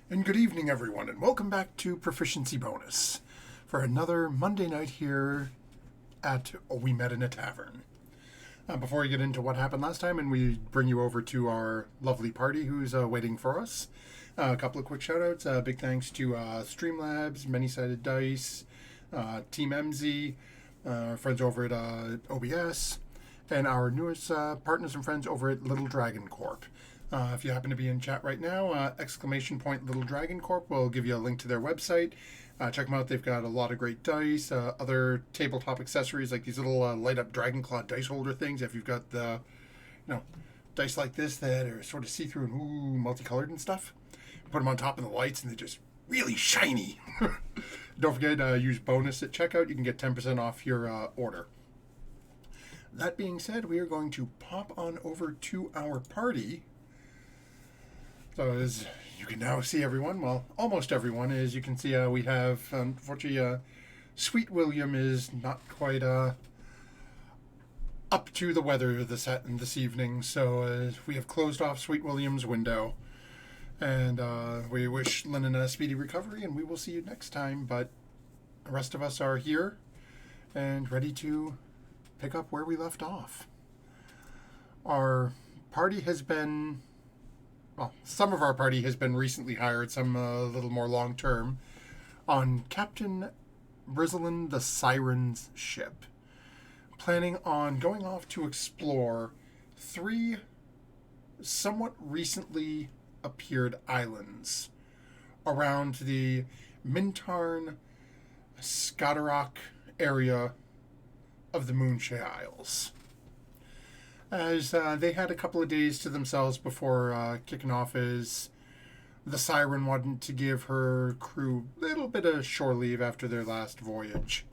And good evening, everyone, and welcome back to Proficiency Bonus for another Monday night here at We Met in a Tavern. Before we get into what happened last time and we bring you over to our lovely party who's waiting for us, a couple of quick shout-outs. Big thanks to Streamlabs, Many-Sided Dice, Team MZ, our friends over at OBS, and our newest partners and friends over at Little Dragon Corp. If you happen to be in chat right now, Little Dragon Corp will give you a link to their website. Check them out. They've got a lot of great dice, other tabletop accessories like these little light up Dragon Claw dice holder things. If you've got the, dice like this that are sort of see through and multicolored and stuff, put them on top of the lights and they're just really shiny. Don't forget, use bonus at checkout. You can get 10% off your order. That being said, we are going to pop on over to our party. So as you can now see everyone, well, almost everyone, as you can see, we have, unfortunately, Sweet William is not quite up to the weather this evening, so we have closed off Sweet William's window. And we wish Lennon a speedy recovery, and we will see you next time. But the rest of us are here and ready to pick up where we left off. Our party has been... Well, some of our party has been recently hired, some a little more long-term, on Captain Brizzlin the Siren's ship, planning on going off to explore 3 somewhat recently appeared islands around the Mintarn Skadarrak area of the Moonshay Isles. As they had a couple of days to themselves before kicking off, as the Siren wanted to give her crew a little bit of shore leave after their last voyage.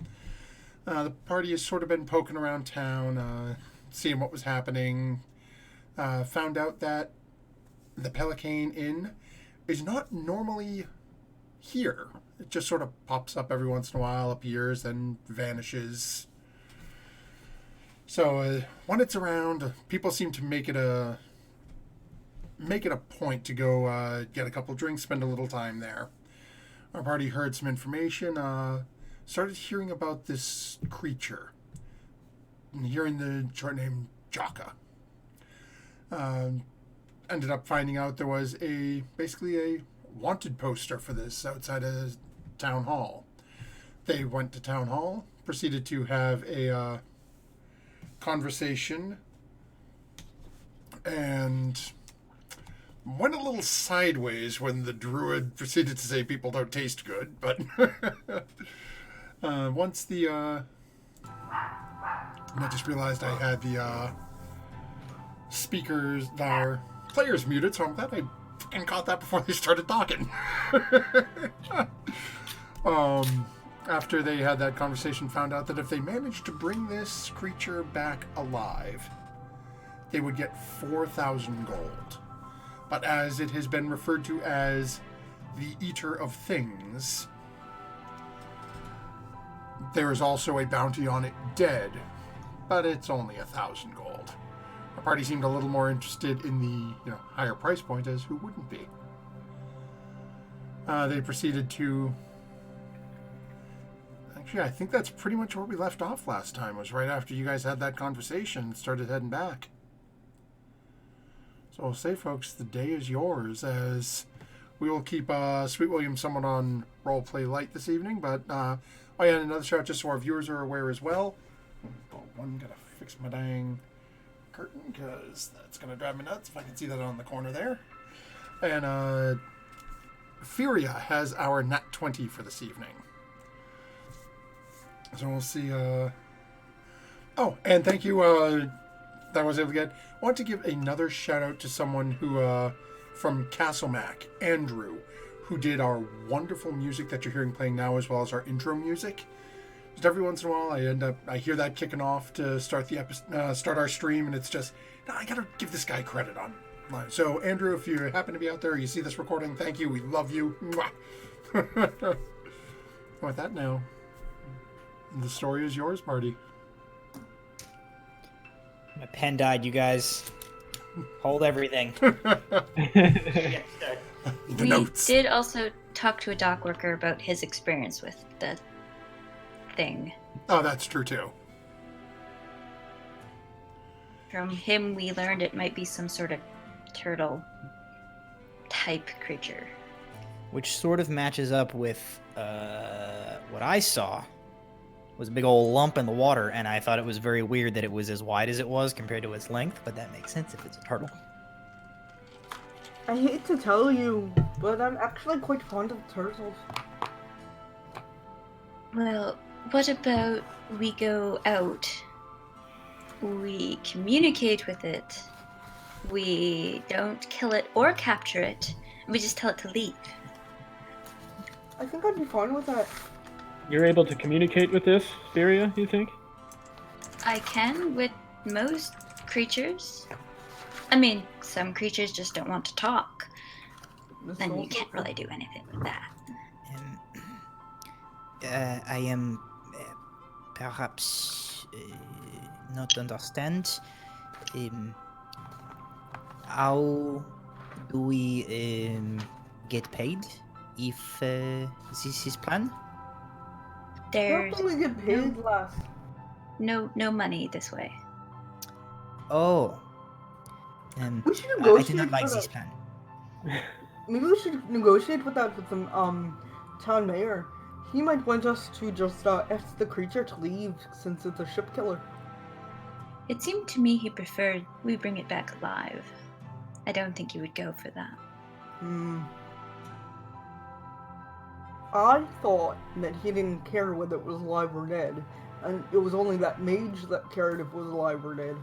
The party has sort of been poking around town, seeing what was happening. Found out that the Pelican Inn is not normally here. It just sort of pops up every once in a while, appears, then vanishes. So when it's around, people seem to make it a point to go get a couple drinks, spend a little time there. Our party heard some information, started hearing about this creature, and hearing the short name Jaka. Ended up finding out there was basically a wanted poster for this outside of town hall. They went to town hall, proceeded to have a conversation, and went a little sideways when the druid proceeded to say people don't taste good, but once the and I just realized I had the speakers, our players muted, so I'm glad I fucking caught that before they started talking. After they had that conversation, found out that if they managed to bring this creature back alive, they would get 4,000 gold. But as it has been referred to as the Eater of Things, there is also a bounty on it dead, but it's only 1,000 gold. Our party seemed a little more interested in the higher price point, as who wouldn't be. They proceeded to... Actually, I think that's pretty much where we left off last time, was right after you guys had that conversation and started heading back. So I'll say, folks, the day is yours, as we will keep Sweet William somewhat on roleplay light this evening, but and another shout just so our viewers are aware as well. Gotta fix my dang curtain, because that's gonna drive me nuts if I can see that on the corner there. And Furia has our Nat 20 for this evening. So we'll see. Oh, and thank you. That I was able to get. I want to give another shout out to someone who, from Castle Mac, Andrew, who did our wonderful music that you're hearing playing now, as well as our intro music. Just every once in a while, I hear that kicking off to start the start our stream, and it's just, I gotta give this guy credit on. So Andrew, if you happen to be out there, you see this recording, thank you. We love you. With that now. The story is yours, party. My pen died, you guys. Hold everything. The we notes. did also talk to a dock worker about his experience with the thing. Oh, that's true too. From him, we learned it might be some sort of turtle type creature. Which sort of matches up with what I saw. Was a big old lump in the water, and I thought it was very weird that it was as wide as it was compared to its length, but that makes sense if it's a turtle. I hate to tell you, but I'm actually quite fond of turtles. Well, what about we go out, we communicate with it, we don't kill it or capture it, we just tell it to leave. I think I'd be fine with that. You're able to communicate with this, Spiria, you think? I can with most creatures. I mean, some creatures just don't want to talk, and you can't really do anything with that. I am perhaps not understand. How do we get paid if this is plan? How There's can we get paid last? no money this way. Oh. We should I do negotiate not like with this that. plan. Maybe we should negotiate with that with the town mayor. He might want us to just ask the creature to leave since it's a ship killer. It seemed to me he preferred we bring it back alive. I don't think he would go for that. I thought that he didn't care whether it was alive or dead, and it was only that mage that cared if it was alive or dead.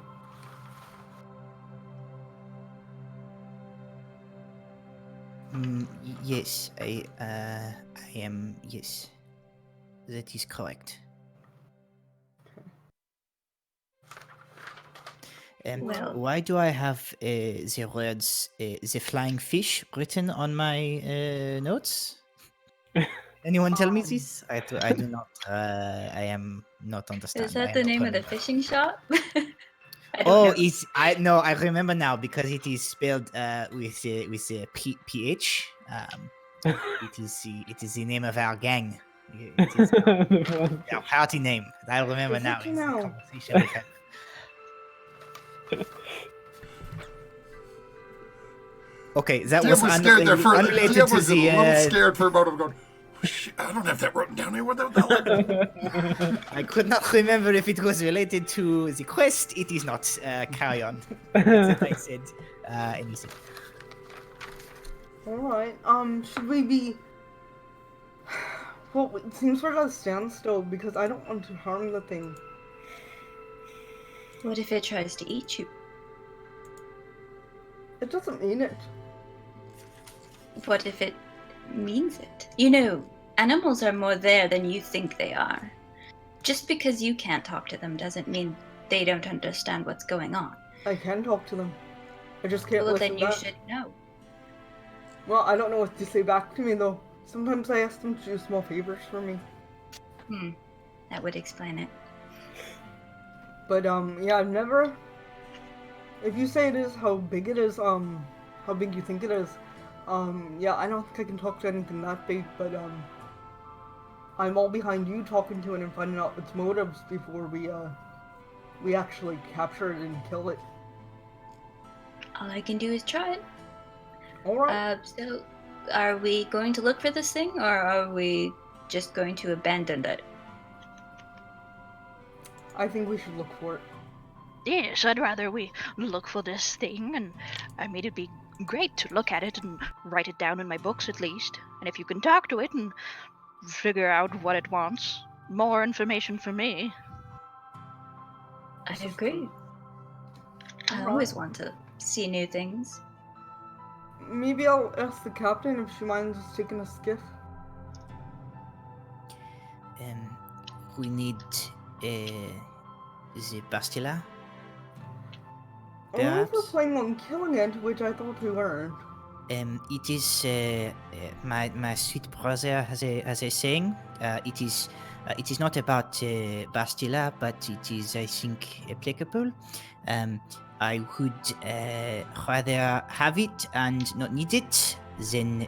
Yes, I am. Yes, that is correct. Well- Why do I have the words "the flying fish" written on my notes? Anyone tell me this? I do not. I am not understand. Is that I the am not name of the remember. fishing shop? I don't Oh, know. it's I no, I remember now because it is spelled with a ph. It is the name of our gang. It is our party name. I remember Is now. it It's the now? conversation we had. Okay, that DM was was scared there for unrelated DM to was a the. little scared for a moment. Going, oh, shit, I don't have that written down here. What the hell? I could not remember if it was related to the quest. It is not. Carry on. That's what I said. Anything. Alright, should we be... Well, it seems we're at a standstill because I don't want to harm the thing. What if it tries to eat you? It doesn't mean it. What if it means it? You know, animals are more there than you think they are. Just because you can't talk to them doesn't mean they don't understand what's going on. I can talk to them. I just can't Well, listen then you back. should know. Well, I don't know what to say back to me though. Sometimes I ask them to do small favors for me. That would explain it. But yeah, I've never... If you say it is how big it is, how big you think it is, yeah, I don't think I can talk to anything that big, but I'm all behind you talking to it and finding out its motives before we actually capture it and kill it. All I can do is try it. Alright. So, are we going to look for this thing, or are we just going to abandon it? I think we should look for it. Yes, I'd rather we look for this thing, and I mean, it'd be great to look at it and write it down in my books at least. And if you can talk to it and figure out what it wants, more information for me. I agree. I always want to see new things. Maybe I'll ask the captain if she minds us taking a skiff. We need the Bastila. I wonder if we're Perhaps. planning on killing it, which I thought we weren't. It is my sweet brother has a saying. It is not about Bastila, but it is, I think, applicable. I would rather have it and not need it then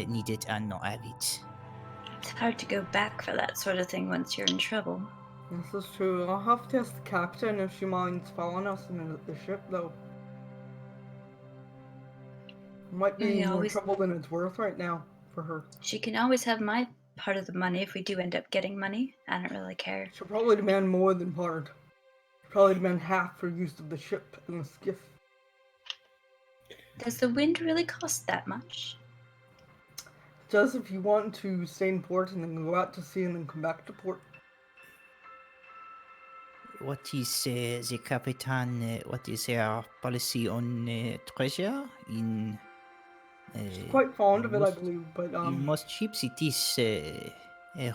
need it and not have it. It's hard to go back for that sort of thing once you're in trouble. This is true. I'll have to ask the captain if she minds following us in the ship, though. Might be We more always- trouble than it's worth right now for her. She can always have my part of the money if we do end up getting money. I don't really care. She'll probably demand more than part. Probably demand half for use of the ship and the skiff. Does the wind really cost that much? Just if you want to stay in port and then go out to sea and then come back to port. What is the captain? What is their policy on treasure in? Quite fond of it, I most- believe, but In most ships, it is a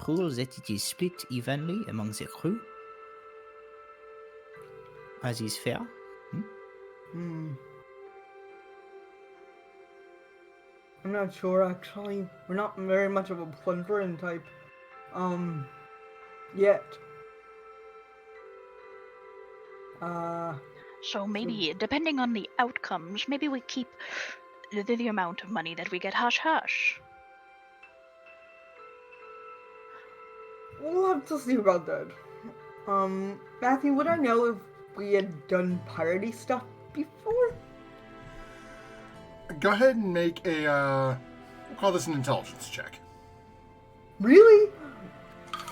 rule that it is split evenly among the crew, as is fair. I'm not sure actually. We're not very much of a plundering type. Yet. So maybe, depending on the outcomes, maybe we keep the amount of money that we get hush hush. We'll have to see about that. Matthew, would I know if we had done piratey stuff before? Go ahead and make a, we'll call this an intelligence check. Really?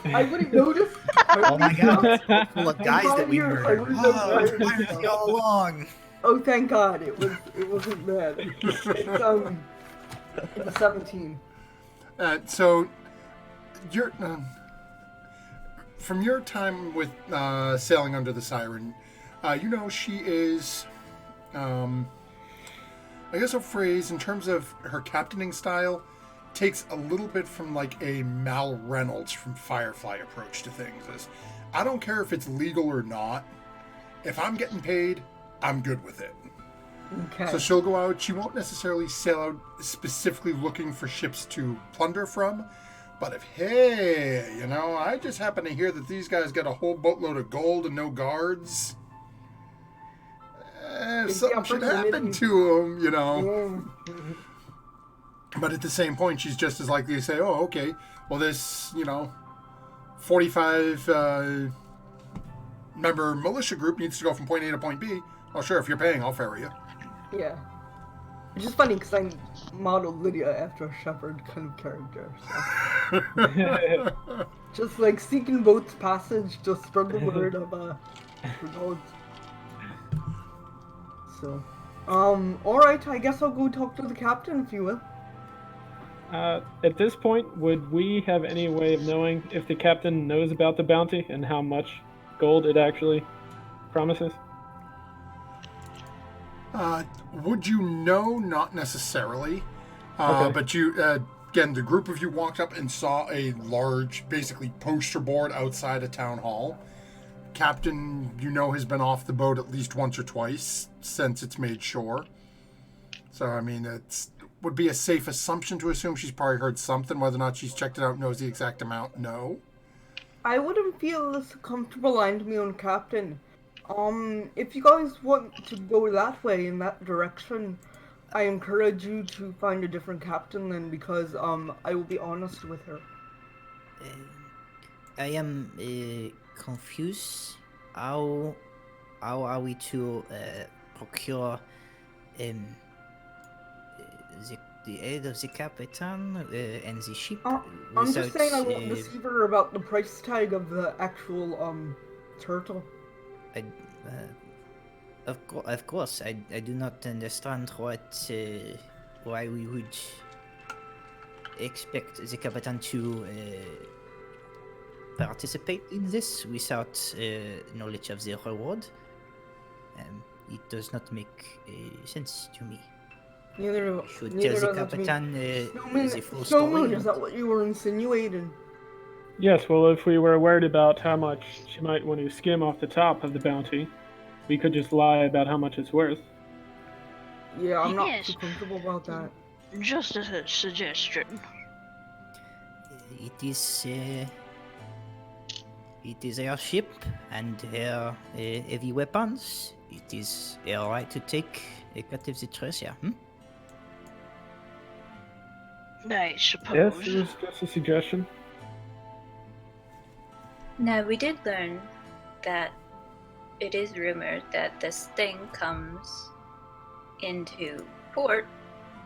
I wouldn't notice. Oh my god, it's full of In guys 5 that we years, I murdered. would've done Oh, it's piracy piracy stuff. all along. Oh, thank God, it wasn't bad. It's it was 17. So, you're from your time with sailing under the Siren, you know she is, I guess a phrase in terms of her captaining style takes a little bit from like a Mal Reynolds from Firefly approach to things. Is I don't care if it's legal or not. If I'm getting paid, I'm good with it. Okay. So she'll go out. She won't necessarily sail out specifically looking for ships to plunder from. But if, hey, you know, I just happen to hear that these guys got a whole boatload of gold and no guards. If something should happen to them, you know. But at the same point, she's just as likely to say, oh, okay, well, this, you know, 45 member militia group needs to go from point A to point B. Oh, sure, if you're paying, I'll ferry you. Yeah. Which is funny because I modeled Lydia after a shepherd kind of character. So. Just like seeking boat's passage to spread the word of gods. So, alright, I guess I'll go talk to the captain if you will. At this point, would we have any way of knowing if the captain knows about the bounty and how much gold it actually promises? Would you know? Not necessarily. Okay. But you, again, the group of you walked up and saw a large, basically, poster board outside a town hall. Captain, you know, has been off the boat at least once or twice since it's made shore. So, I mean, it's would be a safe assumption to assume she's probably heard something. Whether or not she's checked it out, knows the exact amount, no. I wouldn't feel this comfortable lying to me on captain. If you guys want to go that way, in that direction, I encourage you to find a different captain then, because, I will be honest with her. I am confused. How are we to procure the aid of the captain and the ship? I'm just saying I won't deceive her about the price tag of the actual, turtle. Of course, I do not understand why we would expect the captain to participate in this without knowledge of the reward. It does not make sense to me. Neither Should neither tell the does it to me. captain the full Snowmoon, story. is that what you were insinuating? Yes, well, if we were worried about how much she might want to skim off the top of the bounty, we could just lie about how much it's worth. Yeah, I'm not Yes. too comfortable about that. Just as a suggestion. It is our ship and her heavy weapons. It is our right to take a cut of the treasure. I Yes, suppose. it was just a suggestion. Now, we did learn that it is rumored that this thing comes into port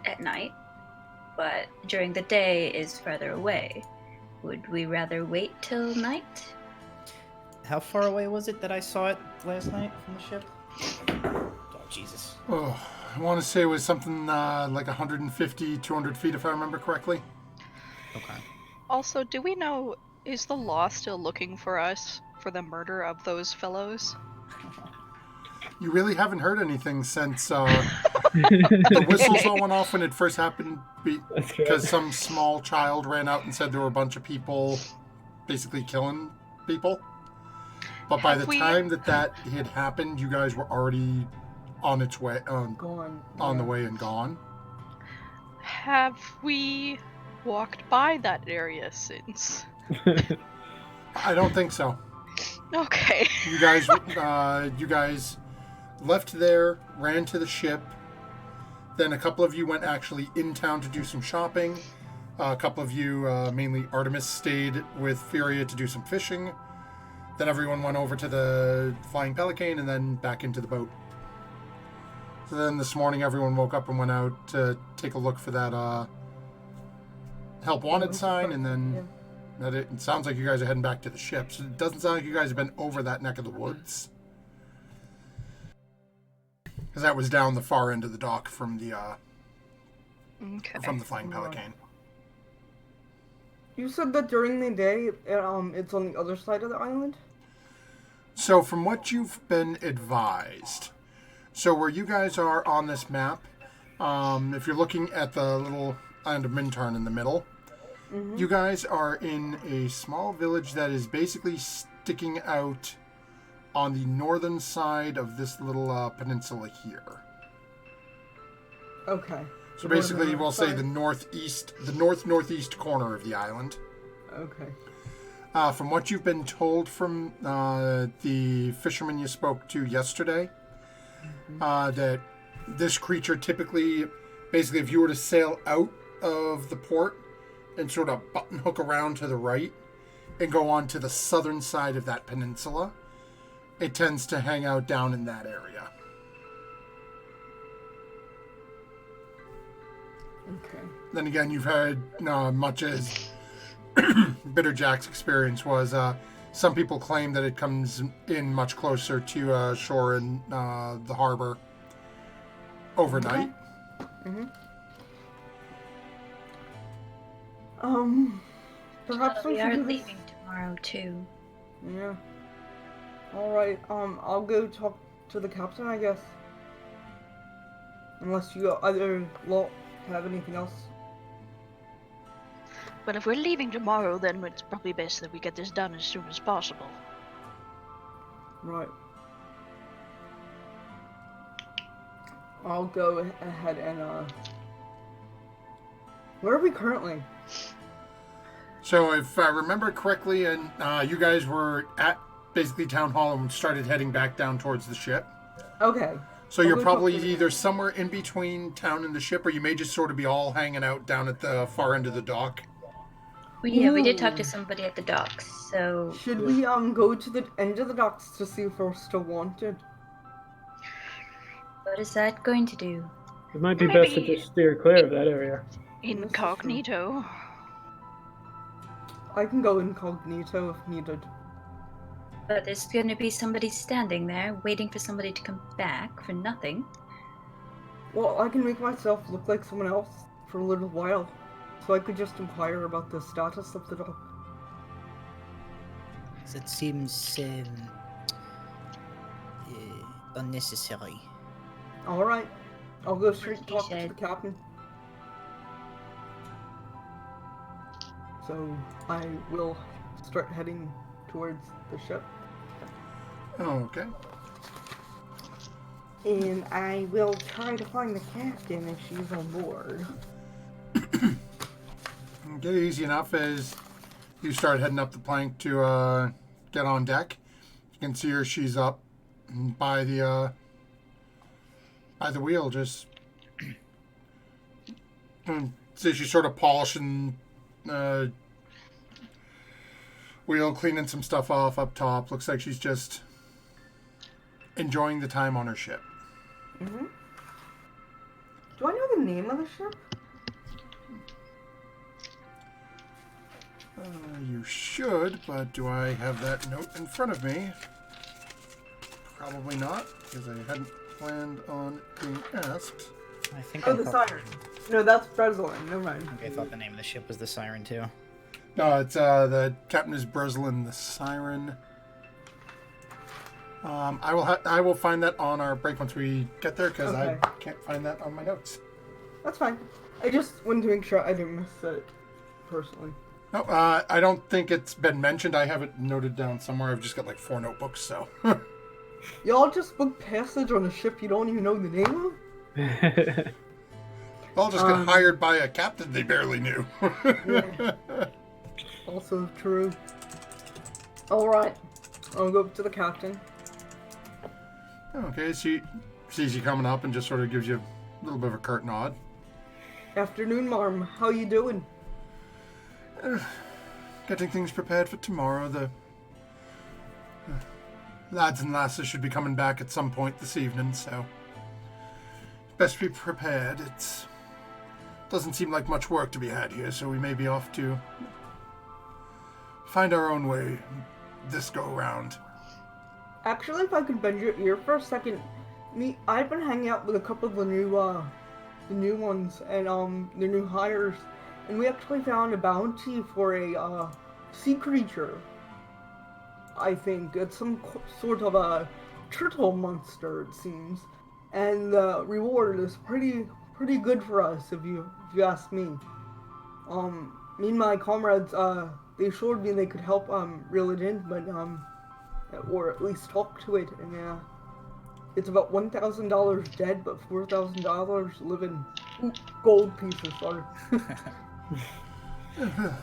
at night, but during the day is further away. Would we rather wait till night? How far away was it that I saw it last night from the ship? Oh, Jesus. Oh, I want to say it was something like 150, 200 feet, if I remember correctly. Okay. Also, do we know, is the law still looking for us for the murder of those fellows? You really haven't heard anything since the whistles all went off when it first happened That's because right. some small child ran out and said there were a bunch of people basically killing people. But by Have the we- time that had happened, you guys were already on its way, Gone. on the Yeah. way and gone. Have we walked by that area since? I don't think so. Okay. You guys left there, ran to the ship. Then a couple of you went actually in town to do some shopping. A couple of you, mainly Artemis, stayed with Furia to do some fishing. Then everyone went over to the Flying Pelican and then back into the boat. So then this morning everyone woke up and went out to take a look for that help wanted sign, and then it sounds like you guys are heading back to the ship. So it doesn't sound like you guys have been over that neck of the woods. Because that was down the far end of the dock from the Okay. Flying Pelican. You said that during the day, it's on the other side of the island? So from what you've been advised, so where you guys are on this map, if you're looking at the little island of Mintarn in the middle, you guys are in a small village that is basically sticking out on the northern side of this little peninsula here. Okay. So basically, Northern we'll say side. the northeast corner of the island. Okay. From what you've been told from the fisherman you spoke to yesterday, that this creature typically, basically, if you were to sail out of the port and sort of button hook around to the right and go on to the southern side of that peninsula, it tends to hang out down in that area. Okay. Then again, you've heard much as Bitter Jack's experience was, some people claim that it comes in much closer to shore in the harbor overnight. Perhaps we we are should do this. leaving tomorrow too. Yeah. Alright, I'll go talk to the captain, I guess. Unless you other lot have anything else. Well, if we're leaving tomorrow, then it's probably best that we get this done as soon as possible. Right. I'll go ahead and, where are we currently? So if I remember correctly, and you guys were at basically Town Hall and started heading back down towards the ship. Okay. So I'll you're go talk probably to the- either somewhere in between town and the ship, or you may just sort of be all hanging out down at the far end of the dock. We did talk to Ooh. somebody at the docks, so Should we, go to the end of the docks to see if we're still wanted? what is that going to do? It might be best to Maybe- just steer clear of that area. Incognito. I can go incognito if needed. But there's going to be somebody standing there waiting for somebody to come back for nothing. Well, I can make myself look like someone else for a little while. So I could just inquire about the status of the dock. That seems unnecessary. Alright. I'll go straight He talk to said. the captain. So I will start heading towards the ship. Okay. And I will try to find the captain if she's on board. Get easy enough as you start heading up the plank to get on deck. You can see her; she's up by the wheel, just see she's sort of polishing wheel, cleaning some stuff off up top. Looks like she's just enjoying the time on her ship. Mm-hmm. Do I know the name of the ship? You should, but do I have that note in front of me? Probably not, because I hadn't planned on being asked. I think Oh, I the thought, Siren. No, that's Breslin. Never mind. I thought the name of the ship was the Siren too. No, it's the captain is Breslin the Siren. I will find that on our break once we get there, because Okay. I can't find that on my notes. That's fine. I just wanted to make sure I didn't miss it personally. No, I don't think it's been mentioned. I have it noted down somewhere. I've just got like 4 notebooks, so. Y'all just booked passage on a ship you don't even know the name of? I'll just get hired by a captain they barely knew. Yeah. Also true. Alright. I'll go up to the captain. Okay, she sees you coming up and just sort of gives you a little bit of a curt nod. Afternoon, Marm. How you doing? Getting things prepared for tomorrow. The lads and lasses should be coming back at some point this evening, so best be prepared. It doesn't seem like much work to be had here, so we may be off to find our own way this go round. Actually, if I could bend your ear for a second, I've been hanging out with a couple of the new ones and the new hires, and we actually found a bounty for a sea creature. I think it's some sort of a turtle monster, it seems, and the reward is pretty good for us, if you ask me. Me and my comrades, they assured me they could help reel it in, but or at least talk to it, and it's about $1,000 dead, but $4,000 living. Gold pieces, sorry.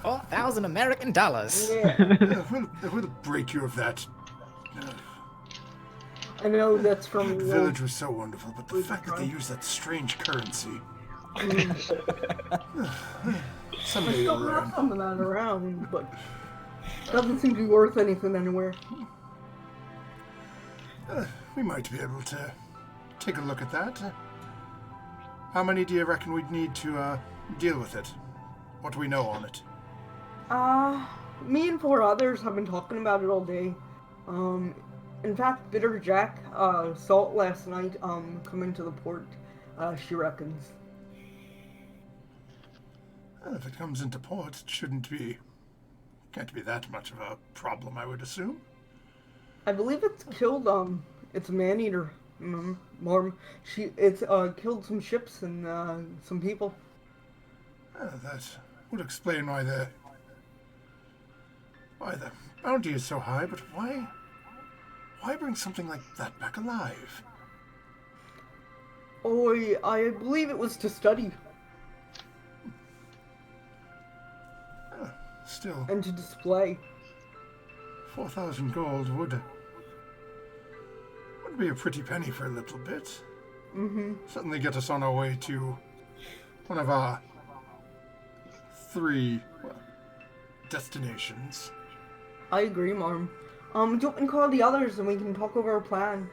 4,000 American dollars. Yeah, We'll break you of that. I know that's from The village was so wonderful, but the fact that they use that strange currency. Someday I you'll still have learn. some of that around, but doesn't seem to be worth anything anywhere. We might be able to take a look at that. How many do you reckon we'd need to deal with it? What do we know on it? Me and 4 others have been talking about it all day. In fact, Bitter Jack saw it last night coming to the port, she reckons. Well, if it comes into port, it can't be that much of a problem, I would assume. I believe it's killed, it's a man-eater, Marm. It's killed some ships and some people. That would explain why the bounty is so high, but why bring something like that back alive? Oh, I believe it was to study Still, and to display. 4,000 gold would be a pretty penny for a little bit. Mm-hmm. Certainly get us on our way to one of our 3 destinations. I agree, Marm. Do you want me to call the others and we can talk over our plan?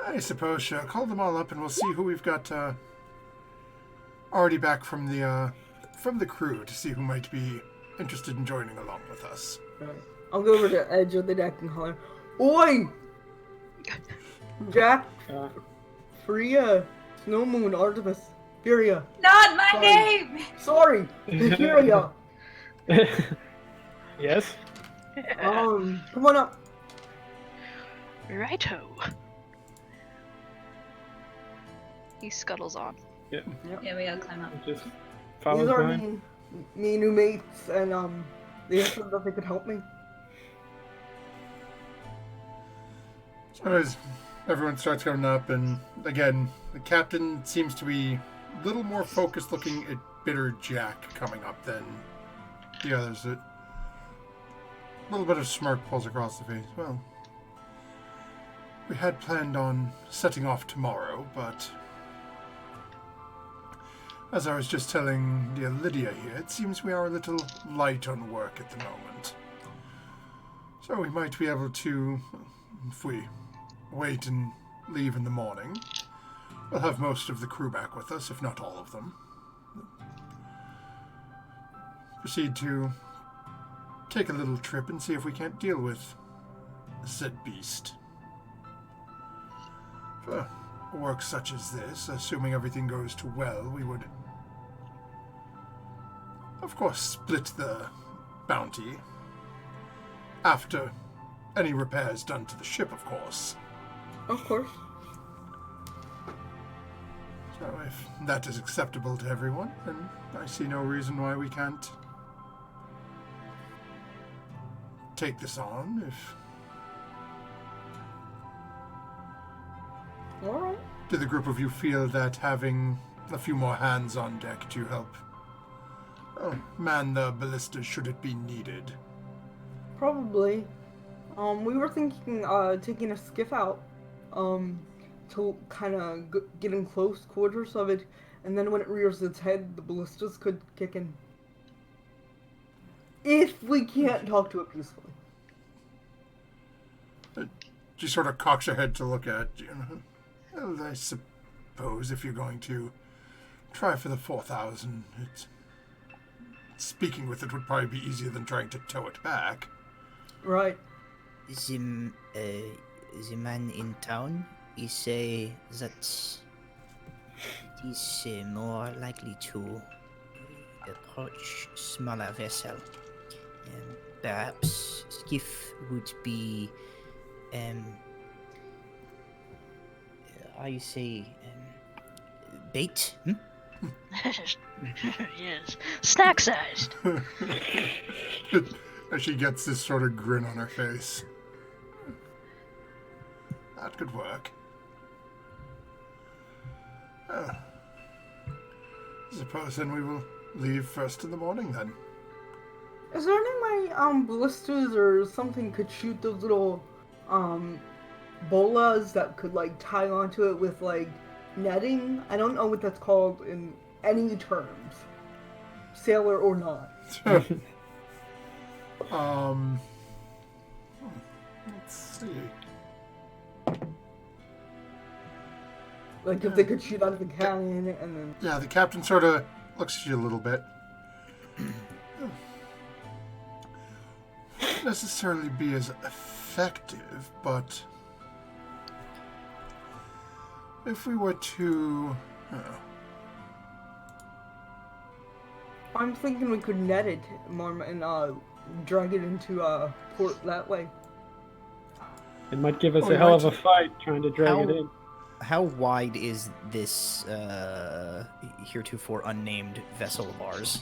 I suppose call them all up and we'll see who we've got already back from the crew to see who might be interested in joining along with us. Right. I'll go over to the edge of the deck and holler, "Oi! Jack, Freya, Snow Moon, Artemis, Furia. Not my Sorry. name! Sorry, Furia. Yes? Come on up." Righto. He scuttles on. Yeah. Yeah, we all climb up. Just These follows are behind. me new mates, and they said that they could help me. So as everyone starts coming up, and again, the captain seems to be a little more focused looking at Bitter Jack coming up than the others. A little bit of smirk pulls across the face. Well, we had planned on setting off tomorrow, but As I was just telling dear Lydia here, it seems we are a little light on work at the moment. So we might be able to, if we wait and leave in the morning, we'll have most of the crew back with us, if not all of them. Proceed to take a little trip and see if we can't deal with said beast. For work such as this, assuming everything goes too well, we would, of course, split the bounty after any repairs done to the ship, of course. Of course. So if that is acceptable to everyone, then I see no reason why we can't take this on. If All right. do the group of you feel that having a few more hands on deck to help man the ballistas should it be needed? Probably. We were thinking taking a skiff out to kind of get in close quarters of it, and then when it rears its head, the ballistas could kick in. If we can't talk to it peacefully. She sort of cocks her head to look at you. Well, I suppose if you're going to try for the 4,000, speaking with it would probably be easier than trying to tow it back. Right. The man in town, he say that it is more likely to approach smaller vessel. Perhaps skiff would be, how you say, bait? Yes, snack sized. As she gets this sort of grin on her face. That could work. I suppose then we will leave first in the morning then. Is there any way ballistas or something could shoot those little bolas that could like tie onto it with like netting? I don't know what that's called in any terms, sailor or not. Let's see. Like if they could shoot out of the cannon and then. Yeah, the captain sort of looks at you a little bit. Won't necessarily be as effective, but if we were to, I'm thinking we could net it more and drag it into port that way. It might give us Oh, a hell of right. a fight trying to drag it in. How wide is this heretofore unnamed vessel of ours?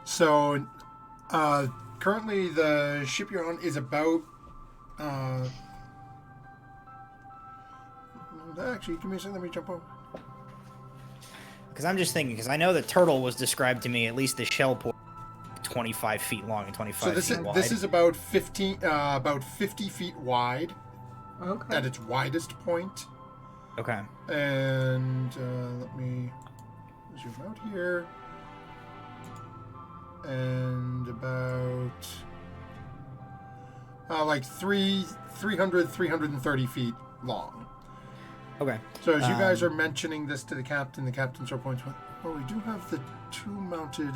So, currently the ship you're on is about, actually, give me a second, let me jump over. Because I'm just thinking, because I know the turtle was described to me, at least the shell port, 25 feet long and 25 So feet wide. this is about 50 feet wide Okay. at its widest point. Okay. And let me zoom out here. And about like 330 feet long. Okay. So as you guys are mentioning this to the captain sort of points, well, we do have the two mounted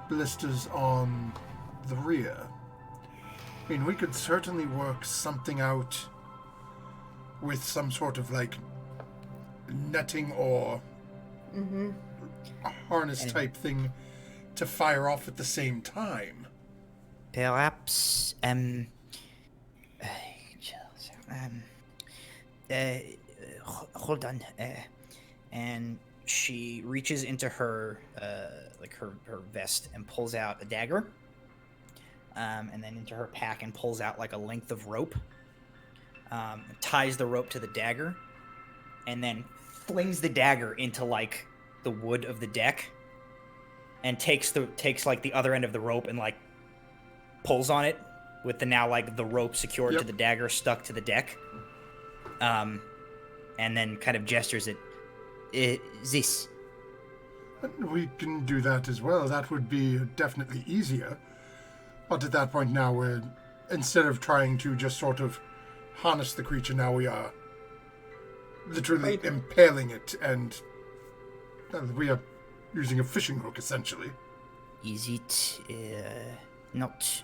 ballistas on the rear. I mean, we could certainly work something out with some sort of like netting or a harness type thing to fire off at the same time. Perhaps, hold on, and she reaches into her, like her vest and pulls out a dagger, and then into her pack and pulls out like a length of rope, ties the rope to the dagger, and then flings the dagger into like the wood of the deck, and takes like the other end of the rope and like pulls on it with the now like the rope secured to Yep. the dagger stuck to the deck. and then kind of gestures at this. We can do that as well. That would be definitely easier. But at that point now, instead of trying to just sort of harness the creature, now we are literally impaling it, and we are using a fishing hook, essentially. Is it not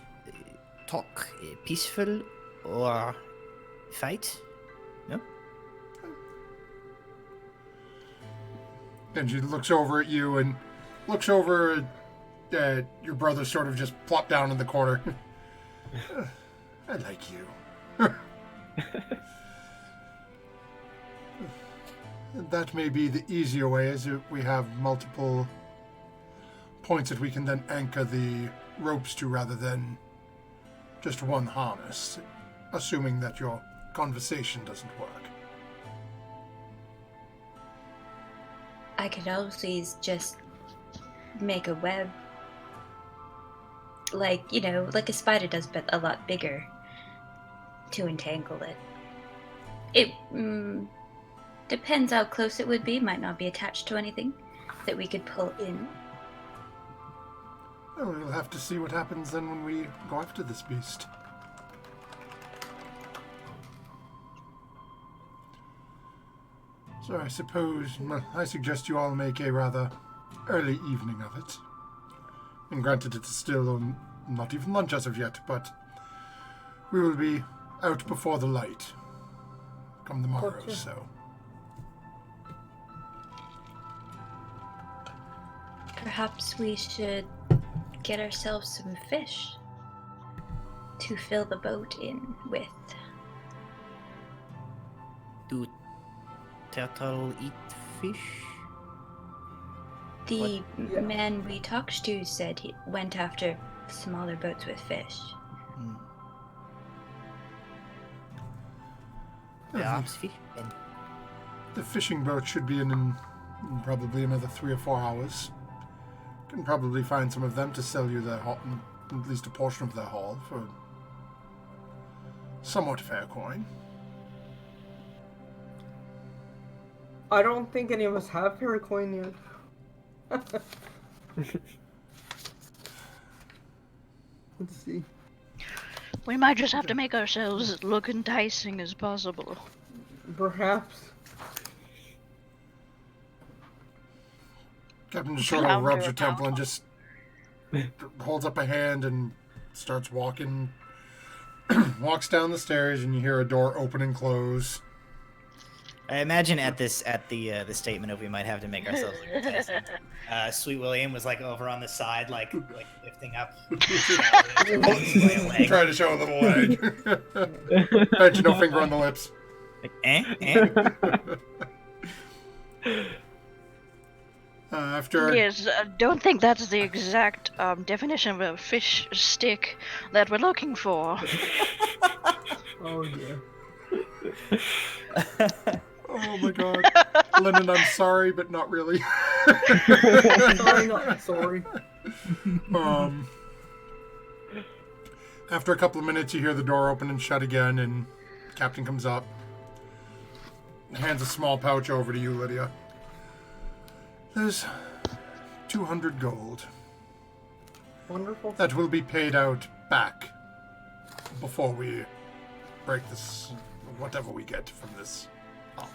talk peaceful or fight? No? And she looks over at you and looks over at your brother sort of just plop down in the corner. I like you. That may be the easier way, as we have multiple points that we can then anchor the ropes to rather than just one harness, assuming that your conversation doesn't work. I could always just make a web. Like, like a spider does, but a lot bigger to entangle it. It depends how close it would be. Might not be attached to anything that we could pull in. Well, we'll have to see what happens then when we go after this beast. So I suppose I suggest you all make a rather early evening of it. And granted, it's still not even lunch as of yet, but we will be out before the light come the morrow, Gotcha. so. Perhaps we should get ourselves some fish to fill the boat in with. Do turtle eat fish? The Yeah. man we talked to said he went after smaller boats with fish. Perhaps fish. And The fishing boat should be in probably another 3 or 4 hours. Can probably find some of them to sell you their haul, at least a portion of their haul, for somewhat fair coin. I don't think any of us have fair coin yet. Let's see. We might just have to make ourselves look enticing as possible. Perhaps. Captain just sort of Flounder rubs your about. temple and just holds up a hand and starts walking. Walks down the stairs, and you hear a door open and close. I imagine at the statement of we might have to make ourselves look enticing. Sweet William was like over on the side, like lifting up. Try to show a little leg. Bet you no finger on the lips. Like, eh? After Yes, don't think that's the exact definition of a fish stick that we're looking for. Oh yeah. Oh my god. Lennon, I'm sorry, but not really. Sorry, not sorry. After a couple of minutes, you hear the door open and shut again, and Captain comes up, hands a small pouch over to you, Lydia. There's 200 gold. Wonderful. That will be paid out back before we break this, whatever we get from this up.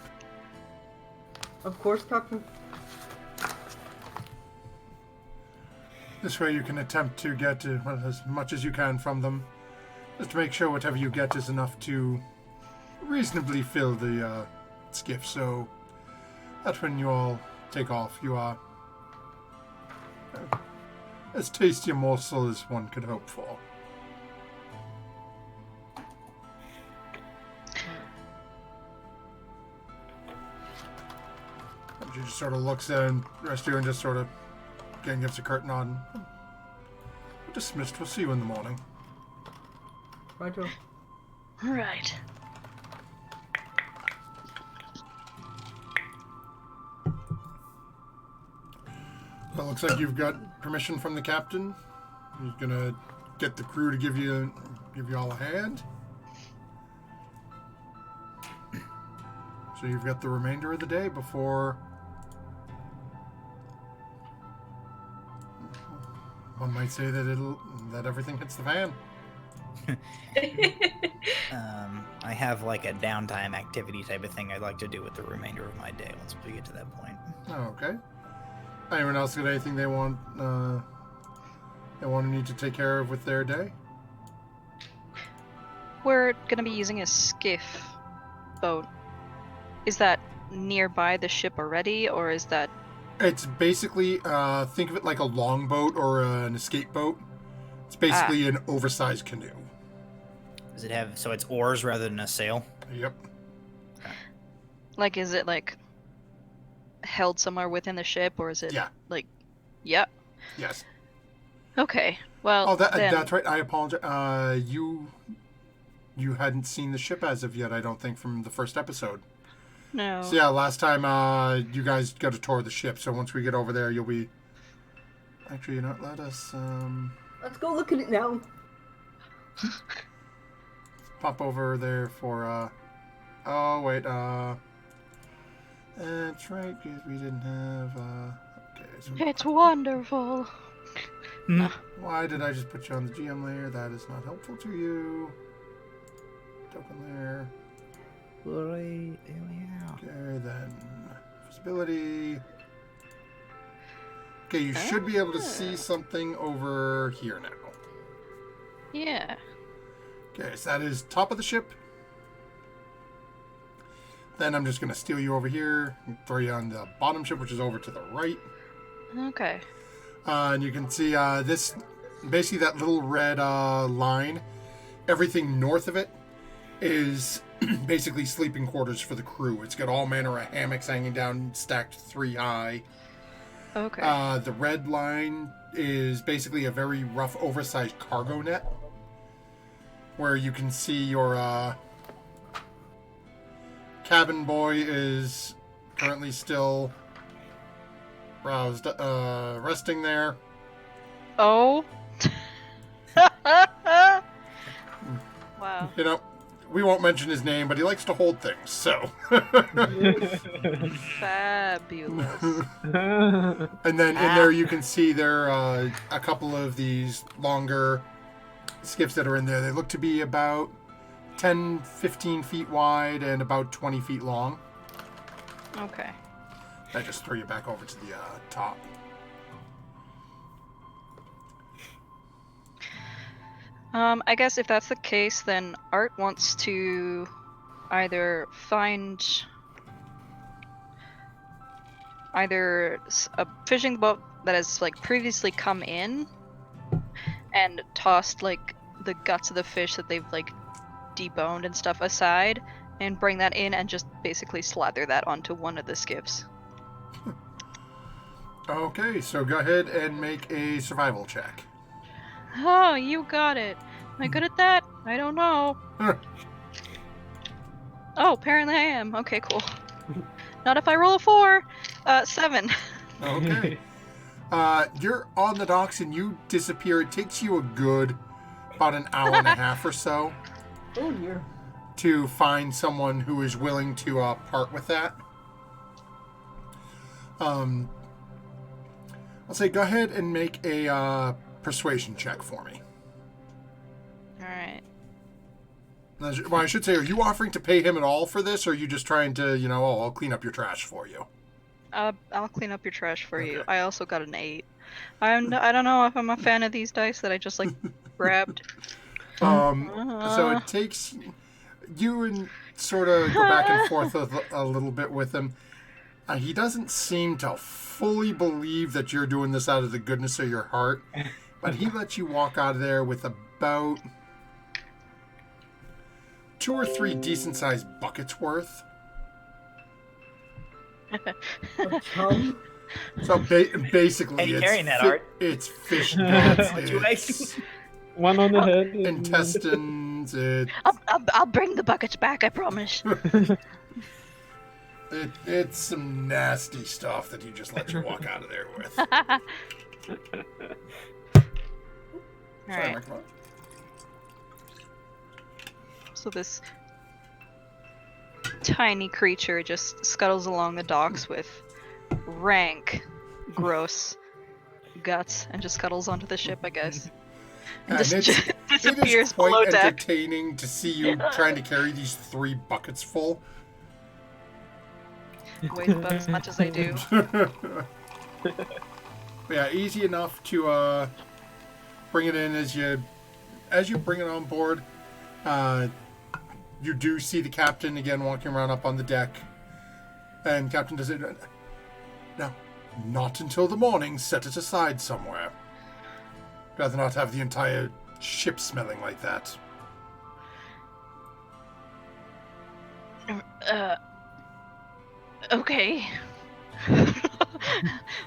Of course, Captain. This way you can attempt to get as much as you can from them. Just to make sure whatever you get is enough to reasonably fill the skiff, so that when you all take off, you are as tasty a morsel as one could hope for. She just sort of looks at and the rest of you and just sort of again gives a curt nod. We're dismissed. We'll see you in the morning. Righto. Right. Well, it looks like you've got permission from the captain. He's gonna get the crew to give you all a hand. So you've got the remainder of the day before... One might say that everything hits the fan. I have like a downtime activity type of thing I'd like to do with the remainder of my day once we get to that point. Oh, okay. Anyone else got anything they want to need to take care of with their day? We're gonna be using a skiff boat. Is that nearby the ship already, or is that... It's basically, think of it like a longboat or an escape boat. It's basically an oversized canoe. Does it have, so it's oars rather than a sail? Yep. Like, is it, like, held somewhere within the ship, or is it, Yeah. like... Yeah. Yes. Okay, well, then... that's right. I apologize. You hadn't seen the ship as of yet, I don't think, from the first episode. No. So yeah, last time you guys got a tour of the ship, so once we get over there, you'll be... Actually, you know what, let us... Let's go look at it now. pop over there for, Oh, wait, That's right, because we didn't have, Okay, so... It's wonderful. Why did I just put you on the GM layer? That is not helpful to you. Token layer. Okay. Okay, then visibility. Okay, you should be able to see something over here now. Yeah. Okay, so that is top of the ship. Then I'm just going to steal you over here and throw you on the bottom ship, which is over to the right. Okay. And you can see this, basically that little red line. Everything north of it is basically sleeping quarters for the crew. It's got all manner of hammocks hanging down, stacked 3 high. Okay. The red line is basically a very rough, oversized cargo net, where you can see your cabin boy is currently still resting there. Oh. Wow. You know, we won't mention his name, but he likes to hold things, so. Fabulous. And then in there you can see there are a couple of these longer skiffs that are in there. They look to be about 10, 15 feet wide and about 20 feet long. Okay. I just throw you back over to the top. I guess if that's the case, then Art wants to either find a fishing boat that has like previously come in and tossed like the guts of the fish that they've like deboned and stuff aside, and bring that in and just basically slather that onto one of the skiffs. Okay, so go ahead and make a survival check. Oh, you got it. Am I good at that? I don't know. Oh, apparently I am. Okay, cool. Not if I roll a 4. 7. Okay. You're on the docks and you disappear. It takes you a good about an hour and a half or so Oh dear. to find someone who is willing to part with that. I'll say go ahead and make a persuasion check for me. Alright. Well, I should say, are you offering to pay him at all for this, or are you just trying to, I'll clean up your trash for you? I'll clean up your trash for you. Okay. I also got an 8. I don't know if I'm a fan of these dice that I just like grabbed. So it takes you and sort of go back and forth a little bit with him. He doesn't seem to fully believe that you're doing this out of the goodness of your heart, but he lets you walk out of there with about 2 or 3 decent-sized buckets worth. A chum? So basically, How you carrying that, Art? It's fish guts, Would you it's One on the head. intestines, it's I'll bring the buckets back, I promise. it's some nasty stuff that he just lets you walk out of there with. Sorry, Alright. Microphone. So this tiny creature just scuttles along the docks with rank, gross guts and just scuttles onto the ship, I guess. And And just it disappears is quite below deck. entertaining to see you trying to carry these 3 buckets full. Weighs about as much as I do. Yeah, easy enough to bring it in as you bring it on board. You do see the captain again walking around up on the deck, and Captain does it. No, not until the morning. Set it aside somewhere. Rather not have the entire ship smelling like that. Okay.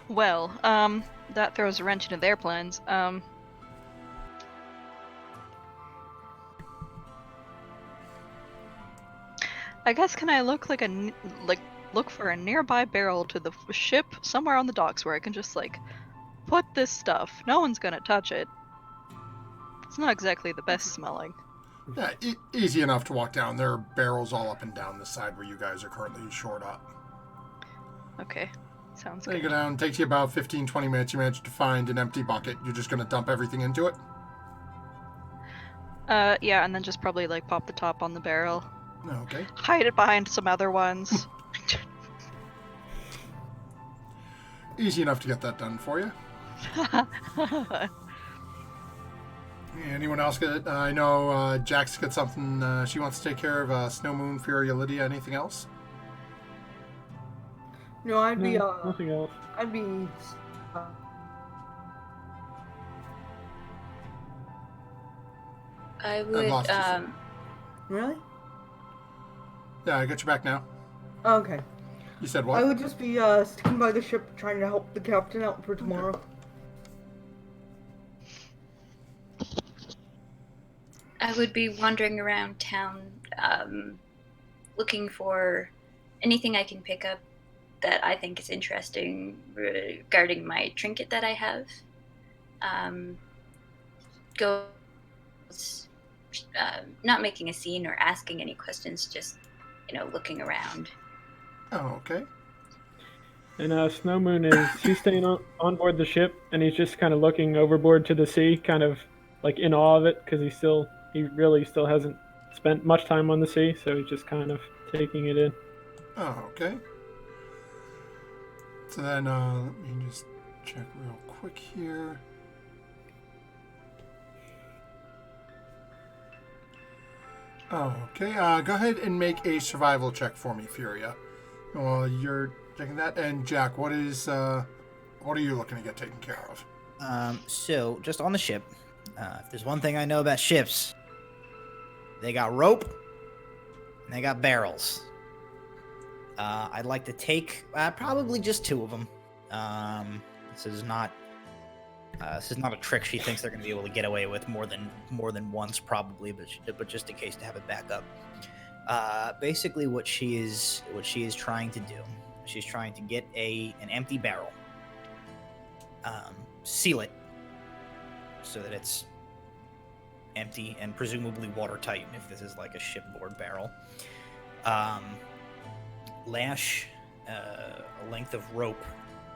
Well, that throws a wrench into their plans. I guess can I look look for a nearby barrel to the ship somewhere on the docks where I can just put this stuff. No one's gonna touch it. It's not exactly the best smelling. Yeah, easy enough to walk down. There are barrels all up and down the side where you guys are currently shored up. Okay, sounds Then you good. go down. Takes you about 15-20 minutes. You manage to find an empty bucket. You're just going to dump everything into it? Yeah, and then just probably pop the top on the barrel. Okay. Hide it behind some other ones. Easy enough to get that done for you. Anyone else get it? I know Jack's got something she wants to take care of. Snow Moon, Fury, Lydia. Anything else? No, I'd be nothing else. I'd be I I've would, lost you. really? Yeah, I got you back now. Oh, okay. You said I what? would just be sticking by the ship trying to help the captain out for tomorrow. I would be wandering around town, looking for anything I can pick up that I think is interesting regarding my trinket that I have. Not making a scene or asking any questions, just, looking around. Oh, okay. And Snow Moon he's staying on board the ship, and he's just kind of looking overboard to the sea, kind of in awe of it, because he really still hasn't spent much time on the sea, so he's just kind of taking it in. Oh, okay. So then, let me just check real quick here. Oh, okay. Go ahead and make a survival check for me, Furia. While you're checking that, and Jack, what are you looking to get taken care of? So just on the ship, if there's one thing I know about ships, they got rope and they got barrels. I'd like to take probably just 2 of them. This is not a trick she thinks they're going to be able to get away with more than once, probably, but just in case to have it back up. Basically, what she is trying to do, she's trying to get an empty barrel, seal it so that it's empty and presumably watertight if this is like a shipboard barrel. Lash a length of rope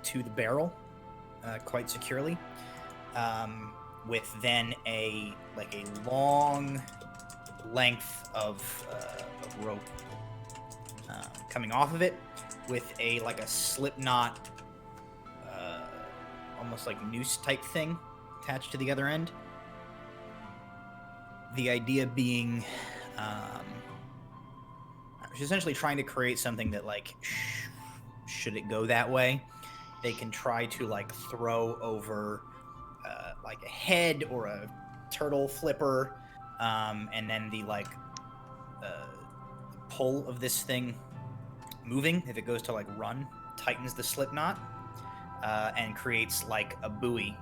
to the barrel quite securely, with then a long length of rope coming off of it, with a slip knot, almost like noose type thing attached to the other end. The idea being, she's essentially trying to create something that should it go that way, they can try to throw over a head or a turtle flipper, and then the pull of this thing moving, if it goes to run, tightens the slip knot, and creates a buoy,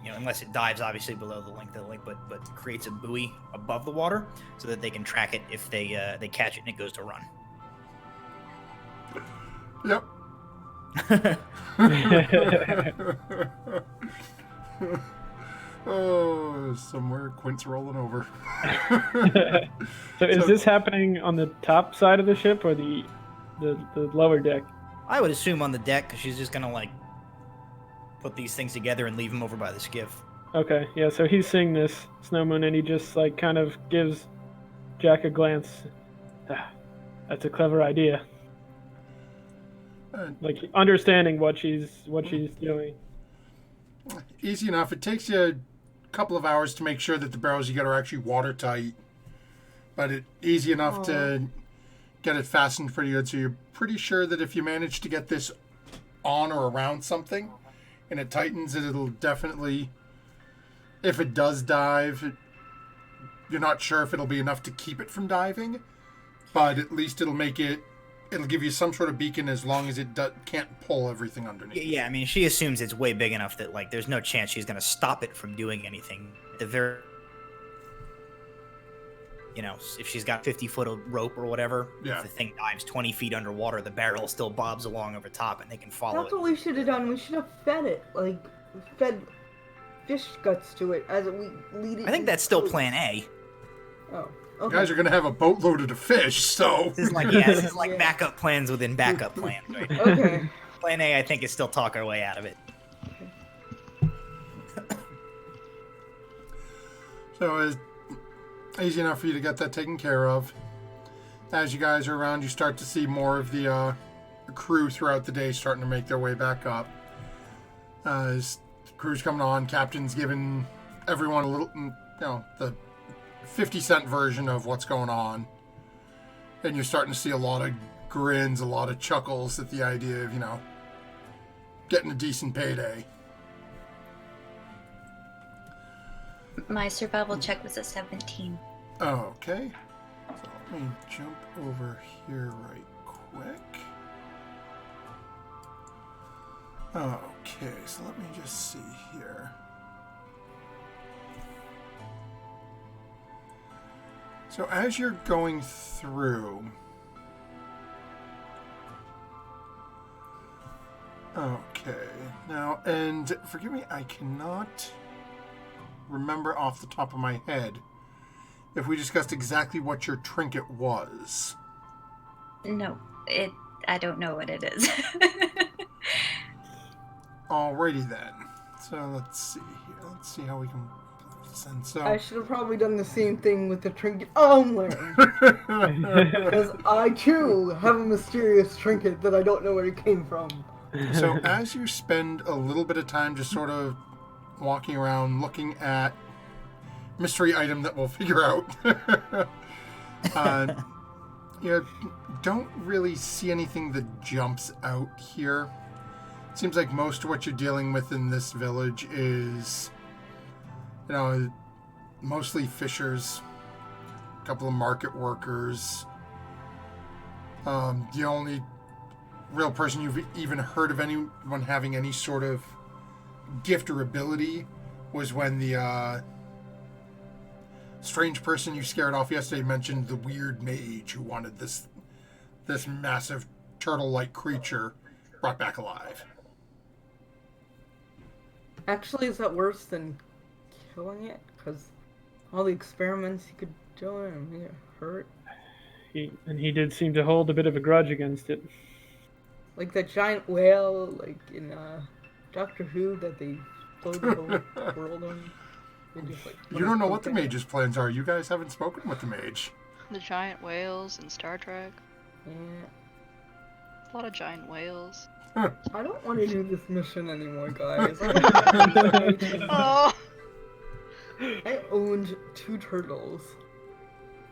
unless it dives obviously below the length of the lake, but creates a buoy above the water so that they can track it if they catch it and it goes to run. Yep. Oh, somewhere Quint's rolling over. So is So- this happening on the top side of the ship or the lower deck? I would assume on the deck, because she's just gonna like put these things together and leave them over by the skiff. Okay, yeah. So he's seeing this Snow Moon, and he just like kind of gives Jack a glance. Ah, that's a clever idea. Like understanding what she's doing. Easy enough. It takes you a couple of hours to make sure that the barrels you get are actually watertight. But it's easy enough to get it fastened pretty good. So you're pretty sure that if you manage to get this on or around something and it tightens it, it'll definitely, if it does dive, you're not sure if it'll be enough to keep it from diving. But at least it'll give you some sort of beacon as long as it can't pull everything underneath. Yeah, I mean, she assumes it's way big enough that like there's no chance she's gonna stop it from doing anything. At the very, if she's got 50 foot of rope or whatever, Yeah. if the thing dives 20 feet underwater, the barrel still bobs along over top, and they can follow That's it. what we should have done. We should have fed it, like fed fish guts to it as we lead it. I think that's still Plan A. Oh, You okay. guys are going to have a boat loaded of fish, so... This is like this is like Yeah. backup plans within backup plans. Right? Okay. Plan A, I think, is still talk our way out of it. So it's easy enough for you to get that taken care of. As you guys are around, you start to see more of the crew throughout the day starting to make their way back up. As the crew's coming on, captain's giving everyone a little, the 50-cent version of what's going on. And you're starting to see a lot of grins, a lot of chuckles at the idea of, getting a decent payday. My survival check was a 17. Okay. So let me jump over here right quick. Okay, so let me just see here. So as you're going through... Okay. Now, and forgive me, I cannot remember off the top of my head if we discussed exactly what your trinket was. No, I don't know what it is. Alrighty then. So let's see here. Let's see how we can play this in. So I should have probably done the same thing with the trinket I'm wearing. Because I too have a mysterious trinket that I don't know where it came from. So as you spend a little bit of time just sort of walking around looking at mystery item that we'll figure out, you don't really see anything that jumps out here. Seems like most of what you're dealing with in this village is, mostly fishers, a couple of market workers. The only real person you've even heard of anyone having any sort of gift or ability was when the strange person you scared off yesterday mentioned the weird mage who wanted this massive turtle-like creature brought back alive. Actually, is that worse than killing it? Because all the experiments you could do and make it hurt. He did seem to hold a bit of a grudge against it. Like that giant whale, like in Doctor Who, that they floated the whole world on. They just, like, You don't know what the mage's plans are. You guys haven't spoken with the mage. The giant whales in Star Trek. Yeah. A lot of giant whales. I don't want to do this mission anymore, guys. Oh! I owned 2 turtles.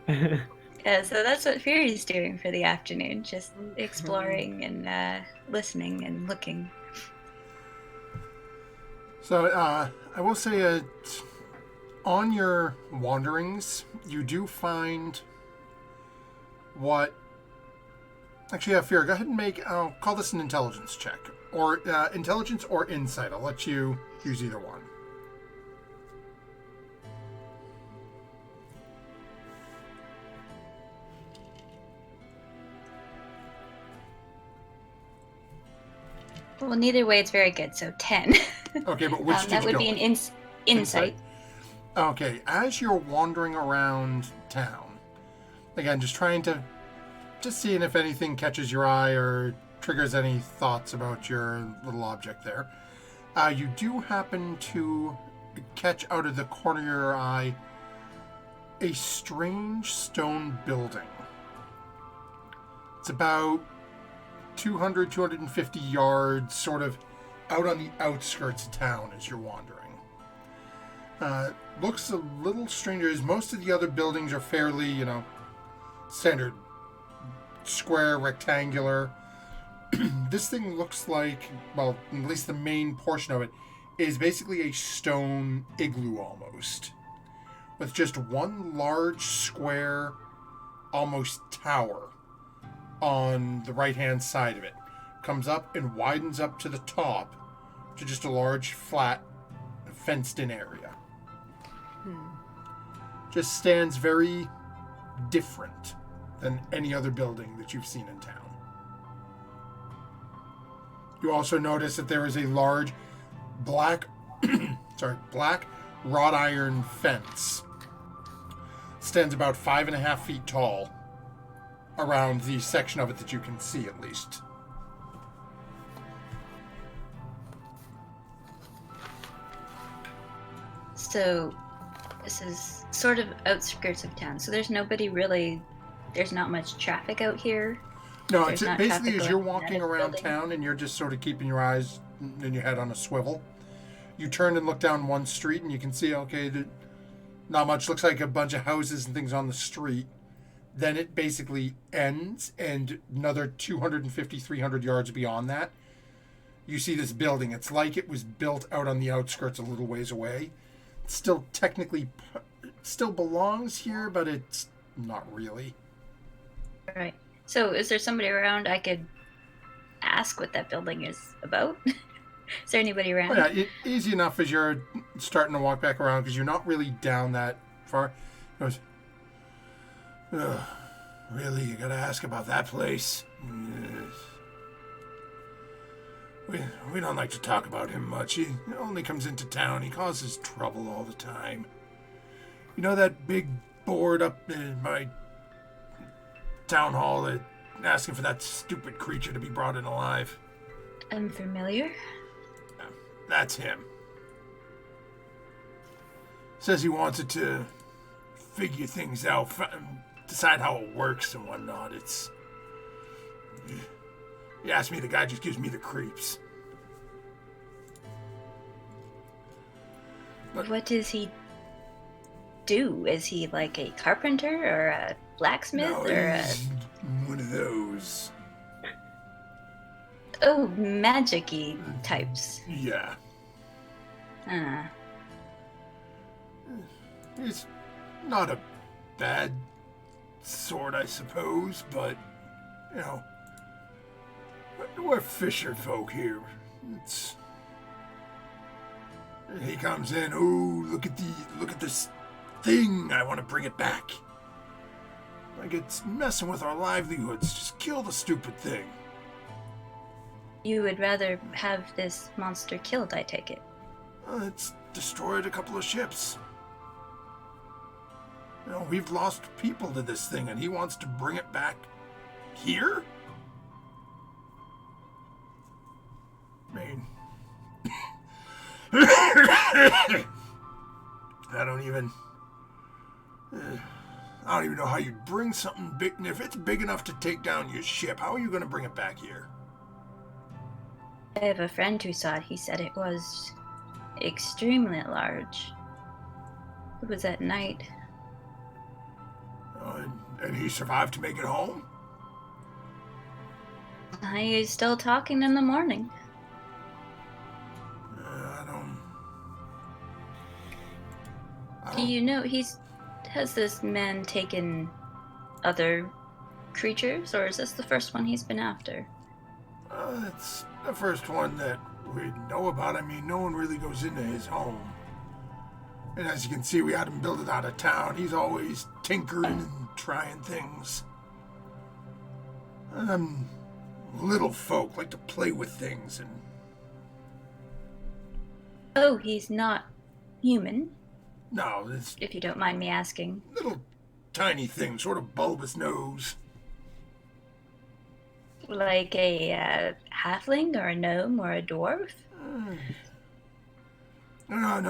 Yeah, so that's what Fury's doing for the afternoon, just exploring and listening and looking. So, I will say, on your wanderings, you do find what... Actually, yeah, Fear, go ahead and I'll call this an intelligence check. Or intelligence or insight. I'll let you use either one. Well, neither way, it's very good, so 10. Okay, but which did That you would go be an with? insight. Okay, as you're wandering around town, again, just trying to, just seeing if anything catches your eye or triggers any thoughts about your little object there. You do happen to catch out of the corner of your eye a strange stone building. It's about 250 yards, sort of out on the outskirts of town as you're wandering. Looks a little stranger, as most of the other buildings are fairly, standard square, rectangular. This thing looks like, well, at least the main portion of it is basically a stone igloo almost, with just one large square, almost tower on the right-hand side of it. Comes up and widens up to the top to just a large, flat, fenced-in area. Just stands very different than any other building that you've seen in town. You also notice that there is a large black wrought iron fence. Stands about 5.5 feet tall around the section of it that you can see, at least. So, this is sort of outskirts of town. So there's nobody really, there's not much traffic out here. No, There's it's not basically traffic as you're going in walking and out of the around building. town and you're just sort of keeping your eyes and your head on a swivel. You turn and look down one street and you can see, okay, not much. Looks like a bunch of houses and things on the street. Then it basically ends, and another 250, 300 yards beyond that, you see this building. It's like it was built out on the outskirts a little ways away. It still belongs here, but it's not really. Right. So is there somebody around I could ask what that building is about? Is there anybody around? Oh, yeah, easy enough as you're starting to walk back around because you're not really down that far. He goes, "Ugh, really? You gotta ask about that place? Yes. We don't like to talk about him much. He only comes into town. He causes trouble all the time. You know that big board up in my town hall that asking for that stupid creature to be brought in alive? I'm familiar. That's him. Says he wants it to figure things out, decide how it works and whatnot. You ask me, the guy just gives me the creeps. But What does he do? Is he like a carpenter or a blacksmith no, or a... he's one of those. Oh, magic-y types. Yeah. He's not a bad sort, I suppose, but, we're fisher folk here. He comes in, look at this thing, I want to bring it back. Like it's messing with our livelihoods, just kill the stupid thing. You would rather have this monster killed, I take it. It's destroyed a couple of ships. We've lost people to this thing, and he wants to bring it back here? I mean... I don't even know how you'd bring something big. And if it's big enough to take down your ship, how are you going to bring it back here? I have a friend who saw it. He said it was extremely large. It was at night. And he survived to make it home? He's still talking in the morning. Do you know has this man taken other creatures, or is this the first one he's been after? It's the first one that we know about. I mean, no one really goes into his home. And as you can see, we had him build it out of town. He's always tinkering and trying things. Little folk like to play with things and... Oh, he's not human? No, this if you don't mind me asking. little tiny thing, sort of bulbous nose. Like a halfling or a gnome or a dwarf? No,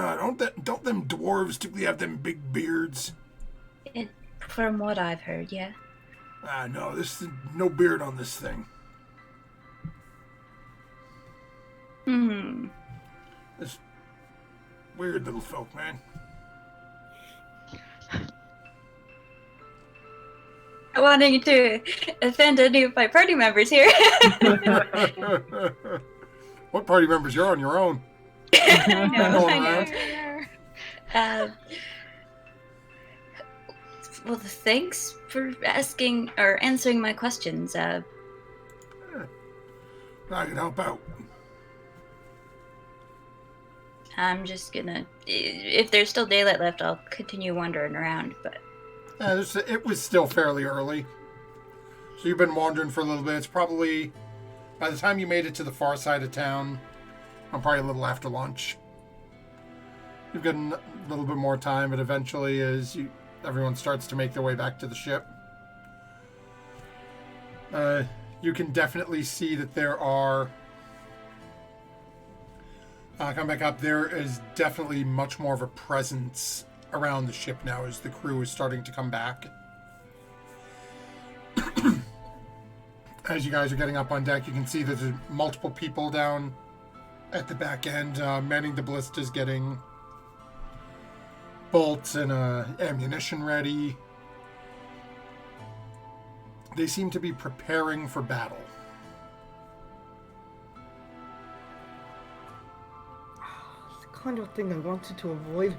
don't them dwarves typically have them big beards? From what I've heard, yeah. No, this no beard on this thing. Hmm. This weird little folk, man. I wanting to offend any of my party members here. What party members? You're on your own. I know, Going I around. know. Well, thanks for asking or answering my questions. I can help out. I'm just gonna. If there's still daylight left, I'll continue wandering around. But It was still fairly early. So you've been wandering for a little bit. It's probably, by the time you made it to the far side of town, probably a little after lunch. You've got a little bit more time, but eventually everyone starts to make their way back to the ship. You can definitely see that there are... come back up. There is definitely much more of a presence around the ship now as the crew is starting to come back. As you guys are getting up on deck, you can see that there's multiple people down at the back end manning the ballistas, getting bolts and ammunition ready. They seem to be preparing for battle. It's the kind of thing I wanted to avoid.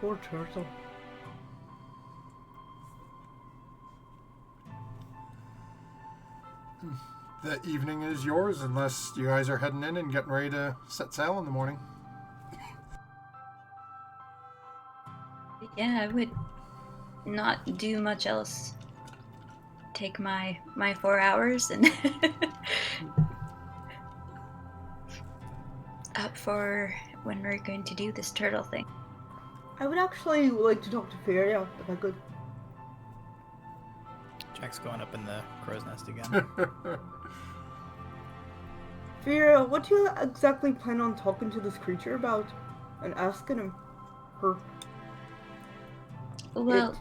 Poor turtle. The evening is yours, unless you guys are heading in and getting ready to set sail in the morning. yeah, I would not do much else. Take my 4 hours and up for when we're going to do this turtle thing. I would actually like to talk to Feria if I could. Jack's going up in the crow's nest again. Feria, what do you exactly plan on talking to this creature about? And asking him? Her. Well, It.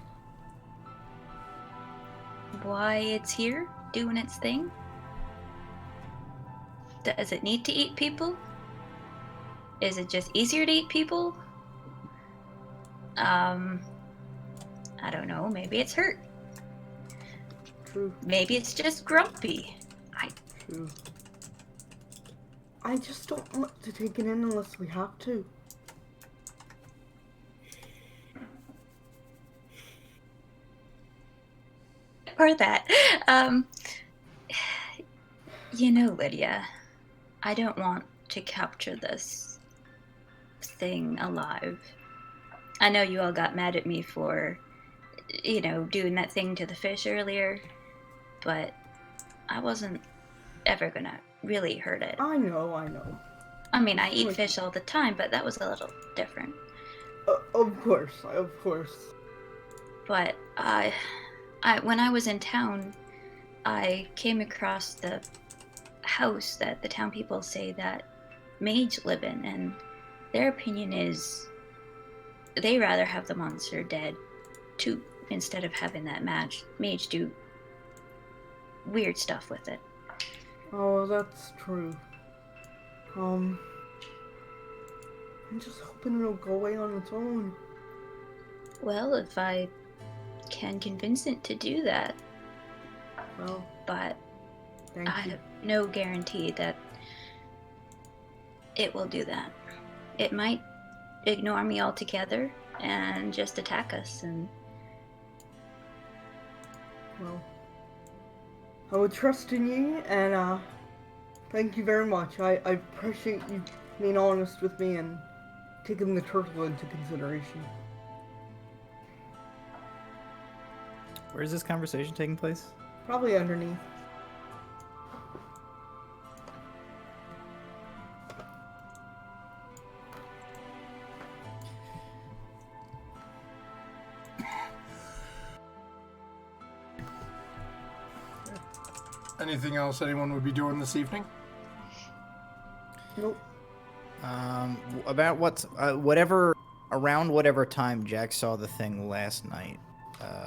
why it's here doing its thing? Does it need to eat people? Is it just easier to eat people? I don't know. Maybe it's hurt. True. Maybe it's just grumpy. True. I just don't want to take it in unless we have to. Or that. Lydia, I don't want to capture this thing alive. I know you all got mad at me for, doing that thing to the fish earlier, but I wasn't ever gonna really hurt it. I know. I mean, I eat fish all the time, but that was a little different. Of course. But when I was in town, I came across the house that the town people say that mage live in, and their opinion is they rather have the monster dead too, instead of having that mage do weird stuff with it. Oh, that's true. I'm just hoping it'll go away on its own. Well, if I can convince it to do that, Well, but thank I you. have no guarantee that it will do that. It might ignore me altogether and just attack us, and Well, I would trust in you, and thank you very much. I appreciate you being honest with me and taking the turtle into consideration. Where is this conversation taking place? Probably underneath. anything else anyone would be doing this evening? Nope. About whatever around whatever time Jack saw the thing last night,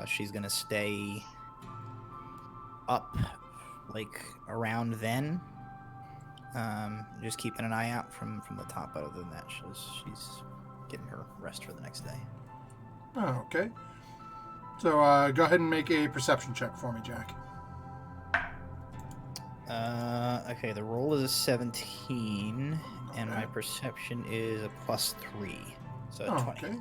she's gonna stay up, like around then. Just keeping an eye out from the top. Other than that, she's getting her rest for the next day. Oh, okay. So go ahead and make a perception check for me, Jack. Okay, the roll is a 17, and Okay. my perception is a +3, so a 20. Okay.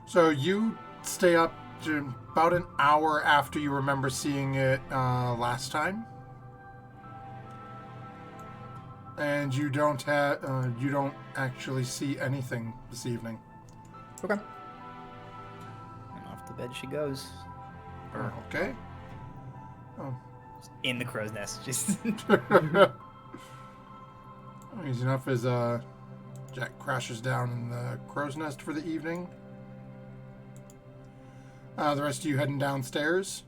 So you stay up to about an hour after you remember seeing it last time, and you don't actually see anything this evening. Okay. And off to bed she goes. Okay. Oh. In the crow's nest, just. Easy enough as Jack crashes down in the crow's nest for the evening. The rest of you heading downstairs.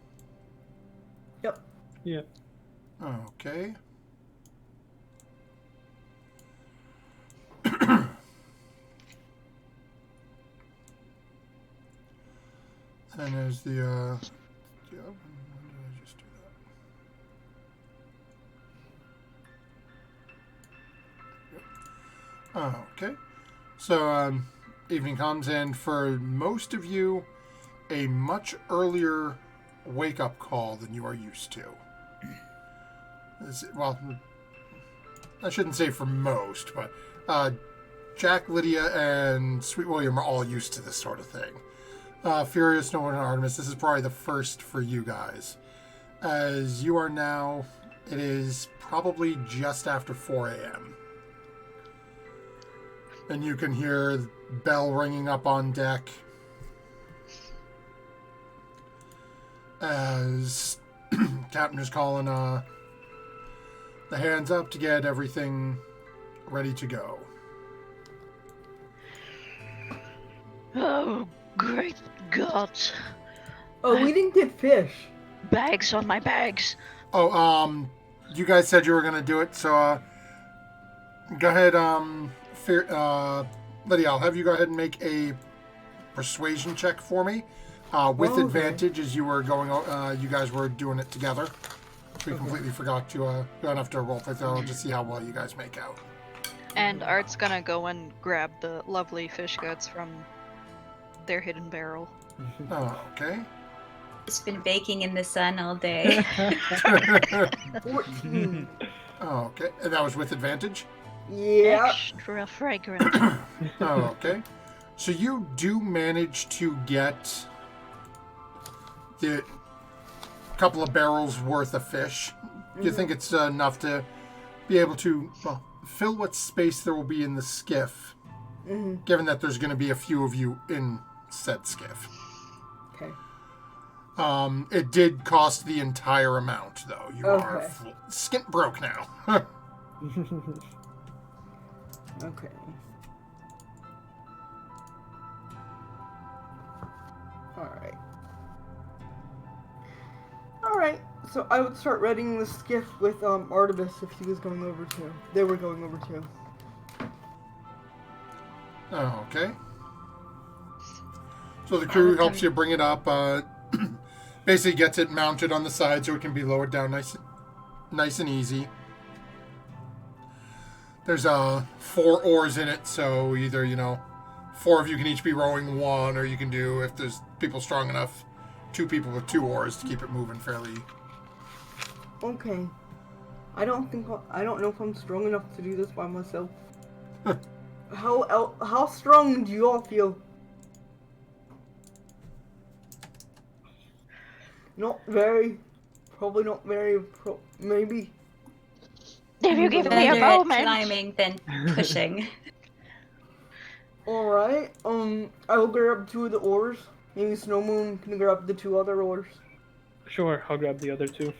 Yep. Yeah. Okay. And there's the yeah, when did I just do that? Yep. Okay. So evening comes, and for most of you, a much earlier wake-up call than you are used to. Well, I shouldn't say for most, but Jack, Lydia, and Sweet William are all used to this sort of thing. Furious, Noah, and Artemis, this is probably the first for you guys. As you are now, it is probably just after 4 a.m. And you can hear the bell ringing up on deck as Captain is calling the hands up to get everything ready to go. Oh, great God. Oh, we didn't get fish. Bags on my bags. Oh, you guys said you were gonna do it, so go ahead, Lydia, I'll have you go ahead and make a persuasion check for me, with Okay. advantage as you were going. You guys were doing it together. We completely forgot to. You don't have to roll for it, so I'll just see how well you guys make out. And Art's gonna go and grab the lovely fish guts from their hidden barrel. Oh, okay. It's been baking in the sun all day. 14. Oh, okay. And that was with advantage? Yeah. Extra fragrant. Oh, okay. So you do manage to get the couple of barrels worth of fish. Do you think it's enough to be able to fill what space there will be in the skiff, given that there's going to be a few of you in said skiff? Okay. It did cost the entire amount, though. You are Okay. skint broke now. Okay. Alright. Alright, so I would start readying the skiff with Artemis if he was going over too. They were going over too. Oh, okay. So the crew helps you bring it up. Basically gets it mounted on the side so it can be lowered down nice and easy. There's 4 oars in it, so either 4 of you can each be rowing one, or you can do, if there's people strong enough, 2 people with 2 oars to keep it moving fairly. Okay. I don't know if I'm strong enough to do this by myself. How strong do you all feel? Not very. Probably not very. Maybe. If you give me Better a at moment. climbing than pushing. Alright, I will grab 2 of the oars. Maybe Snow Moon can grab the 2 other oars. Sure, I'll grab the other 2.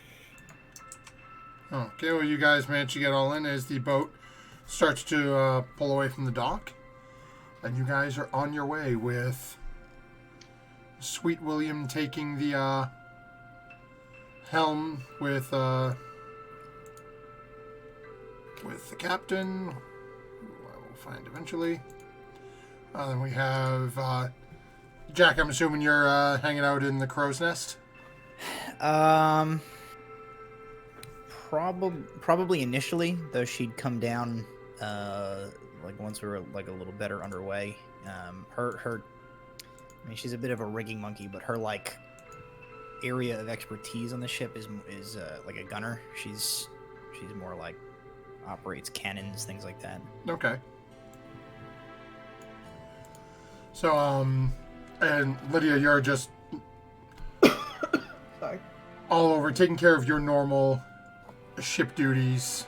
Okay, well, you guys manage to get all in as the boat starts to pull away from the dock. And you guys are on your way with Sweet William taking the helm with with the captain, who I will find eventually. Then we have Jack. I'm assuming you're hanging out in the crow's nest. Probably initially, though she'd come down like once we were like a little better underway. Her I mean, she's a bit of a rigging monkey, but her like area of expertise on the ship is like a gunner. She's more like operates cannons, things like that. Okay. So and Lydia, you're just Sorry. all over taking care of your normal ship duties.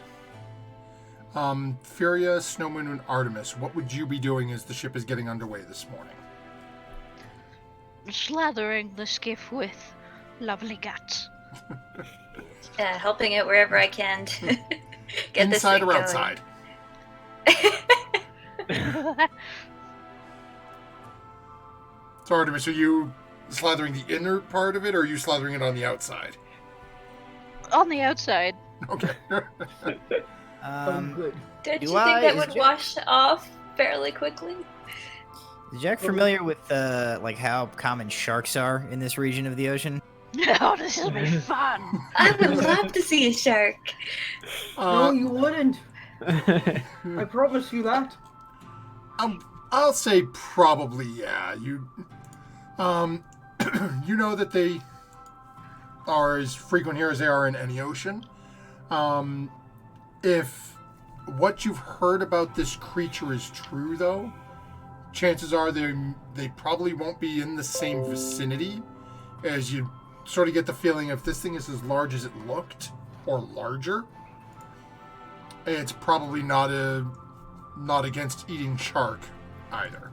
Furia, Snowmoon, and Artemis, what would you be doing as the ship is getting underway this morning? Slathering the skiff with lovely guts. Helping it wherever I can to get this Inside thing or going. outside? So Artemis, are you slathering the inner part of it, or are you slathering it on the outside? On the outside. Okay. Good. Don't Do you think I- that is would Jack- wash off fairly quickly? Is Jack familiar with like how common sharks are in this region of the ocean? Oh, this will be fun. I would love to see a shark. No, you wouldn't. I promise you that. I'll say probably yeah. You you know that they are as frequent here as they are in any ocean. If what you've heard about this creature is true, though, chances are they probably won't be in the same vicinity, as you sort of get the feeling if this thing is as large as it looked or larger, it's probably not against eating shark either.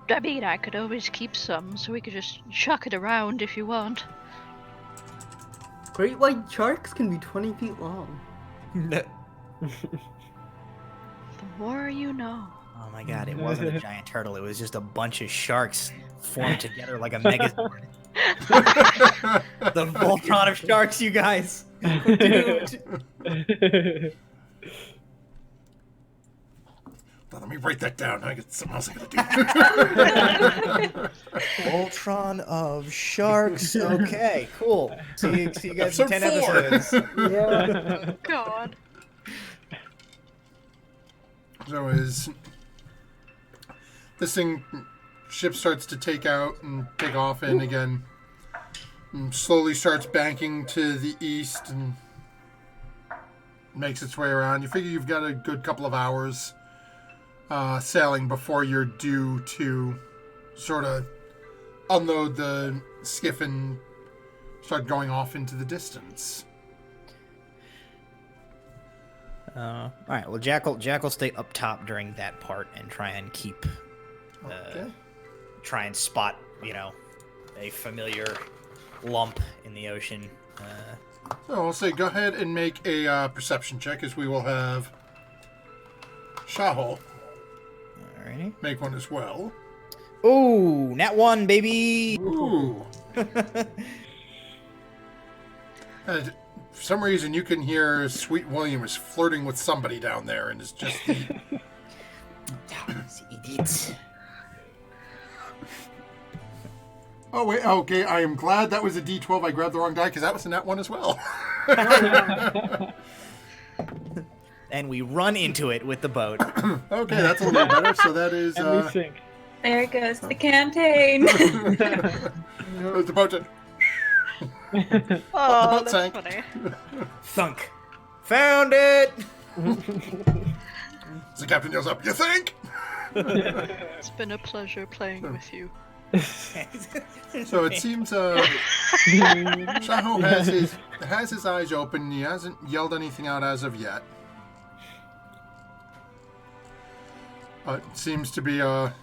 I mean, I could always keep some, so we could just chuck it around if you want. Great white sharks can be 20 feet long. The more you know. Oh my god, it wasn't a giant turtle, it was just a bunch of sharks formed together like a megazord. The Voltron of sharks, you guys! Dude. Let me write that down. I got something else I gotta do. Voltron of sharks. Okay, cool. See you guys in Episode 10 4. episodes. Yeah. God. So as this ship starts to take out and take off in again, and slowly starts banking to the east and makes its way around. You figure you've got a good couple of hours sailing before you're due to sort of unload the skiff and start going off into the distance. All right. Well, Jack will stay up top during that part and try and keep, Okay. try and spot, a familiar lump in the ocean. So I'll say go ahead and make a perception check, as we will have Shahol Alrighty. make one as well. Ooh, nat 1, baby. Ooh. And for some reason, you can hear Sweet William is flirting with somebody down there, and is just the... Idiots. Oh, wait, okay, I am glad that was a D12. I grabbed the wrong die, because that was a nat 1 as well. And we run into it with the boat. Okay, that's a little better. So that is... And we sink. There goes the campaign. the boat did... Oh, boat that's sank. funny. Thunk. Found it. The captain yells up, "You think?" It's been a pleasure playing with you. So it seems Shaho has his eyes open. He hasn't yelled anything out as of yet. But seems to be on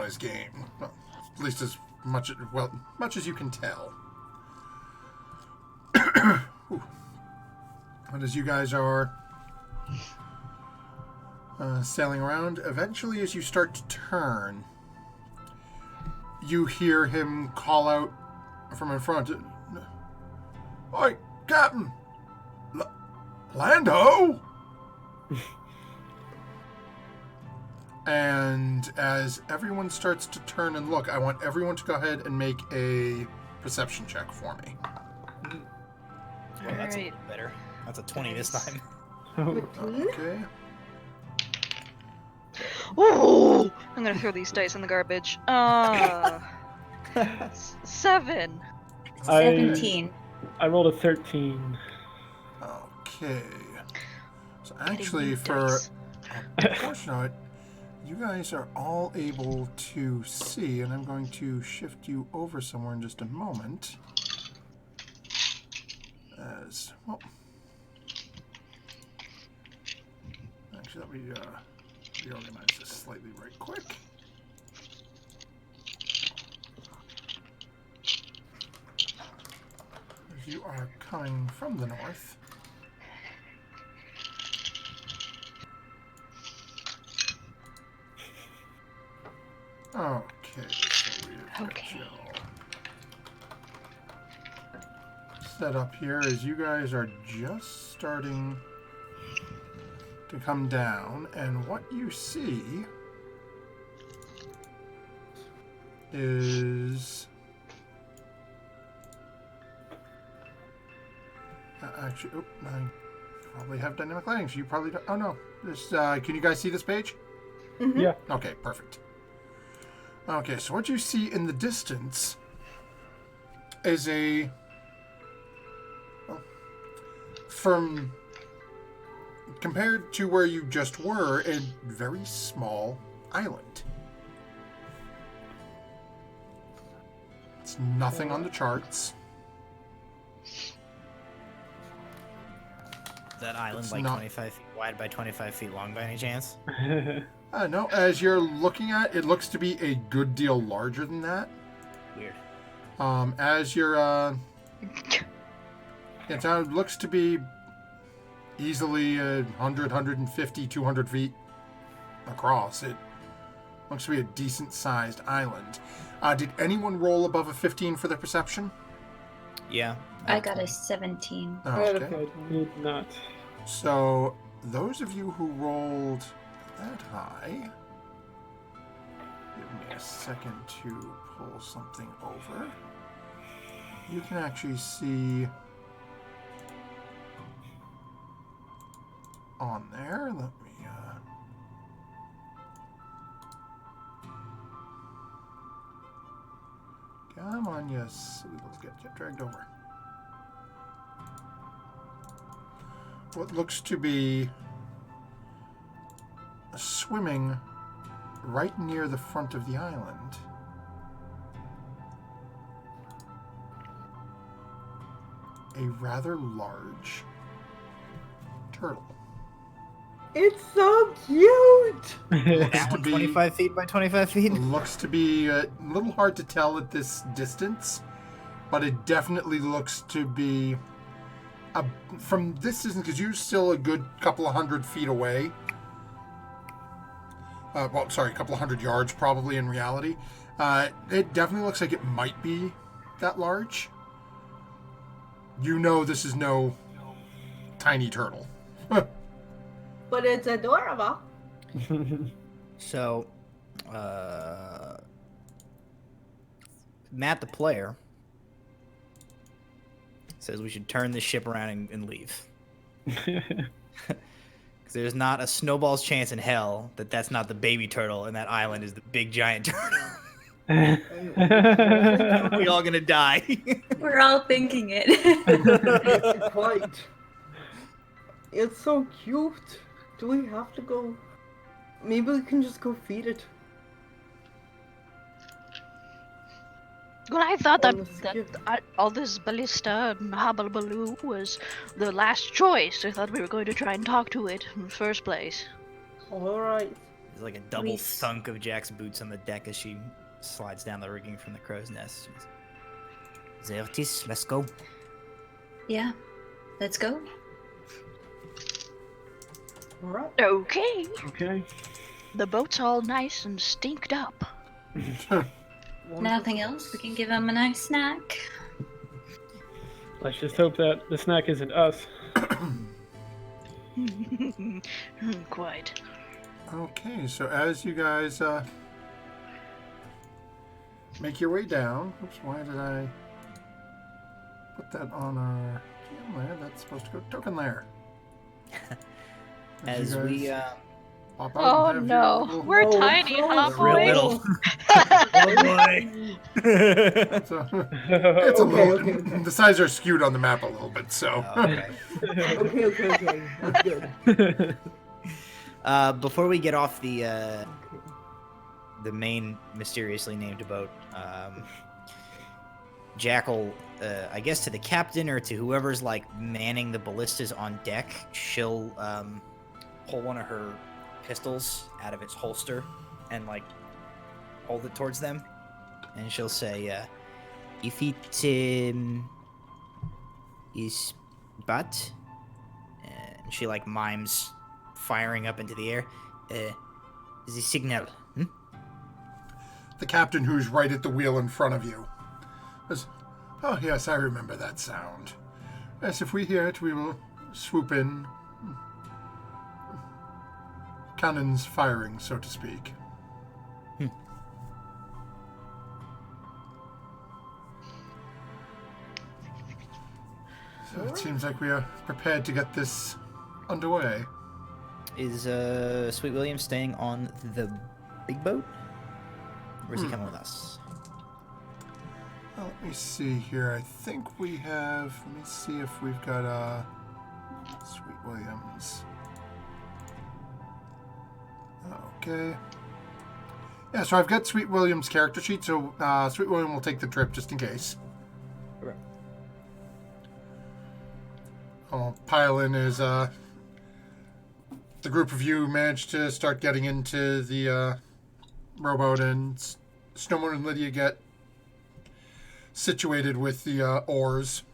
his game, at least as much as you can tell. And as you guys are sailing around, eventually, as you start to turn, you hear him call out from in front. Oi, Captain! Lando! And as everyone starts to turn and look, I want everyone to go ahead and make a perception check for me. Well, that's a Alright. little better. That's a 20 this time. Okay. Ooh! I'm gonna throw these dice in the garbage. 7. 17. I rolled a 13. Okay. So Getting actually, new for dice. a portion of it, you guys are all able to see, and I'm going to shift you over somewhere in just a moment. As well, actually, let me reorganize this slightly right quick. As you are coming from the north. Okay, so we've got Okay. you set up here as you guys are just starting to come down, and what you see is actually, I probably have dynamic lighting, so you probably don't. Oh no, this. Can you guys see this page? Yeah. Okay, perfect. Okay, so what you see in the distance is from compared to where you just were, a very small island. It's nothing on the charts. Is that island It's like not- 25 feet wide by 25 feet long by any chance? No, as you're looking at it, looks to be a good deal larger than that. Weird. As you're, it looks to be easily 100, 150, 200 feet across. It looks to be a decent-sized island. Did anyone roll above a 15 for their perception? Yeah. I got a 17. Oh, Right, okay. I did not. So, those of you who rolled that high, give me a second to pull something over. You can actually see on there. Let me. Come on, yes. Let's get dragged over. What looks to be swimming right near the front of the island. A rather large turtle. It's so cute! That to one be- 25 feet by 25 feet? Looks to be a little hard to tell at this distance, but it definitely looks to be from this distance, because you're still a good couple of 100 feet away. A couple of 100 yards probably in reality. It definitely looks like it might be that large. You know this is no tiny turtle. But it's adorable. So, Matt the player says we should turn this ship around and leave. Because there's not a snowball's chance in hell that that's not the baby turtle and that island is the big giant turtle. We all gonna die. We're all thinking it. Quite. It's so cute. Do we have to go? Maybe we can just go feed it. Well, I thought On that, the that skip. all this ballista and hobble-baloo was the last choice. I thought we were going to try and talk to it in the first place. Alright. There's like a double We- thunk of Jack's boots on the deck as she slides down the rigging from the crow's nest. Zertis, let's go. Yeah. Let's go. Alright. Okay. Okay. The boat's all nice and stinked up. Nothing else? We can give him a nice snack. Let's just hope that the snack isn't us. Quite. Okay, so as you guys make your way down, oops, why did I put that on our camera? That's supposed to go token layer. As you we guys hop out Oh and have your no, little- we're Oh, tiny, no, huh, it's real boys? little. Oh boy. So, it's a Okay, little, okay. the sides are skewed on the map a little bit, so. Okay. Okay. That's good. Before we get off the main mysteriously named boat, Jackal, I guess to the captain or to whoever's like manning the ballistas on deck, she'll pull one of her pistols out of its holster and like hold it towards them, and she'll say, "If it is but," and she like mimes firing up into the air. The signal. The captain, who's right at the wheel in front of you, says, "Oh yes, I remember that sound. Yes, if we hear it, we will swoop in. Cannons firing, so to speak." So it seems like we are prepared to get this underway. Is Sweet William staying on the big boat? Or is he coming with us? Well, let me see here. I think we have. Let me see if we've got Sweet Williams. Okay. Yeah, so I've got Sweet William's character sheet, so Sweet William will take the trip just in case. Okay. I'll pile in as the group of you manage to start getting into the rowboat, and Snowman and Lydia get situated with the oars.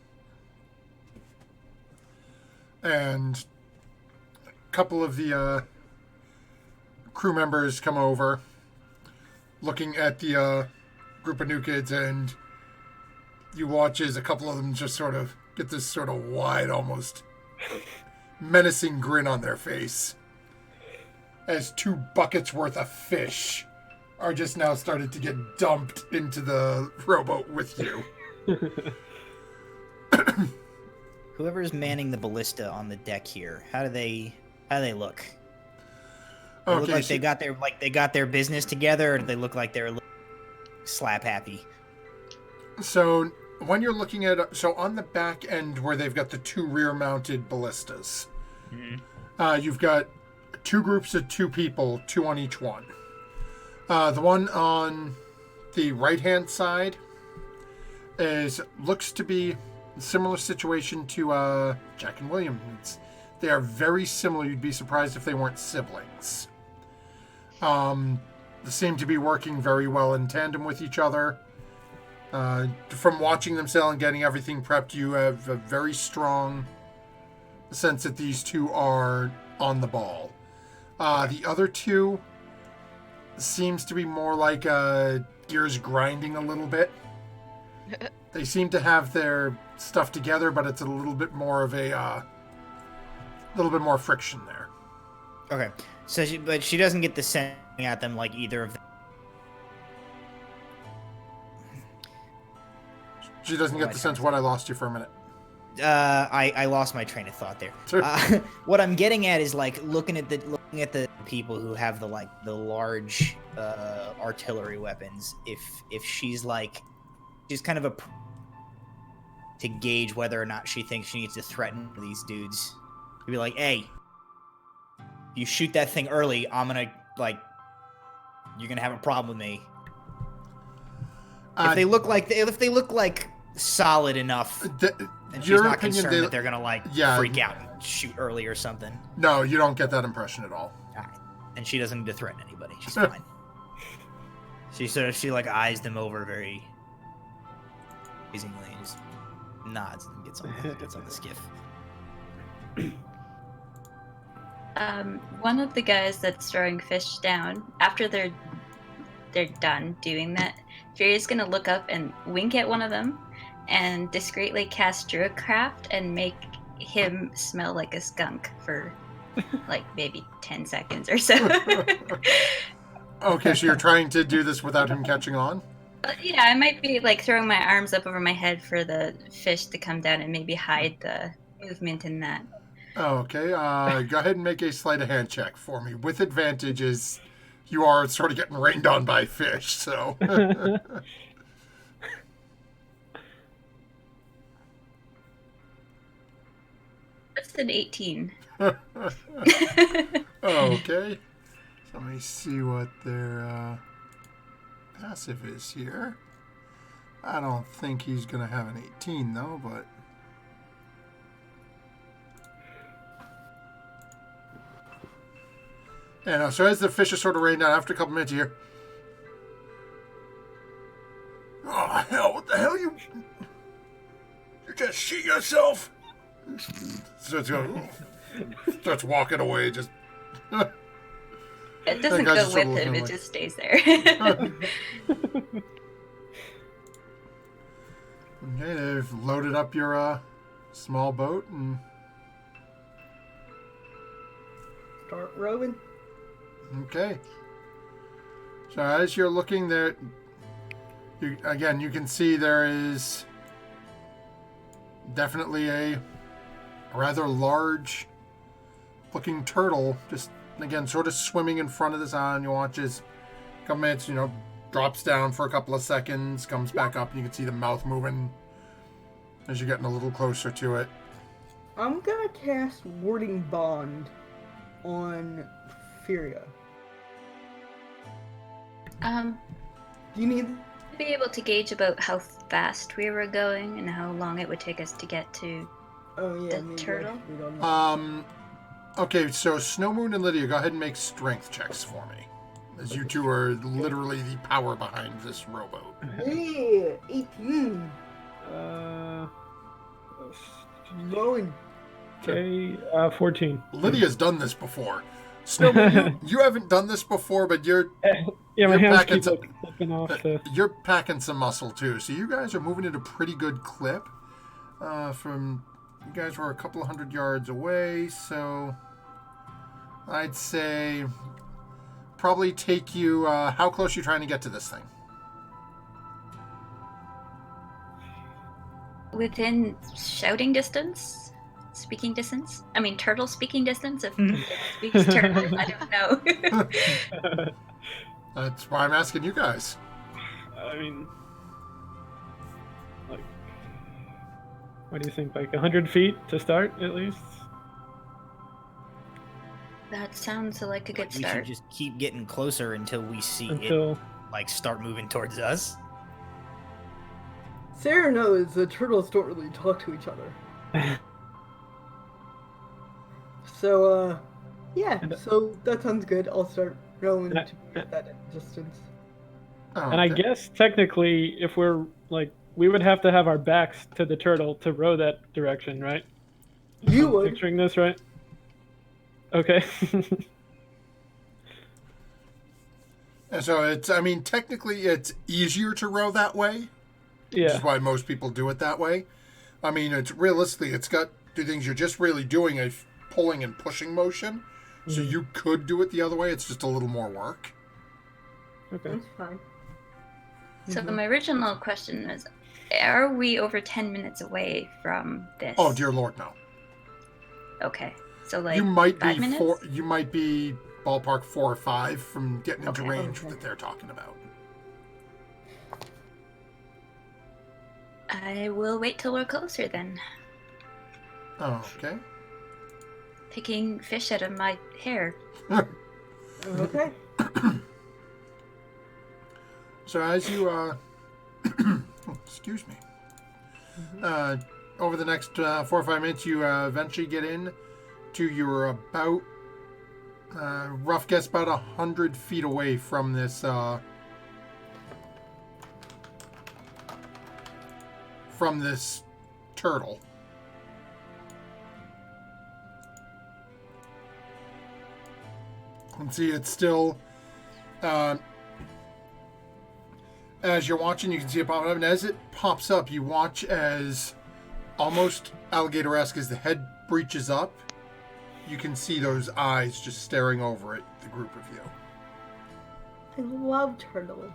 And a couple of the crew members come over, looking at the group of new kids, and you watch as a couple of them just sort of get this sort of wide, almost menacing grin on their face as 2 buckets worth of fish are just now started to get dumped into the rowboat with you. Whoever's manning the ballista on the deck here, how do they look? They Okay, look like so- they got their business together, or do they look like they're a little slap happy? So when you're looking at, so on the back end where they've got the 2 rear-mounted ballistas, you've got 2 groups of 2 people, 2 on each one. The one on the right-hand side looks to be a similar situation to Jack and William. They are very similar. You'd be surprised if they weren't siblings. They seem to be working very well in tandem with each other. From watching them sail and getting everything prepped, you have a very strong sense that these 2 are on the ball. The other 2 seems to be more like gears grinding a little bit. They seem to have their stuff together, but it's a little bit more of a little bit more friction there. Okay, so but she doesn't get the sense at them like either of them. She doesn't get the sense. What? I lost you for a minute. I lost my train of thought there. Sure. What I'm getting at is like looking at the people who have the large artillery weapons. If she's kind of to gauge whether or not she thinks she needs to threaten these dudes. To be like, hey, you shoot that thing early, I'm gonna you're gonna have a problem with me. If they look like solid enough, and she's your not opinion, concerned that they're gonna freak out and shoot early or something. No, you don't get that impression at all. All right. And she doesn't need to threaten anybody. She's fine. She eyes them over very amazingly and just nods and gets on the skiff. One of the guys that's throwing fish down, after they're done doing that, Fury's gonna look up and wink at one of them, and discreetly cast Druidcraft and make him smell like a skunk for like maybe 10 seconds or so. Okay, so you're trying to do this without him catching on? Yeah, I might be like throwing my arms up over my head for the fish to come down and maybe hide the movement in that. Okay, go ahead and make a sleight of hand check for me. With advantages, you are sort of getting rained on by fish, so. That's an 18. Okay. So let me see what their passive is here. I don't think he's going to have an 18, though, but... And so as the fish are sort of rained down, after a couple minutes, you hear... Oh, hell, what the hell you... You just shit yourself? Starts walking away, just... It doesn't That guy's go just sort with of him, looking it like- just stays there. Okay, they've loaded up your small boat and... Start rowing. Okay. So as you're looking there, you can see there is definitely a rather large looking turtle just, again, sort of swimming in front of this island. You watch as a couple minutes, drops down for a couple of seconds, comes back up, and you can see the mouth moving as you're getting a little closer to it. I'm gonna cast Warding Bond on Furia. Do you need... Be able to gauge about how fast we were going and how long it would take us to get to Oh yeah, the maybe turtle? we don't know. Okay, so Snowmoon and Lydia, go ahead and make strength checks for me. As you two are literally the power behind this rowboat. Yeah, 18. Going. Okay, 14. Lydia's done this before. Snowmoon, you haven't done this before, but you're Yeah, my You're hands packing keep some- like slipping off the. you're packing some muscle too. So you guys are moving at a pretty good clip. From you guys were a couple of 100 yards away, so I'd say probably take you. How close are you trying to get to this thing? Within shouting distance? Speaking distance? I mean, turtle speaking distance? If it speaks turtle, I don't know. That's why I'm asking you guys. I mean, like, what do you think? Like 100 feet to start, at least. That sounds like a good We should start. just keep getting closer until we see it Until like start moving towards us. Sarah knows the turtles don't really talk to each other. So, yeah, so that sounds good. I'll start rowing And I- to get that distance. Oh, And I okay. guess technically, if we're like, we would have to have our backs to the turtle to row that direction, right? You I'm would. picturing this right? Okay. And so it's. I mean, technically, it's easier to row that way. Which Yeah. is why most people do it that way. I mean, it's realistically, it's got two things. You're just really doing a pulling and pushing motion. So you could do it the other way. It's just a little more work. Okay. That's fine. So my original question is, are we over 10 minutes away from this? Oh dear Lord, no. Okay. So like You might 5 be minutes? You might be ballpark 4 or 5 from getting into Okay. range Okay. that they're talking about. I will wait till we're closer then. Oh, okay. Picking fish out of my hair. Okay. So as you excuse me. Over the next 4 or 5 minutes, you eventually get in to your about rough guess about 100 feet away from this turtle. And see, it's still As you're watching, you can see it popping up, and as it pops up, you watch as, almost alligator-esque, as the head breaches up, you can see those eyes just staring over at the group of you. I love turtles.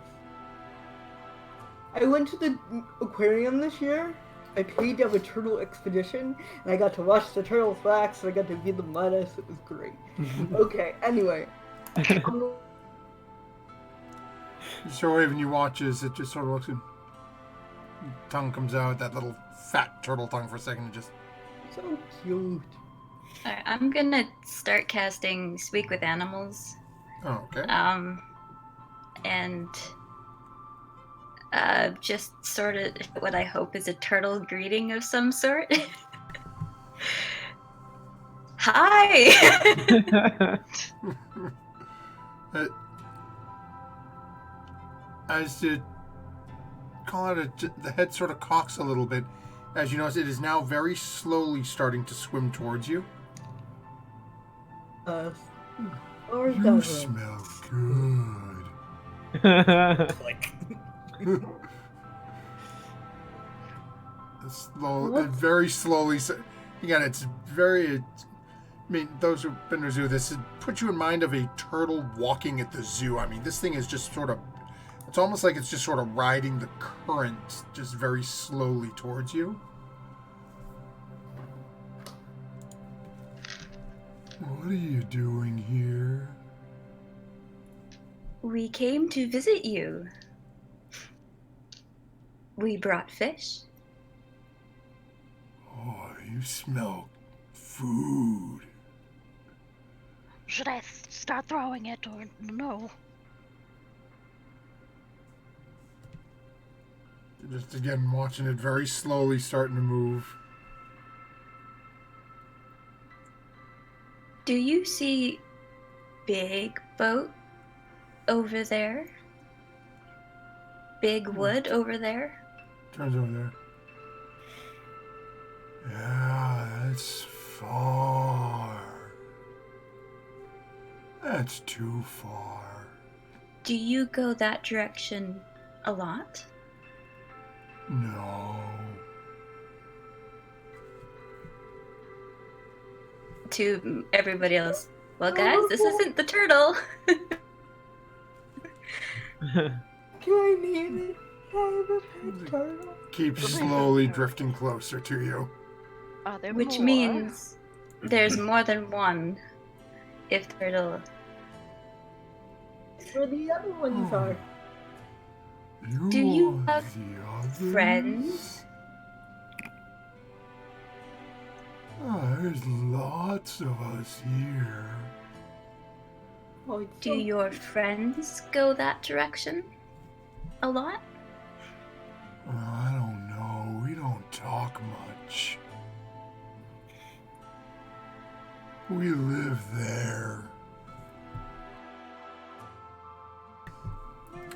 I went to the aquarium this year. I paid to have a turtle expedition, and I got to watch the turtles wax, and I got to be the lettuce. It was great. Okay, anyway. So Raven, you watch as it just sort of looks and tongue comes out, that little fat turtle tongue for a second, and just... So cute. Alright, I'm gonna start casting Speak with Animals. Oh, okay. And just sort of what I hope is a turtle greeting of some sort. Hi! As you call out, the head sort of cocks a little bit. As you notice, it is now very slowly starting to swim towards you. Or You doesn't. smell good. Like, It very slowly. Again, it's very. I mean, those who've been to a zoo, this puts you in mind of a turtle walking at the zoo. I mean, this thing is just sort of. It's almost like it's just sort of riding the current, just very slowly towards you. What are you doing here? We came to visit you. We brought fish. Oh, you smell food. Should I start throwing it or no? Just again, watching it very slowly starting to move. Do you see Big Boat over there? Big Wood over there? Turns over there. Yeah, that's far. That's too far. Do you go that direction a lot? No. To everybody else. Well, guys, this isn't the turtle. Can I name it? I have a pet turtle. Keep slowly drifting closer to you. Are there Which more? means there's more than one. If turtle. Where the other ones are. Do you are have the others? friends? Oh, there's lots of us here. Oh, it's Do so your friends go that direction a lot? I don't know. We don't talk much. We live there.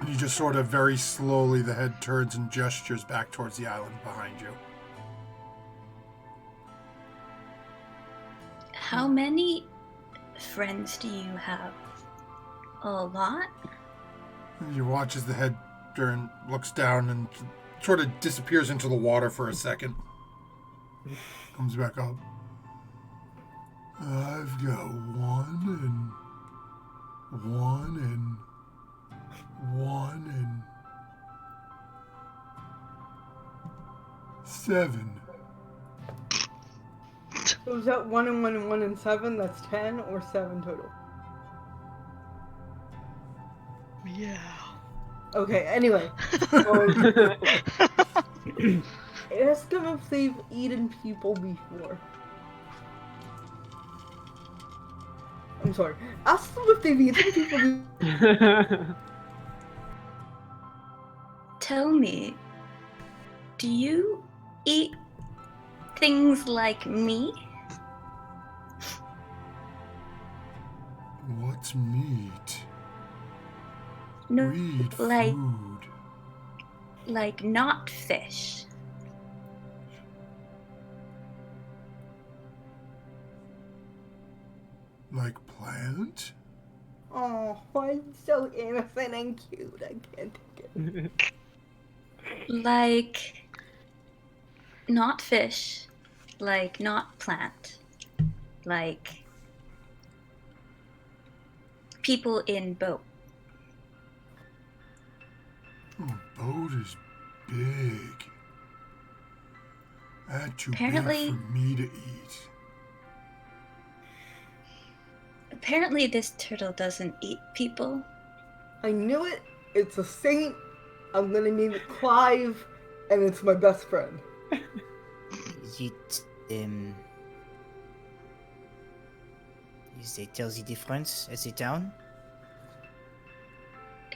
And you just sort of very slowly, the head turns and gestures back towards the island behind you. How many friends do you have? A lot? And you watch as the head turn, looks down and sort of disappears into the water for a second. Comes back up. I've got one and 7. So is that 1 and 1 and 1 and 7? That's 10 or 7 total? Yeah. Okay, anyway. Ask them if they've eaten people before. I'm sorry. Ask them if they've eaten people before. Tell me, do you eat things like me? What's meat? No, We eat like food. like not fish. Like plant? Oh, I'm so innocent and cute. I can't take it. Like, not fish, like, not plant, like, people in boat. Oh, boat is big. That's too Apparently- big for me to eat. Apparently, this turtle doesn't eat people. I knew it. It's a saint. I'm gonna name it Clive, and it's my best friend. Is they tell the difference as a town?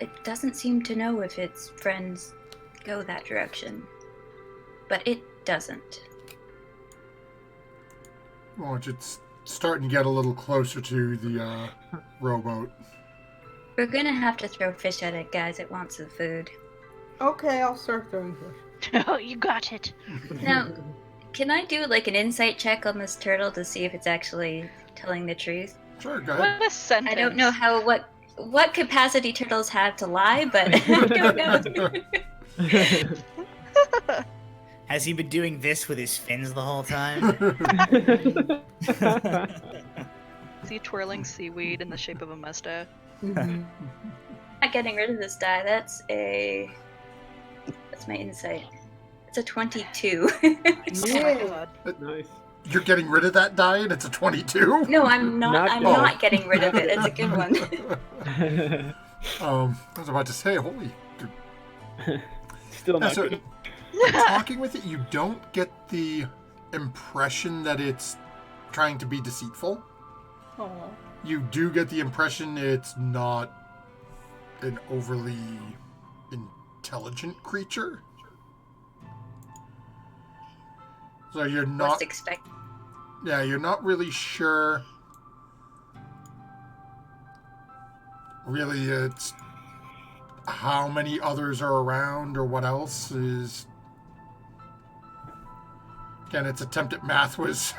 It doesn't seem to know if its friends go that direction. But it doesn't. Watch, it's starting to get a little closer to the rowboat. We're gonna have to throw fish at it, guys. It wants the food. Okay, I'll start throwing fish. Oh, you got it. Now, can I do like an insight check on this turtle to see if it's actually telling the truth? Sure, go ahead. What a sentence. I don't know what capacity turtles have to lie, but I don't know. Has he been doing this with his fins the whole time? Is he twirling seaweed in the shape of a mustache? Mhm. Not getting rid of this die. That's my insight. It's a 22. Yeah. Nice. You're getting rid of that die and it's a 22? No, I'm not. Not I'm good. not getting rid of it. It's a good one. I was about to say, holy. Still not So, good. talking with it, you don't get the impression that it's trying to be deceitful. Aw. You do get the impression it's not an overly intelligent creature. So you're not. Must expect. Yeah, you're not really sure. Really, it's how many others are around or what else is. Again, its attempt at math was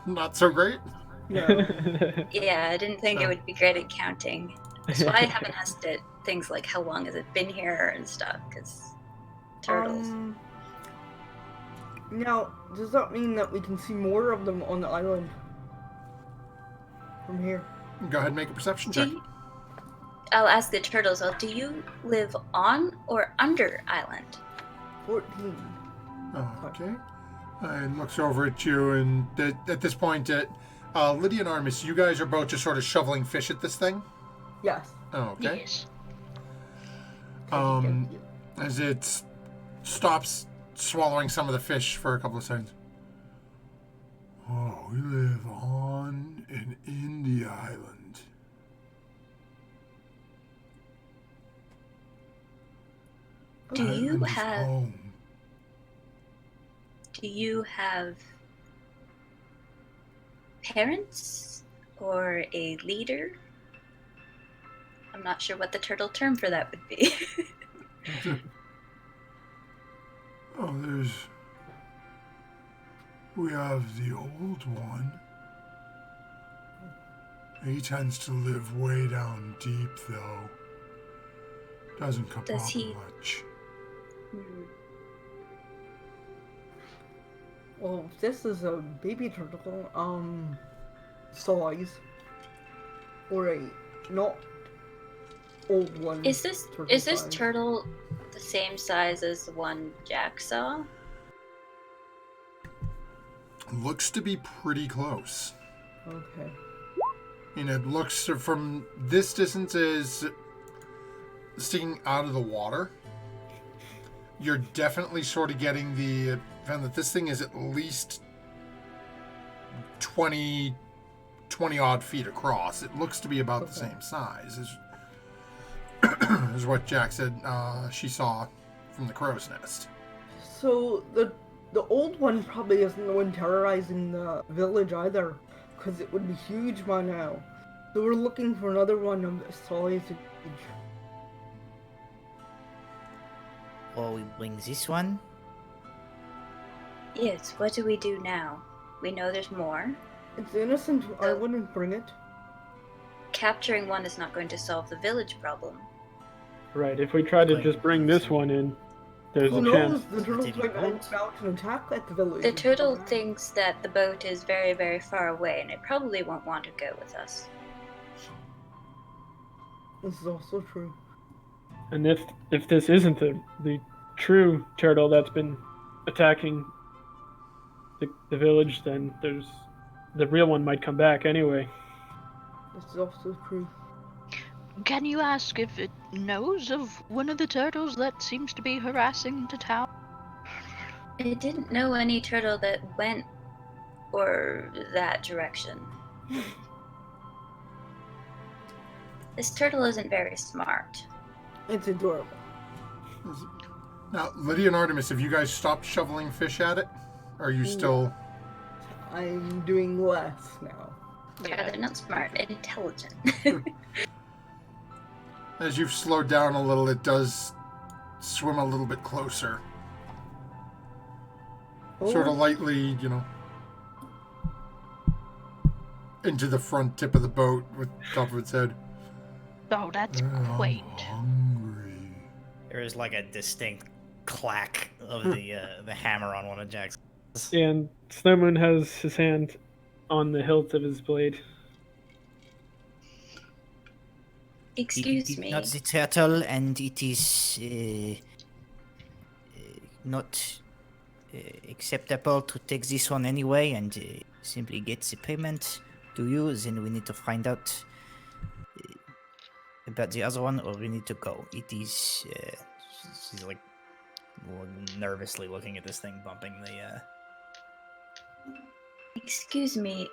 not so great. No. Yeah, I didn't think it would be great at counting. So I haven't asked it things like how long has it been here and stuff, because turtles. Now, does that mean that we can see more of them on the island from here? Go ahead and make a perception Do check. you, I'll ask the turtles, do you live on or under island? 14. Okay. And looks over at you, and at this point, Lydia and Artemis, you guys are both just sort of shoveling fish at this thing? Yes. Oh, okay. Yes. As it stops swallowing some of the fish for a couple of seconds. Oh, we live on and in the island. Do you Island is have home. Do you have parents or a leader? I'm not sure what the turtle term for that would be. Oh, we have the old one. He tends to live way down deep, though. Doesn't come Does up he- much. Hmm. Well, this is a baby turtle, size. Or a not old one. Is this size. turtle the same size as the one Jack saw? Looks to be pretty close. Okay. And it looks from this distance as sticking out of the water. You're definitely sort of getting the found that this thing is at least 20 odd feet across. It looks to be about the same size as what Jack said she saw from the crow's nest. So the old one probably isn't the one terrorizing the village either, because it would be huge by now. So we're looking for another one of this size. Or we bring this one? Yes, what do we do now? We know there's more. It's innocent. I wouldn't bring it. Capturing one is not going to solve the village problem. Right, if we try to just bring this one in, There's Who a knows? chance. The turtles Maybe might boat. mount an attack at the village. The turtle thinks that the boat is very, very far away, and it probably won't want to go with us. This is also true. And if this isn't the true turtle that's been attacking the village, then the real one might come back anyway. This is also true. Can you ask if it knows of one of the turtles that seems to be harassing the town? It didn't know any turtle that went or that direction. This turtle isn't very smart. It's adorable. Now, Lydia and Artemis, have you guys stopped shoveling fish at it? Or are you still... I'm doing less now. Yeah, they're not smart, intelligent. As you've slowed down a little, it does swim a little bit closer. Sort of lightly, into the front tip of the boat with the top of its head. Oh, that's quaint. Hungry. There is like a distinct clack of the hammer on one of Jack's. And Snowmoon has his hand on the hilt of his blade. Excuse me. Not the turtle, and it is not acceptable to take this one anyway, and simply get the payment to you. Then we need to find out about the other one, or we need to go. It is. She's like nervously looking at this thing, bumping the. Excuse me.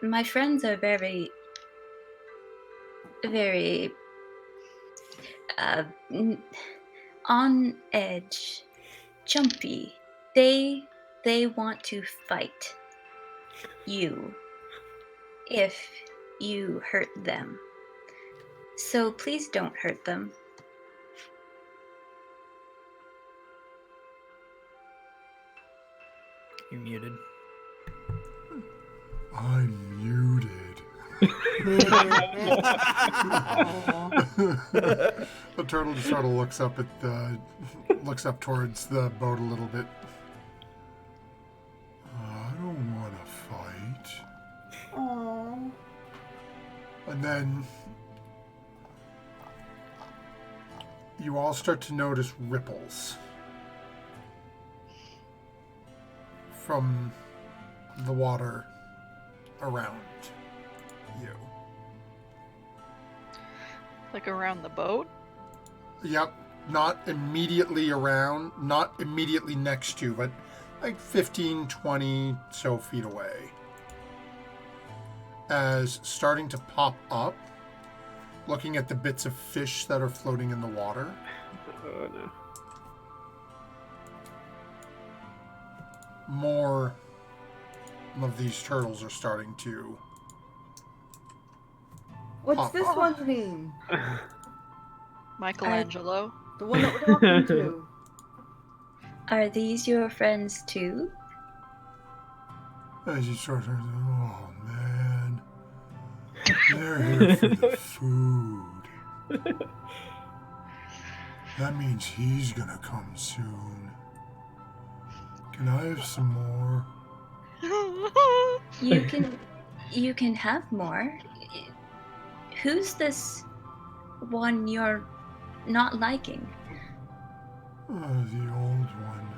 My friends are very, very on edge, jumpy. They want to fight you if you hurt them. So please don't hurt them. You're muted. I'm muted. The turtle just sort of looks up towards the boat a little bit. I don't want to fight. Aww. And then you all start to notice ripples from the water around you. Like around the boat? Yep, not immediately around, not immediately next to you, but like 15, 20 so feet away. As starting to pop up, looking at the bits of fish that are floating in the water. Oh no. More of these turtles are starting to... What's this Papa. one's name? Michelangelo? The one that we're talking to. Are these your friends too? As you start to... Oh, man. They're here for the food. That means he's gonna come soon. Can I have some more? You can have more. Who's this one you're not liking? The old one.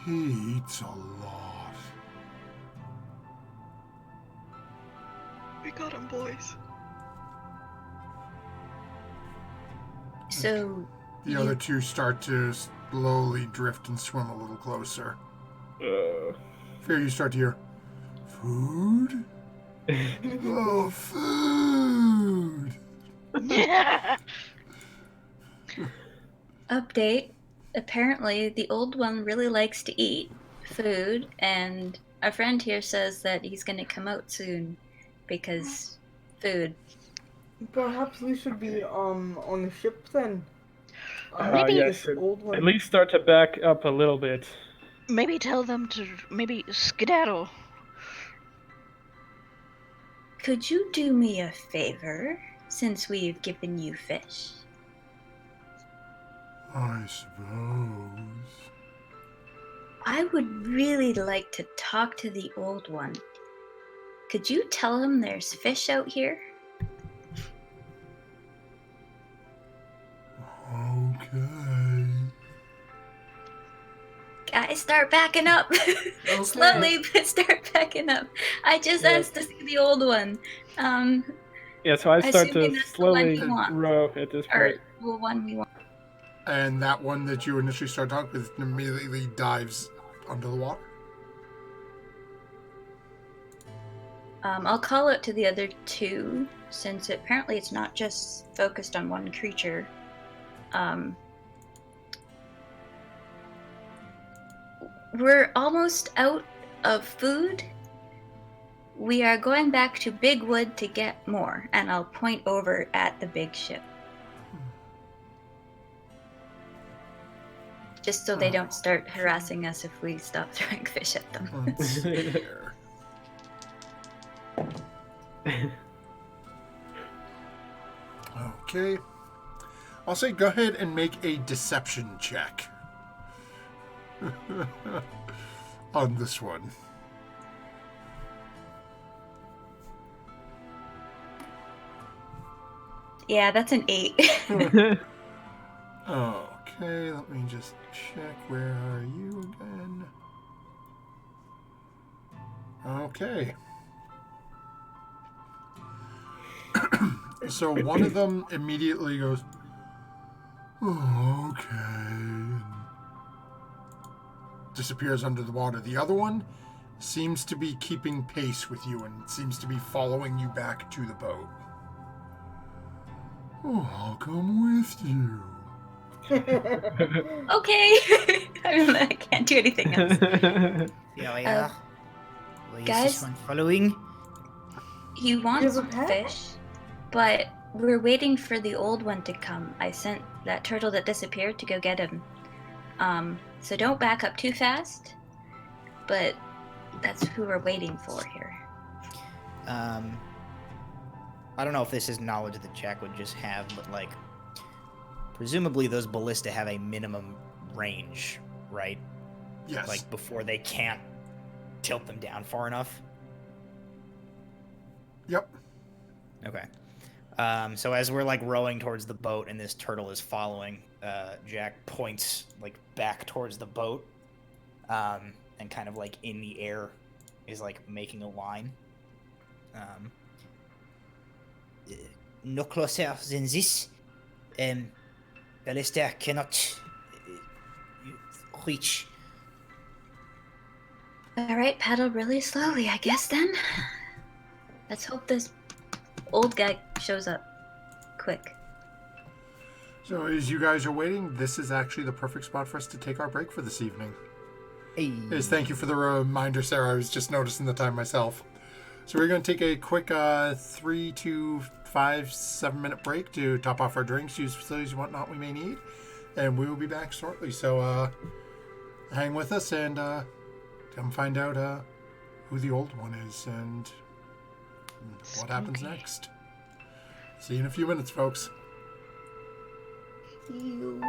He eats a lot. We got him, boys. So The other two start to slowly drift and swim a little closer. Fear you start to hear, food? Oh, food! update. Apparently, the old one really likes to eat food, and our friend here says that he's going to come out soon because food. Perhaps we should be on the ship then. Maybe yes, this old one. at least start to back up a little bit. Maybe tell them to maybe skedaddle. Could you do me a favor, since we've given you fish? I suppose. I would really like to talk to the old one. Could you tell him there's fish out here? Okay. Guys, start backing up. Slowly, but start backing up. I just asked to see the old one. Yeah, so I start Assuming to that's the one slowly you want. row at this Or point. the one we want. And that one that you initially start talking with immediately dives under the water. I'll call out to the other two, since apparently it's not just focused on one creature. We're almost out of food. We are going back to Big Wood to get more, and I'll point over at the big ship. Just so they don't start harassing us if we stop throwing fish at them. Let's see here. Okay. I'll say go ahead and make a deception check. On this one. Yeah, that's an 8. Okay, let me just check. Where are you again? Okay. So one of them immediately goes, "Oh, okay," and disappears under the water. The other one seems to be keeping pace with you and seems to be following you back to the boat. "Oh, I'll come with you." Okay. I can't do anything else. Yeah. Why is guys? this one following? He wants There's a pet? fish, but we're waiting for the old one to come. I sent that turtle that disappeared to go get him. So don't back up too fast, but that's who we're waiting for here. I don't know if this is knowledge that Jack would just have, but like, presumably those ballista have a minimum range, right? Yes. Like before they can't tilt them down far enough. Yep. Okay. So as we're like rowing towards the boat and this turtle is following, Jack points like back towards the boat, and kind of like in the air is like making a line. No closer than this. Ballista cannot reach. Alright, paddle really slowly, I guess then. Let's hope this old guy shows up quick. So as you guys are waiting, this is actually the perfect spot for us to take our break for this evening. Hey. Yes, thank you for the reminder, Sarah. I was just noticing the time myself. So we're going to take a quick 3 to 5, 7-minute break to top off our drinks, use facilities and whatnot we may need. And we will be back shortly. So hang with us and come find out who the old one is and what happens next. See you in a few minutes, folks. See you.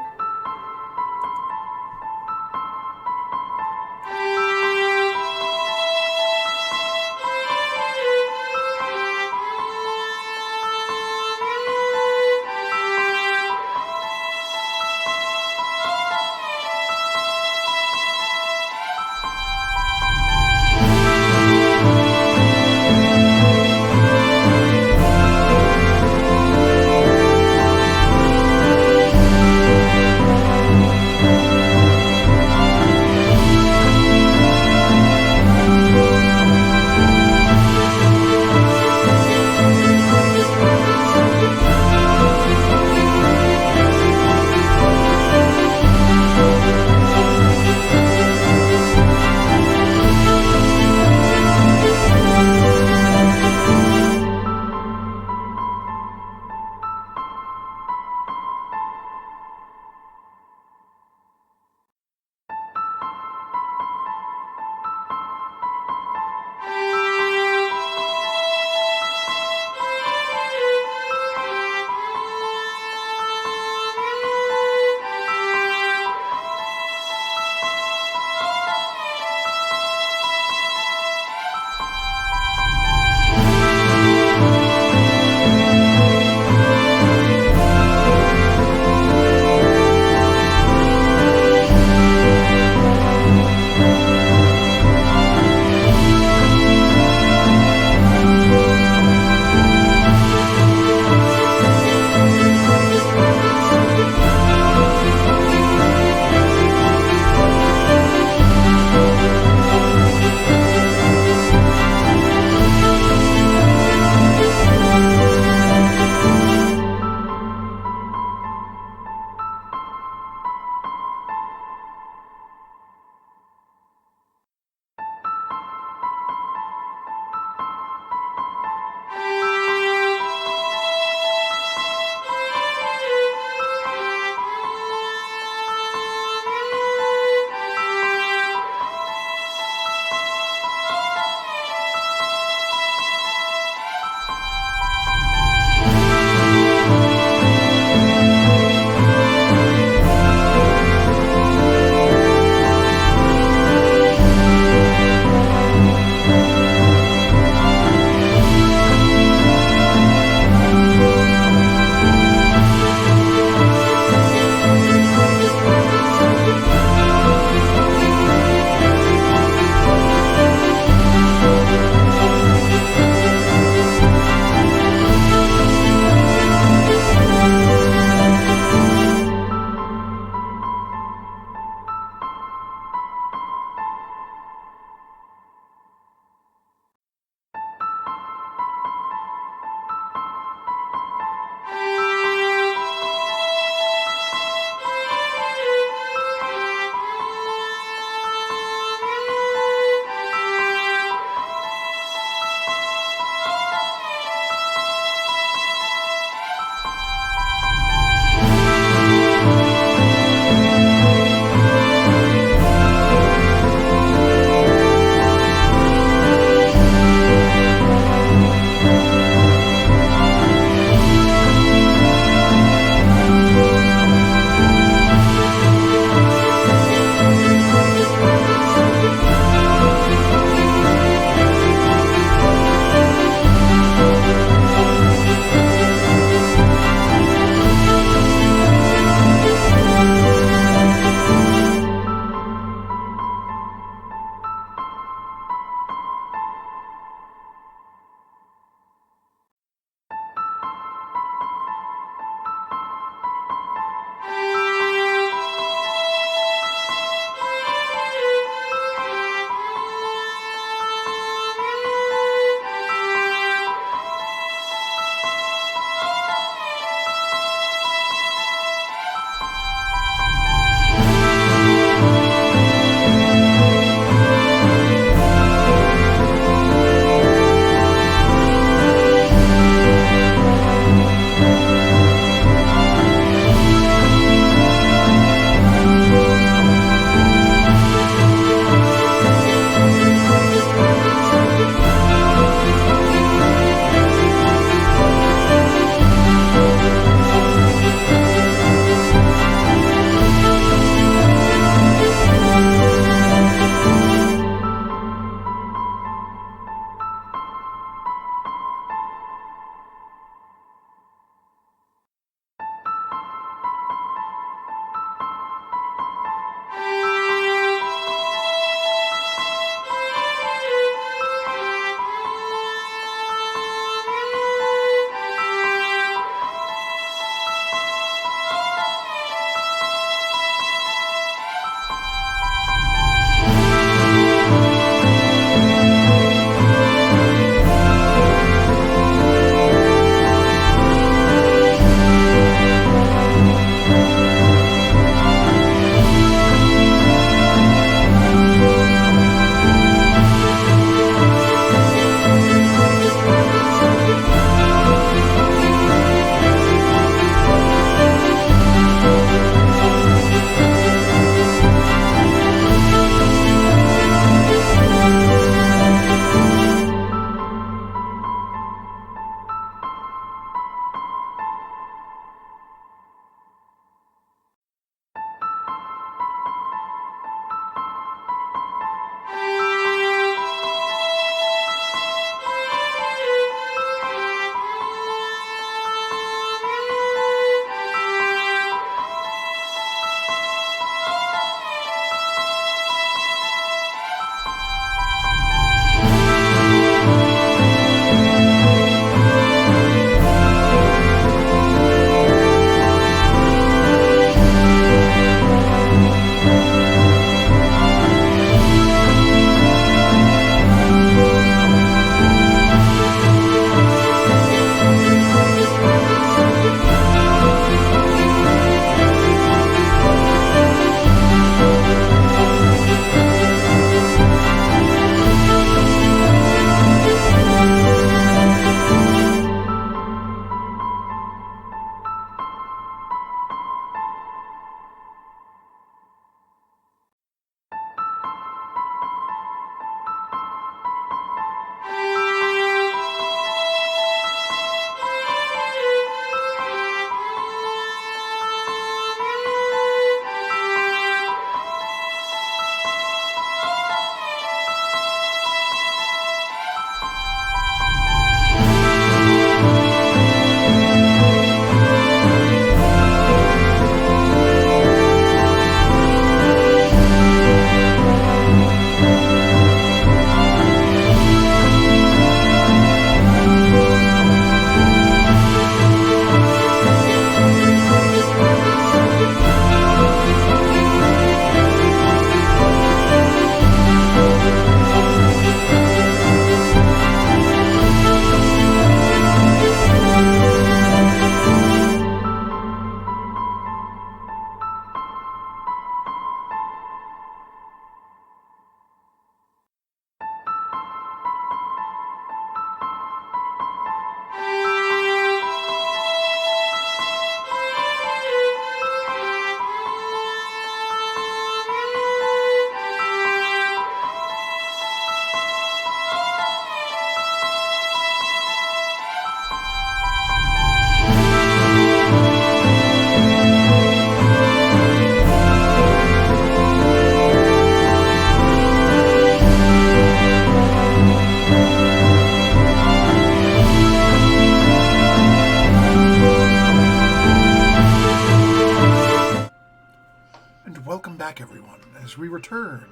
return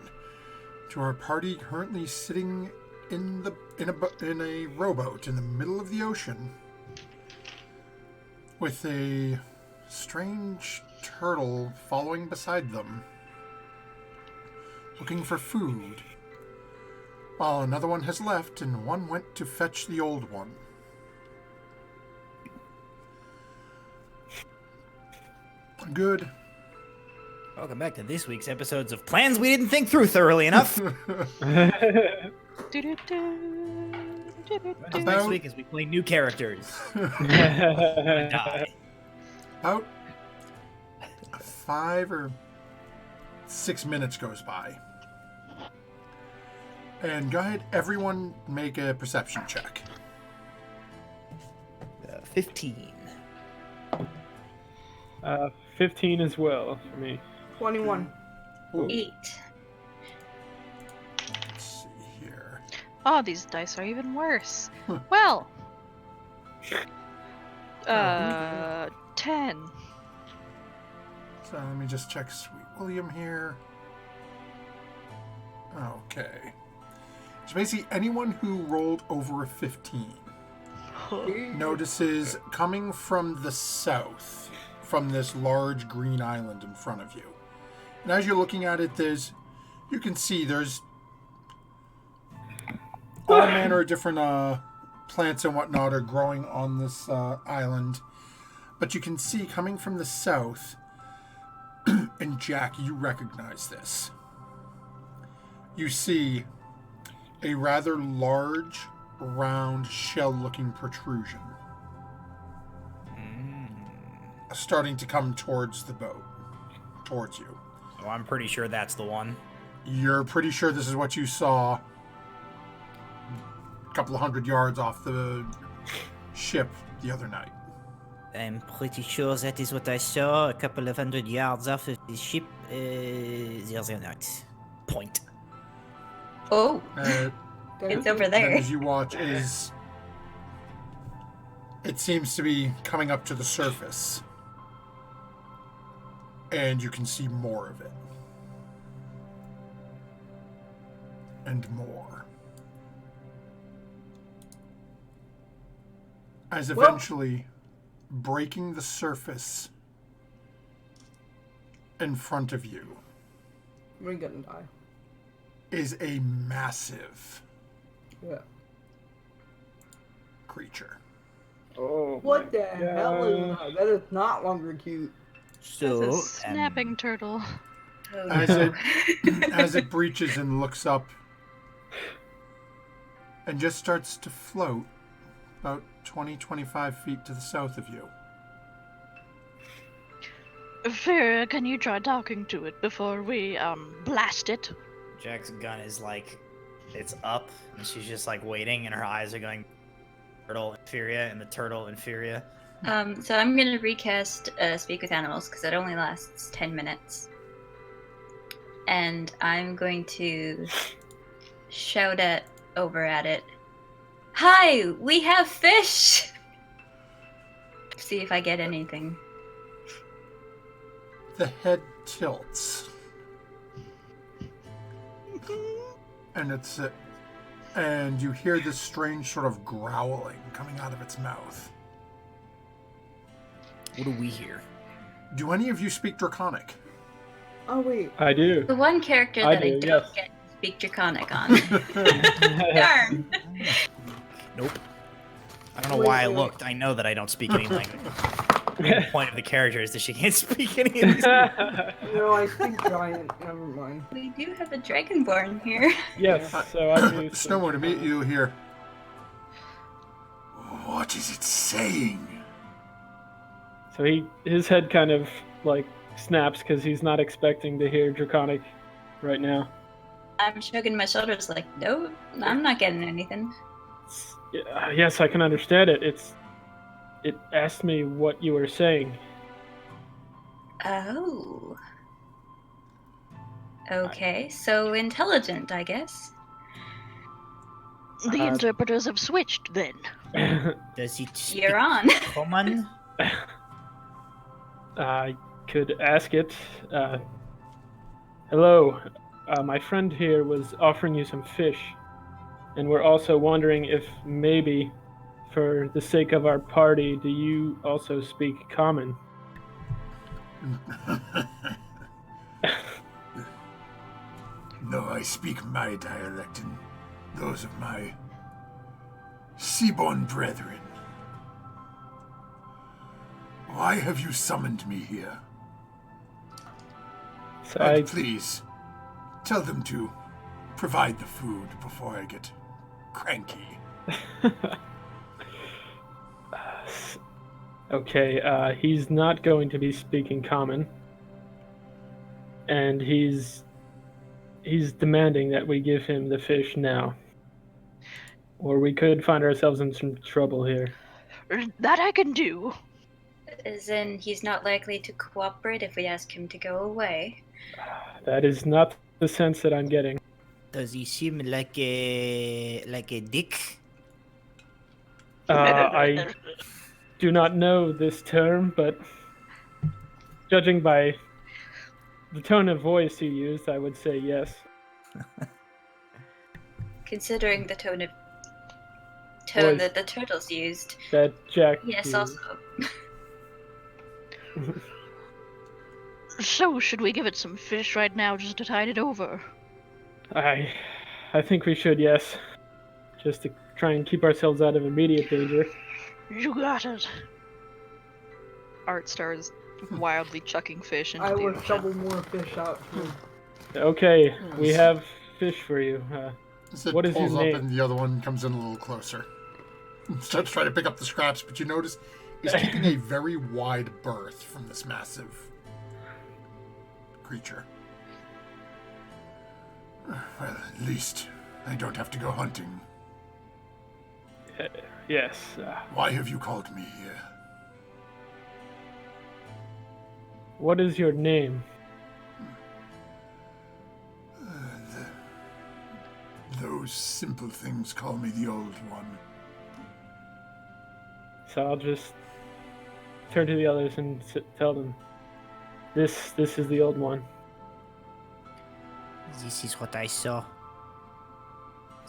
to our party currently sitting in a rowboat in the middle of the ocean with a strange turtle following beside them, looking for food, while another one has left and one went to fetch the old one. Good. Welcome back to this week's episodes of Plans We Didn't Think Through Thoroughly Enough. Next week as we play new characters. Die. About 5 or 6 minutes goes by. And go ahead, everyone make a perception check. 15. 15 as well for me. 21. Ooh, 8. let's see here. Oh, these dice are even worse. Huh. Well, Oh, 10. So let me just check Sweet William here. Okay. So basically, anyone who rolled over a 15 notices coming from the south, from this large green island in front of you. And as you're looking at it, you can see there's all manner of different plants and whatnot are growing on this island. But you can see coming from the south, and Jack, you recognize this. You see a rather large, round, shell-looking protrusion starting to come towards the boat, towards you. Oh, I'm pretty sure that's the one. You're pretty sure this is what you saw a couple of 100 yards off the ship the other night. I'm pretty sure that is what I saw a couple of 100 yards off of the ship the other night. Point. Oh, Uh, it's over then there. as you watch it seems to be coming up to the surface. And you can see more of it. And more. As eventually, breaking the surface in front of you We're gonna die. is a massive Yeah. creature. Oh. What the hell is that? That is not longer cute. So, It's a snapping turtle. Oh, As no. as it breaches and looks up and just starts to float about 20-25 feet to the south of you. Vera, can you try talking to it before we blast it? Jack's gun is like, it's up, and she's just like waiting, and her eyes are going turtle Inferia and the turtle Inferia. So I'm gonna recast Speak with Animals because it only lasts 10 minutes. And I'm going to shout over at it. Hi, we have fish! See if I get anything. The head tilts. And you hear this strange sort of growling coming out of its mouth. What do we hear? Do any of you speak Draconic? Oh wait. I do. The one character I that I do, don't yes. get to speak Draconic on. Darn. Nope. I don't know Wait, why I wait. looked. I know that I don't speak any language. The point of the character is that she can't speak any of these. No, I speak giant. Never mind. We do have a Dragonborn here. Yes, so I do. Snowmore, to meet you here. What is it saying? So his head kind of like snaps because he's not expecting to hear Draconic right now. I'm shrugging my shoulders like, no, I'm not getting anything. Yes, I can understand it. It asked me what you were saying. Oh. Okay, so intelligent, I guess. The interpreters have switched then. Does he speak You're on. common? I could ask it. Hello. my friend here was offering you some fish, and we're also wondering if maybe, for the sake of our party, do you also speak common? No, I speak my dialect and those of my seaborn brethren. Why have you summoned me here? So And please, tell them to provide the food before I get cranky. Okay, he's not going to be speaking common, and he's demanding that we give him the fish now, or we could find ourselves in some trouble here. That I can do. As in, he's not likely to cooperate if we ask him to go away. That is not the sense that I'm getting. Does he seem like a dick? I do not know this term, but judging by the tone of voice he used, I would say yes. Considering the tone Voice. that the turtles used. That Jack Yes, used. also. So, should we give it some fish right now just to tide it over? I think we should, yes. Just to try and keep ourselves out of immediate danger. You got it. Art starts wildly chucking fish into I the will ocean. shovel more fish out. Okay, we have fish for you. Sid What is pulls his up name? and the other one comes in a little closer. Starts trying to pick up the scraps, but you notice he's keeping a very wide berth from this massive creature. Well, at least I don't have to go hunting. Yes. Why have you called me here? What is your name? Those simple things call me the Old One. So I'll just turn to the others and tell them, this is the old one. This is what I saw.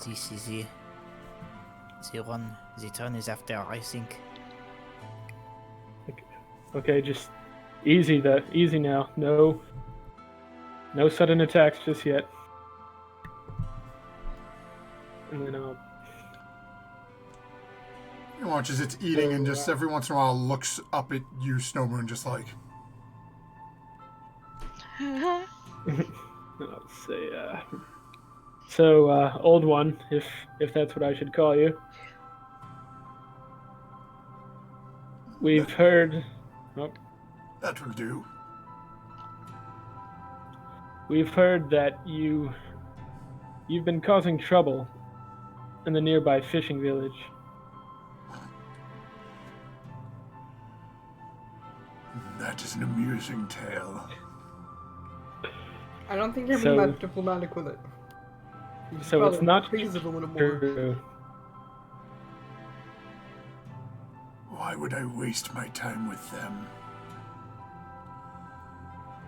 This is the one. The turn is after, I think. Okay, just easy now. No sudden attacks just yet. And then I'll He watches its eating and just every once in a while looks up at you, Snowmoon, just like, I'll say, so, old one, if that's what I should call you. We've heard, That will do. we've heard that you've been causing trouble in the nearby fishing village. That is an amusing tale. I don't think you're So- being that diplomatic with it. You should So it's probably not praise it a little more. true. Why would I waste my time with them?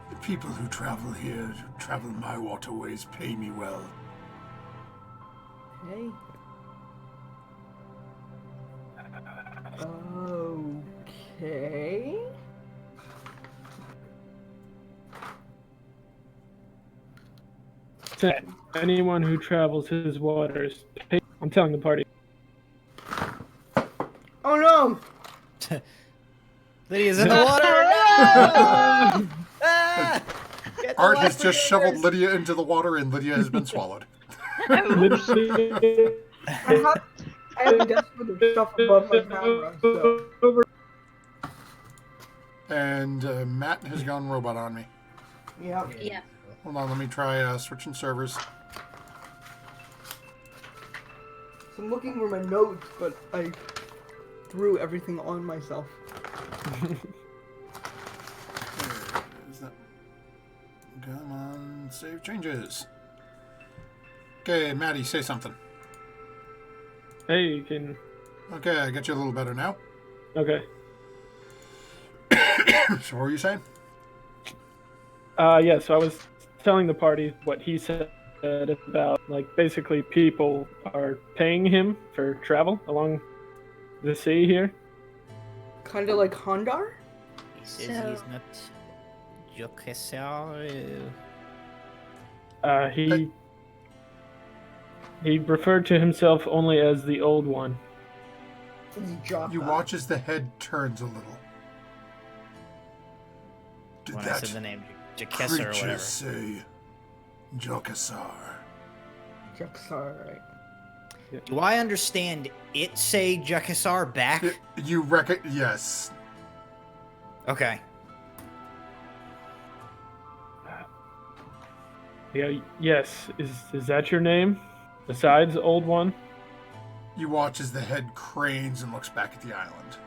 The people who travel here, who travel my waterways, pay me well. Hey. Okay. Said, anyone who travels his waters, I'm telling the party. Oh no! Lydia's in the water! Ah! Get the Art water has just shoveled first. Lydia into the water and Lydia has been swallowed. Literally, I have desperate of stuff above my camera, so. And Matt has gone robot on me. Yeah. Yeah. Hold on, let me try switching servers. So I'm looking for my notes, but I threw everything on myself. Is that... Come on, save changes. Okay, Maddie, say something. hey, you can. Okay, I got you a little better now. Okay. So what were you saying? Yeah, so I was telling the party what he said about, like, basically people are paying him for travel along the sea here. Kind of like Hondar? He says So- he's not Jokesar. He referred to himself only as the Old One. Jaffa. You watch as the head turns a little. Did When I that said the name Jokesar or creature whatever. say Jokasar? Jaxar, right. Do I understand it say Jokesar back? You yes. Okay. Yeah, yes. Is that your name? Besides Old One? You watch as the head cranes and looks back at the island.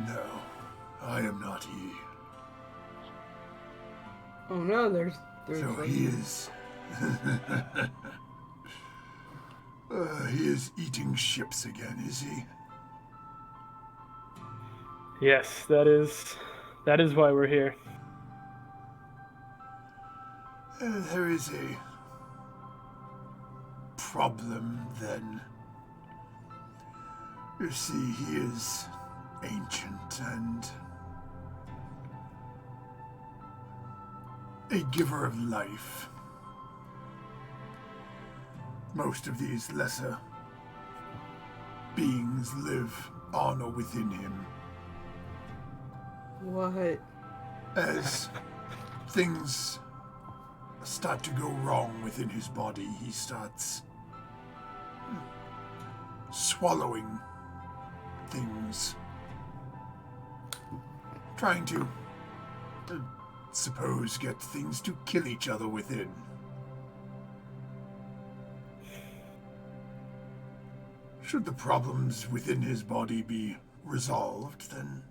No, I am not he. Oh no, there's So like- he is. He is eating ships again, is he? Yes, that is why we're here. There is a problem then. You see, he is ancient and a giver of life. Most of these lesser beings live on or within him. What? As things start to go wrong within his body, he starts swallowing things, trying to, suppose, get things to kill each other within. Should the problems within his body be resolved, then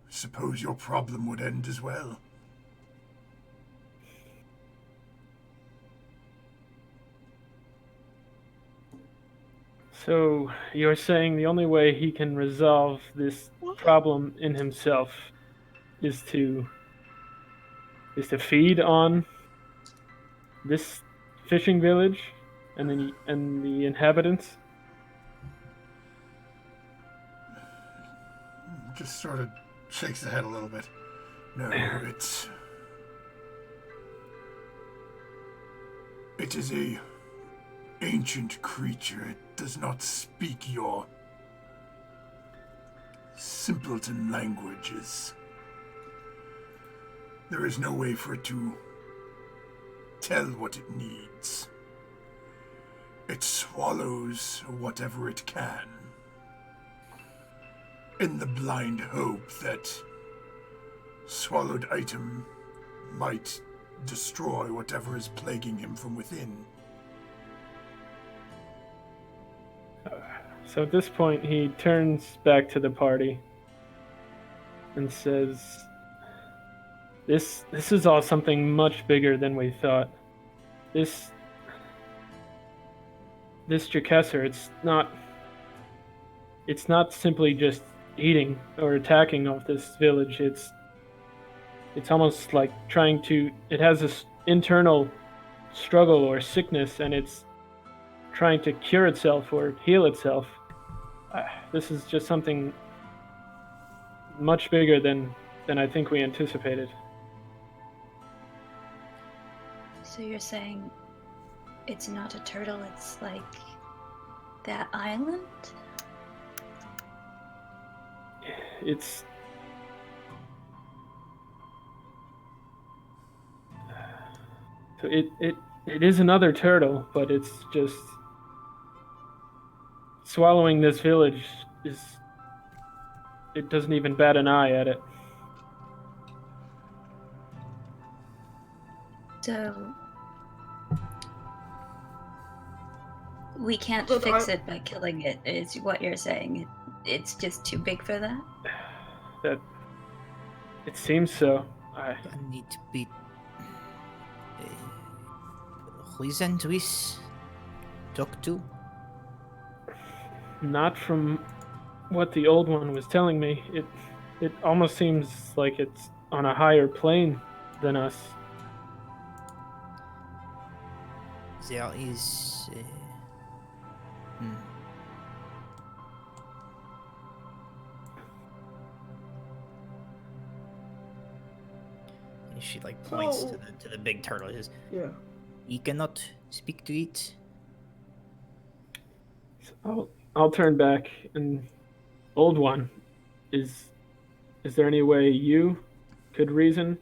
suppose your problem would end as well. So you're saying the only way he can resolve this problem in himself is to feed on this fishing village and the inhabitants? Just sort of shakes the head a little bit. No, it is a ancient creature. It does not speak your simpleton languages. There is no way for it to tell what it needs. It swallows whatever it can, in the blind hope that swallowed item might destroy whatever is plaguing him from within. So at this point, he turns back to the party and says, "This is all something much bigger than we thought. This Jokesar, it's not simply just eating or attacking of this village. It's almost like it has this internal struggle or sickness, and it's trying to cure itself or heal itself. This is just something much bigger than I think we anticipated." So you're saying it's not a turtle, it's like that island? It's so it is another turtle, but it's just swallowing this village it doesn't even bat an eye at it. So we can't But fix it by killing it, is what you're saying. It's just too big for that? That it seems so. I need to be reason to talk to. Not from what the Old One was telling me. It almost seems like it's on a higher plane than us. There is. Hmm. And she like points So- to the big turtle. She says, Yeah. "You cannot speak to it." So I'll turn back and old one, is there any way you could reason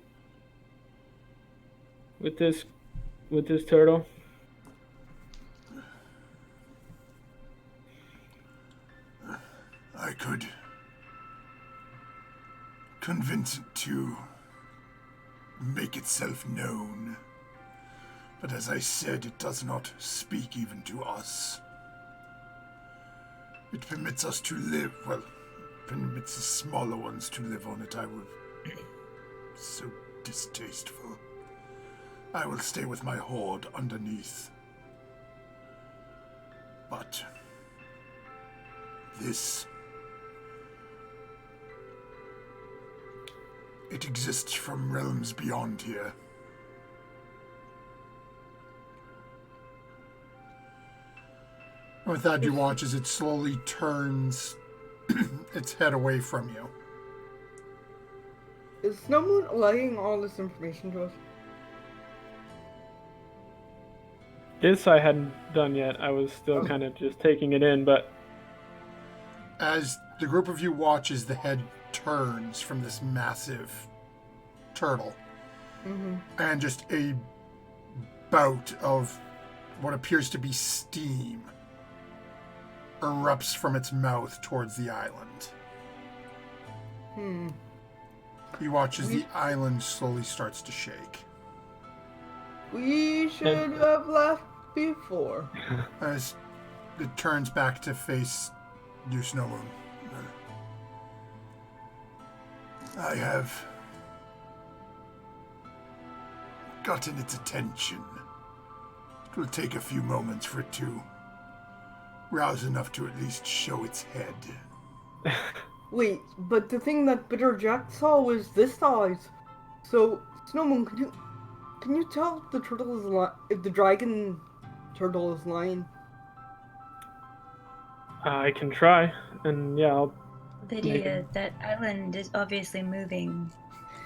with this turtle? I could convince it to make itself known. But as I said, it does not speak even to us. It permits us to live, well, permits the smaller ones to live on it. I will... So distasteful. I will stay with my horde underneath. But... this... it exists from realms beyond here. With that, you watch as it slowly turns its head away from you. Is Snowmoon allaying all this information to us? This I hadn't done yet. I was still kind of just taking it in, but As the group of you watch as the head turns from this massive turtle, and just a bout of what appears to be steam erupts from its mouth towards the island. You watch as the island slowly starts to shake. We should have left before. As it turns back to face you, Snowmoon. I have gotten its attention. It will take a few moments for it to rouse enough to at least show its head. Wait, but the thing that Bitter Jack saw was this size. So, Snowmoon, can you tell if the turtle is if the dragon turtle is lying? I can try. And yeah, I'll Lydia, that island is obviously moving.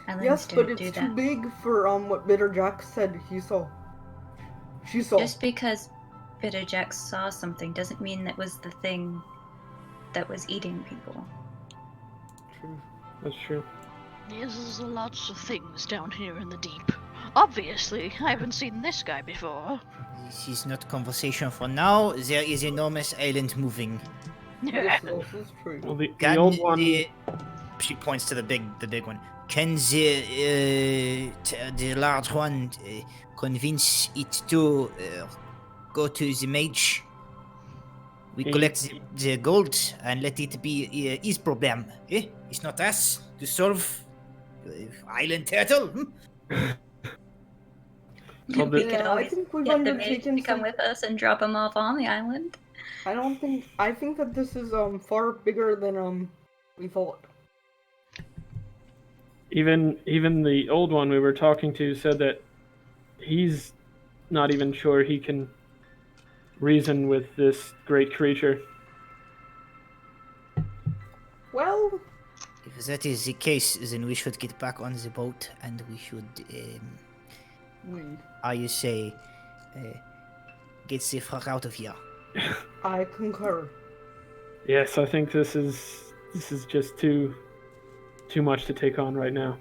Islands Yes, don't but do it's that. too big for what Bitter Jack said he saw. She saw. Just because Bitter Jack saw something doesn't mean that was the thing that was eating people. True. that's true. Yes, there's lots of things down here in the deep. Obviously, I haven't seen this guy before. This is not conversation for now. There is enormous island moving. This is also true. Well, the Can old one. She points to the big one. Can the large one convince it to go to the mage? We collect the gold and let it be his problem. It's not us to solve island turtle. Well, We the- could Yeah, I always think we've get the mage undertaken to come some- with us and drop him off on the island. I think that this is far bigger than we thought. Even the old one we were talking to said that he's not even sure he can reason with this great creature. Well, If that is the case, then we should get back on the boat and we should, how you say, get the fuck out of here. I concur. Yes, I think this is just too much to take on right now.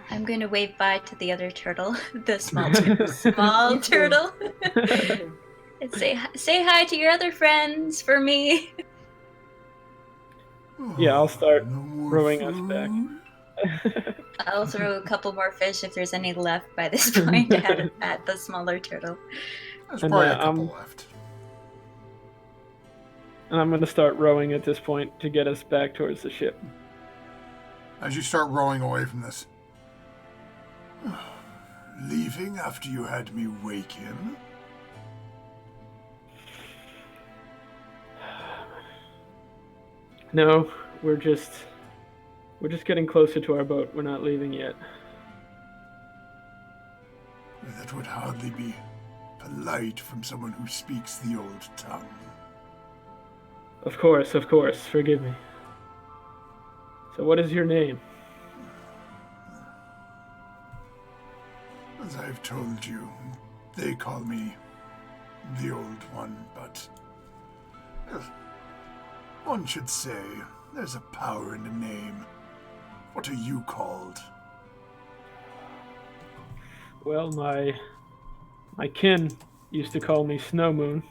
I'm going to wave bye to the other turtle, the small turtle, and say hi to your other friends for me. Yeah, I'll start No more rowing us food? back. I'll throw a couple more fish if there's any left by this point at the smaller turtle. There's And, probably a uh, couple left. And I'm going to start rowing at this point to get us back towards the ship. As you start rowing away from this, Leaving after you had me wake him? No, we're just getting closer to our boat. We're not leaving yet. That would hardly be polite from someone who speaks the old tongue. Of course. Forgive me. So what is your name? As I've told you, they call me the Old One, but one should say there's a power in a name. What are you called? Well, my kin used to call me Snow Moon.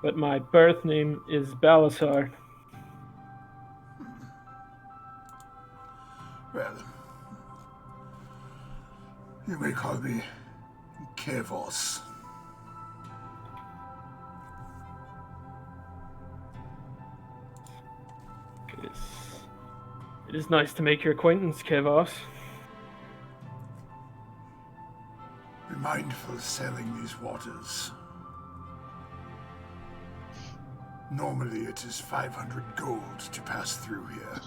But my birth name is Balasar. Well, you may call me Kevos. It is nice to make your acquaintance, Kevos. Be mindful sailing these waters. Normally it is 500 gold to pass through here.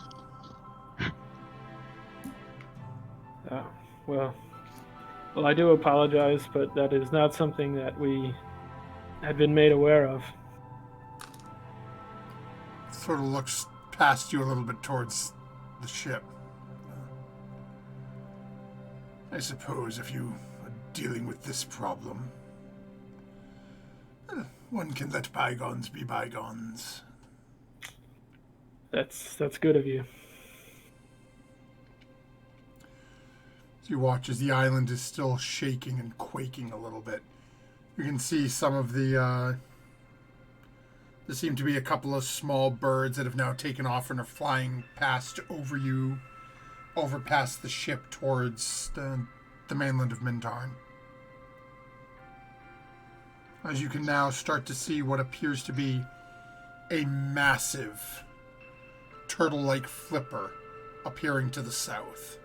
Well, I do apologize, but that is not something that we had been made aware of. Sort of looks past you a little bit towards the ship. I suppose if you are dealing with this problem, one can let bygones be bygones. That's good of you. You watch as the island is still shaking and quaking a little bit. You can see some of the, there seem to be a couple of small birds that have now taken off and are flying past over you, over past the ship towards the mainland of Mintarn. As you can now start to see what appears to be a massive turtle-like flipper appearing to the south.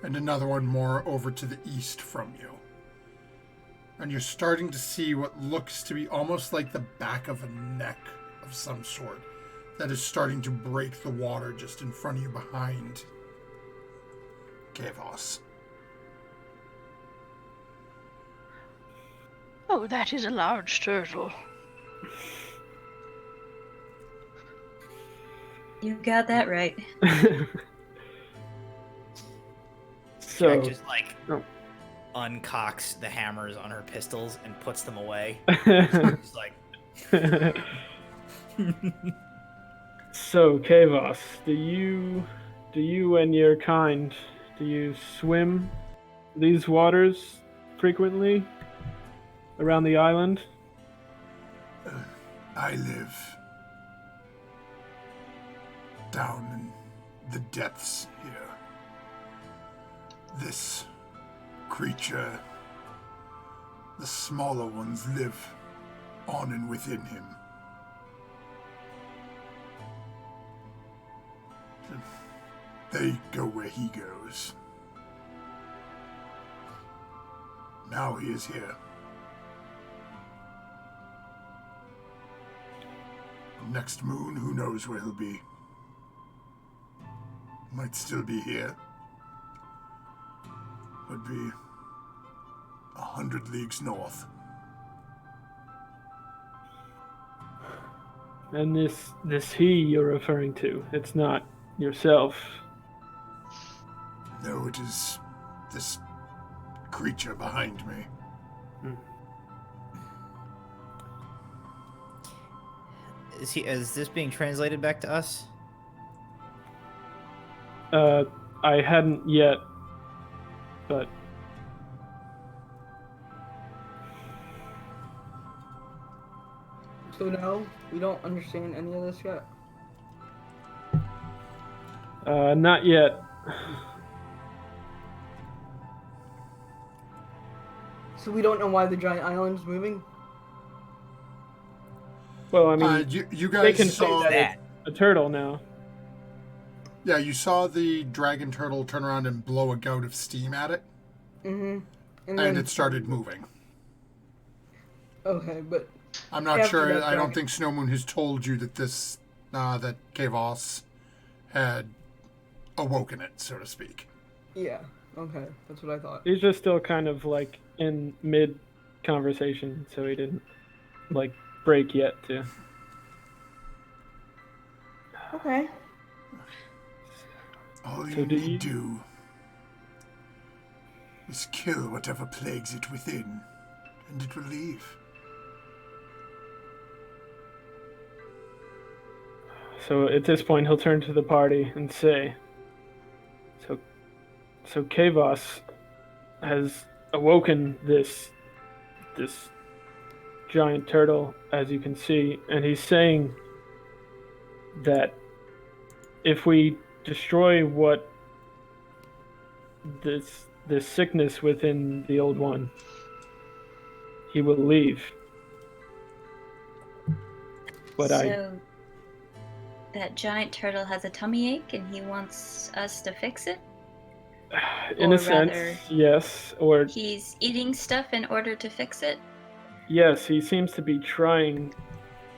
And another one more over to the east from you. And you're starting to see what looks to be almost like the back of a neck of some sort that is starting to break the water just in front of you behind Kevos. Oh, that is a large turtle. You got that right. So Jack just uncocks the hammers on her pistols and puts them away. She's like, So, Kevos, do you and your kind, do you swim these waters frequently around the island? I live down in the depths here. This creature, the smaller ones, live on and within him. They go where he goes. Now he is here. Next moon, who knows where he'll be. Might still be here. Would be 100 leagues north. And this he you're referring to, it's not yourself. No, it is this creature behind me. Is this being translated back to us? I hadn't yet, but So no, we don't understand any of this yet. not yet. So we don't know why the giant island's moving. Well, I mean, You they guys can saw say that it's a turtle now. Yeah, you saw the dragon turtle turn around and blow a gout of steam at it, Mm-hmm. and it started moving. Okay, but I'm not After sure. that I don't dragon. think Snowmoon has told you that that Kavos had awoken it, so to speak. Yeah. Okay, that's what I thought. He's just still kind of like in mid conversation, so he didn't like break yet to. Okay. All So you do need you- do is kill whatever plagues it within, and it will leave. So at this point, he'll turn to the party and say, "So Kavos has awoken this giant turtle, as you can see, and he's saying that if we destroy what this sickness within the old one, he will leave." But so that giant turtle has a tummy ache and he wants us to fix it? in or a sense, rather- yes, or He's eating stuff in order to fix it? yes, he seems to be trying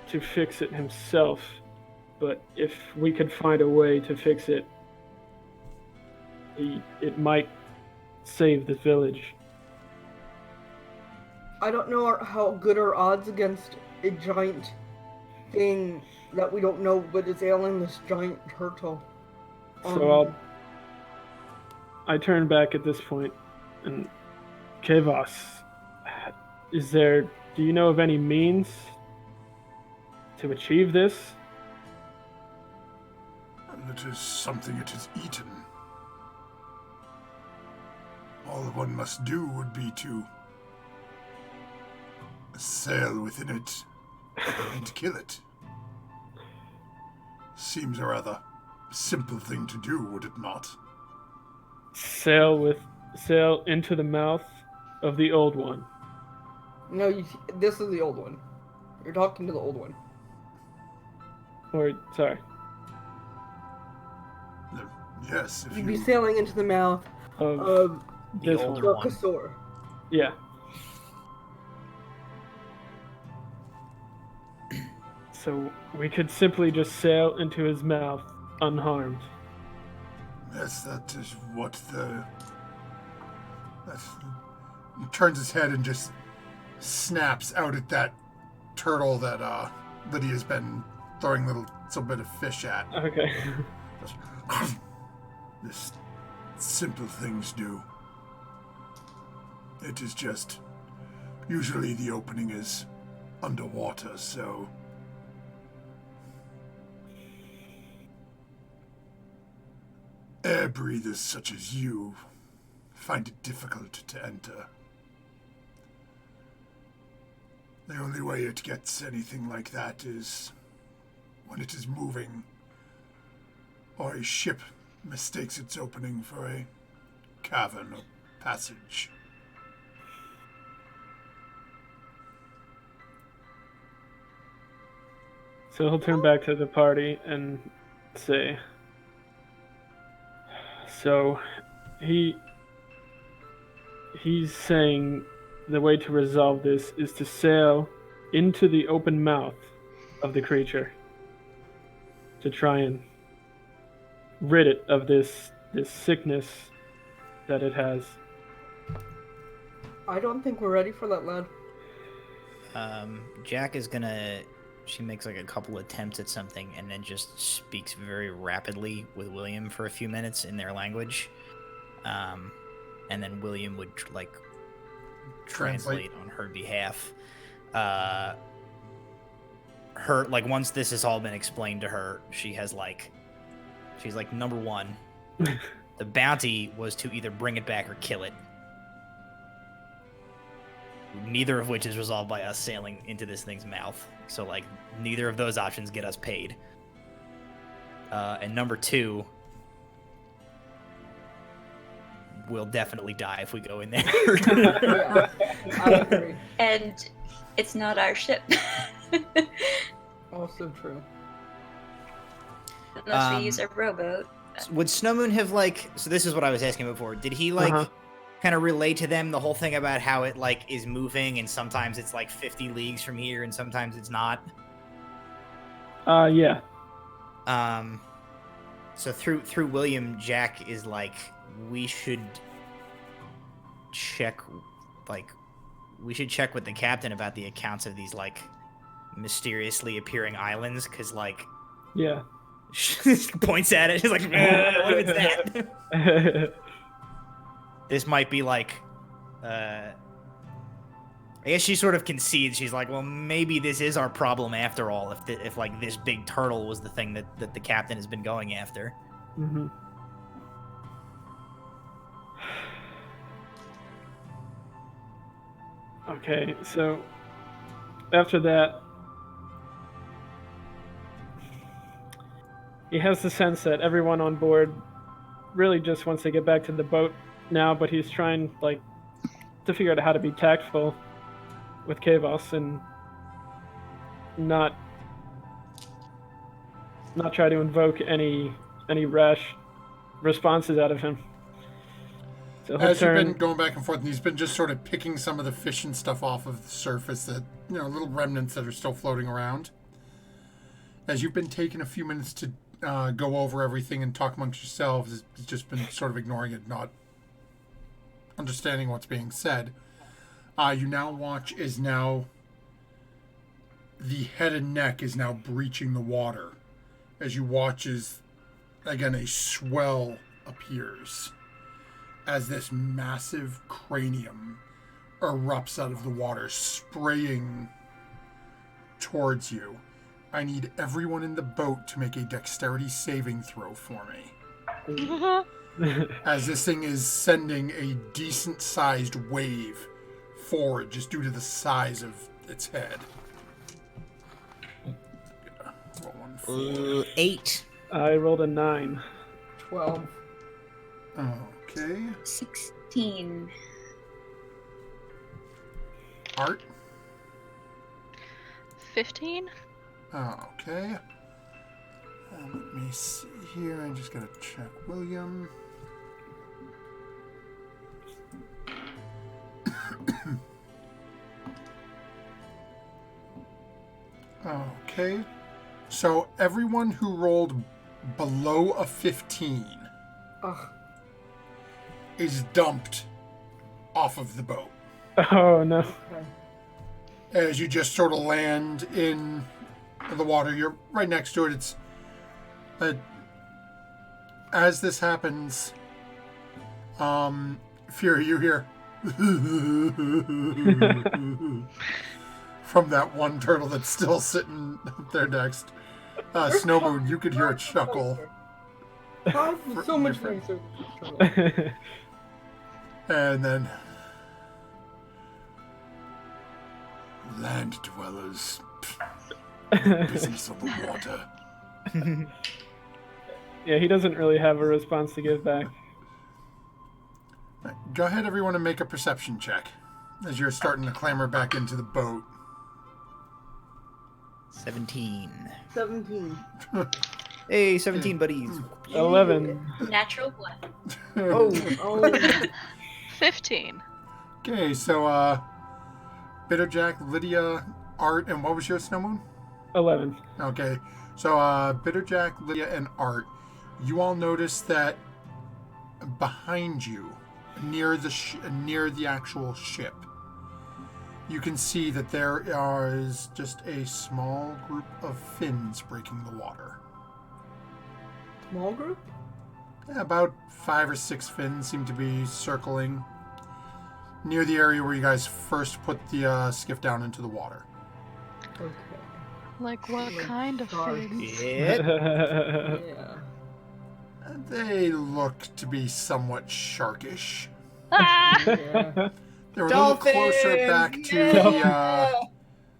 to fix it himself, but if we could find a way to fix it, it might save the village. I don't know how good are odds against a giant thing that we don't know but is ailing this giant turtle. So I turn back at this point, and Kavos, do you know of any means to achieve this? And it is something it has eaten. All one must do would be to sail within it and kill it. Seems a rather simple thing to do, would it not? Sail into the mouth of the old one. No, this is the old one. You're talking to the old one. Or sorry, Yes, if You'd be you... sailing into the mouth of of The this older one. one. Dorkasaur. Yeah. So we could simply just sail into his mouth unharmed. Yes, that is what He turns his head and just snaps out at that turtle that Lydia's been throwing some bit of fish at. Okay. This simple things do. It is just... Usually the opening is underwater, so... Air breathers such as you find it difficult to enter. The only way it gets anything like that is when it is moving, or a ship mistakes its opening for a cavern or passage. So he'll turn back to the party and say, so he's saying the way to resolve this is to sail into the open mouth of the creature to try and rid it of this sickness that it has. I don't think we're ready for that, lad. Jack is gonna. She makes like a couple attempts at something and then just speaks very rapidly with William for a few minutes in their language. And then William would translate on her behalf. Once this has all been explained to her, she's like, number one, the bounty was to either bring it back or kill it. Neither of which is resolved by us sailing into this thing's mouth. So, neither of those options get us paid. And number two, we'll definitely die if we go in there. Yeah, I agree. And it's not our ship. Also true. Unless we use a rowboat. Would Snowmoon have so this is what I was asking before. Did he Uh-huh. kind of relay to them the whole thing about how it like is moving and sometimes it's like 50 leagues from here and sometimes it's not? Yeah. So through William, Jack is like, we should check with the captain about the accounts of these like mysteriously appearing islands, because like Yeah. points at it. He's like, what if it's that? This might be like, I guess she sort of concedes. She's like, well, maybe this is our problem after all. If like this big turtle was the thing that the captain has been going after. Mm-hmm. Okay, so after that, he has the sense that everyone on board really just wants to get back to the boat now, but he's trying like to figure out how to be tactful with Kavos and not try to invoke any rash responses out of him. So As you've been going back and forth, and he's been just sort of picking some of the fish and stuff off of the surface, that, you know, little remnants that are still floating around. As you've been taking a few minutes to go over everything and talk amongst yourselves, he's just been sort of ignoring it, not understanding what's being said. You now watch as now the head and neck is now breaching the water. As you watch as, again, a swell appears. As this massive cranium erupts out of the water, spraying towards you. I need everyone in the boat to make a dexterity saving throw for me. As this thing is sending a decent-sized wave forward just due to the size of its head. Roll one 8. I rolled a 9. 12. Okay. 16. Art? 15? Okay. Let me see here. I just gotta check William. Okay. So everyone who rolled below a 15 Ugh. is dumped off of the boat. Oh no. Okay. As you just sort of land in the water. You're right next to it. It's as this happens, Fury, you hear from that one turtle that's still sitting up there next. Snowmoon, you could hear it chuckle. So much research. And then land dwellers, business of the water. Yeah, he doesn't really have a response to give back. Go ahead, everyone, and make a perception check as you're starting to clamber back into the boat. 17. 17. Hey, 17 buddies. 11. Natural one. Oh. 15. Okay, so Bitterjack, Lydia, Art, and what was your Snowmoon? 11. Okay, so Bitterjack, Lydia, and Art, you all notice that behind you, near the actual ship, you can see that there is just a small group of fins breaking the water. Small group? About 5 or 6 fins seem to be circling near the area where you guys first put the skiff down into the water. Okay. Like what kind of Sorry. things? Yeah. Yeah. They look to be somewhat sharkish. Ah! Yeah. They were a little closer back to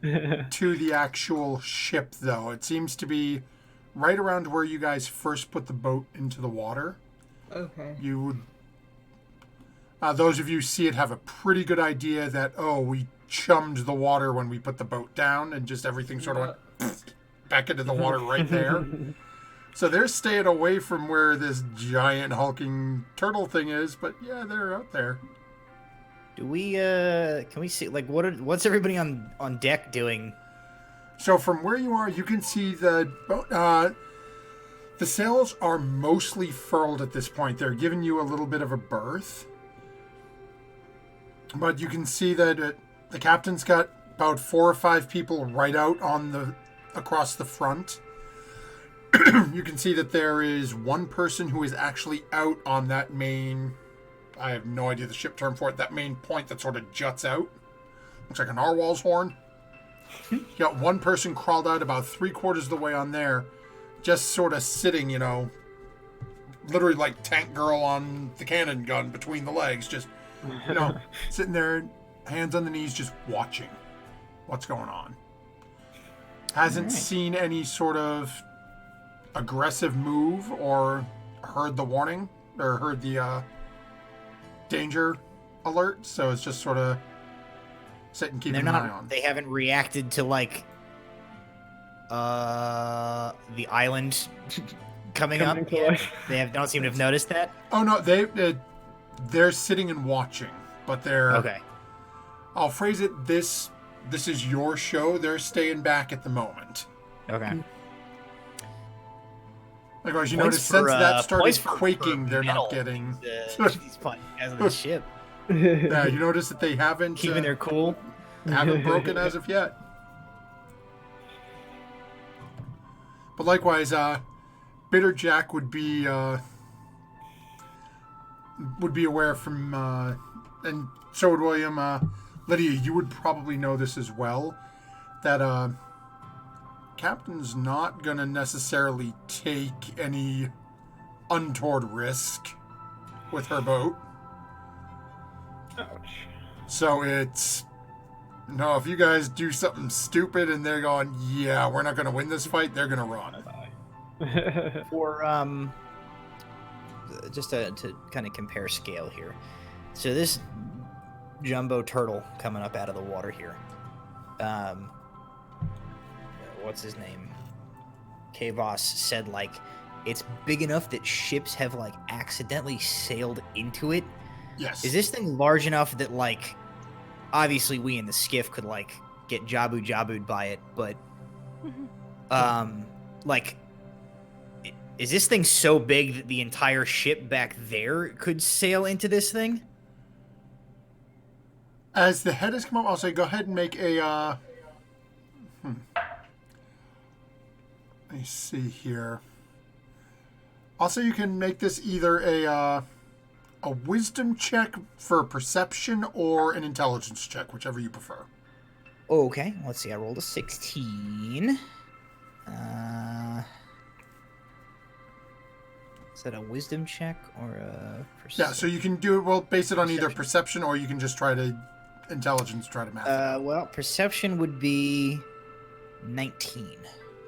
Yeah! the actual ship, though. It seems to be right around where you guys first put the boat into the water. Okay. You would, those of you who see it have a pretty good idea that, oh, we chummed the water when we put the boat down, and just everything sort of went back into the water right there. So they're staying away from where this giant hulking turtle thing is, but yeah, they're out there. Do we can we see like what's everybody on deck doing? So from where you are, you can see the sails are mostly furled at this point. They're giving you a little bit of a berth. But you can see that the captain's got about 4 or 5 people right out across the front. You can see that there is one person who is actually out on that main, I have no idea the ship term for it, that main point that sort of juts out. Looks like a narwhal's horn. You got one person crawled out about 3/4 of the way on there, just sort of sitting, literally like Tank Girl on the cannon gun between the legs, just, sitting there, hands on the knees, just watching what's going on. Hasn't seen any sort of aggressive move or heard the warning or heard the danger alert, so it's just sort of sitting keeping an eye on. They haven't reacted to like the island coming up yet. Don't seem to have noticed that. Oh no, they're sitting and watching, but they're okay. I'll phrase it this is your show. They're staying back at the moment. Okay. Likewise, you notice since that started quaking, they're not getting these as of the ship. Yeah, you notice that they haven't keeping their cool. Haven't broken as of yet. But likewise, Bitter Jack would be aware from, and so would William. Lydia, you would probably know this as well, that Captain's not gonna necessarily take any untoward risk with her boat. Ouch. So it's no, if you guys do something stupid and they're going, yeah, we're not gonna win this fight, they're gonna run. For just to kind of compare scale here. So this jumbo turtle coming up out of the water here. What's his name? Kavos said like it's big enough that ships have like accidentally sailed into it. Yes. Is this thing large enough that like obviously we in the skiff could like get jabu'd by it, but like is this thing so big that the entire ship back there could sail into this thing? As the head has come up, I'll say go ahead and make a let me see here. I'll say you can make this either a wisdom check for perception or an intelligence check, whichever you prefer. Okay, let's see. I rolled a 16. Is that a wisdom check or a perception? Yeah, so you can do it. Well, base it on either perception or you can just try to intelligence, try to math it out. Well, perception would be 19.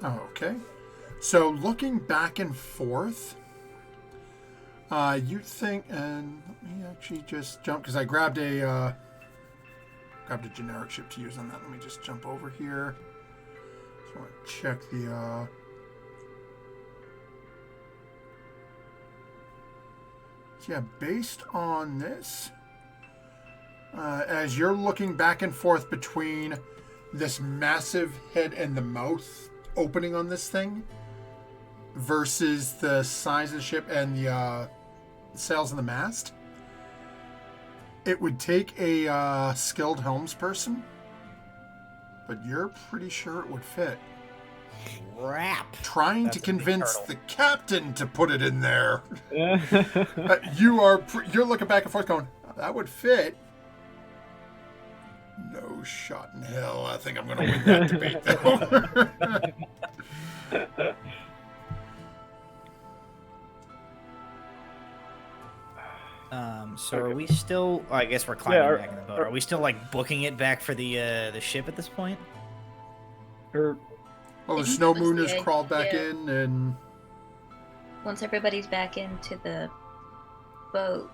Oh, okay. So looking back and forth, you'd think, and let me actually just jump because I grabbed a generic ship to use on that. Let me just jump over here. Just want to check the. So yeah, based on this, as you're looking back and forth between this massive head and the mouth opening on this thing versus the size of the ship and the sails and the mast, it would take a skilled helmsperson, but you're pretty sure it would fit. Crap. Trying to convince the captain to put it in there. You're looking back and forth going, that would fit. No shot in hell. I think I'm going to win that debate, though. So are we still? Oh, I guess we're climbing back in the boat. Are we still like booking it back for the ship at this point? Or well, the Snow Moon has crawled back in, and once everybody's back into the boat,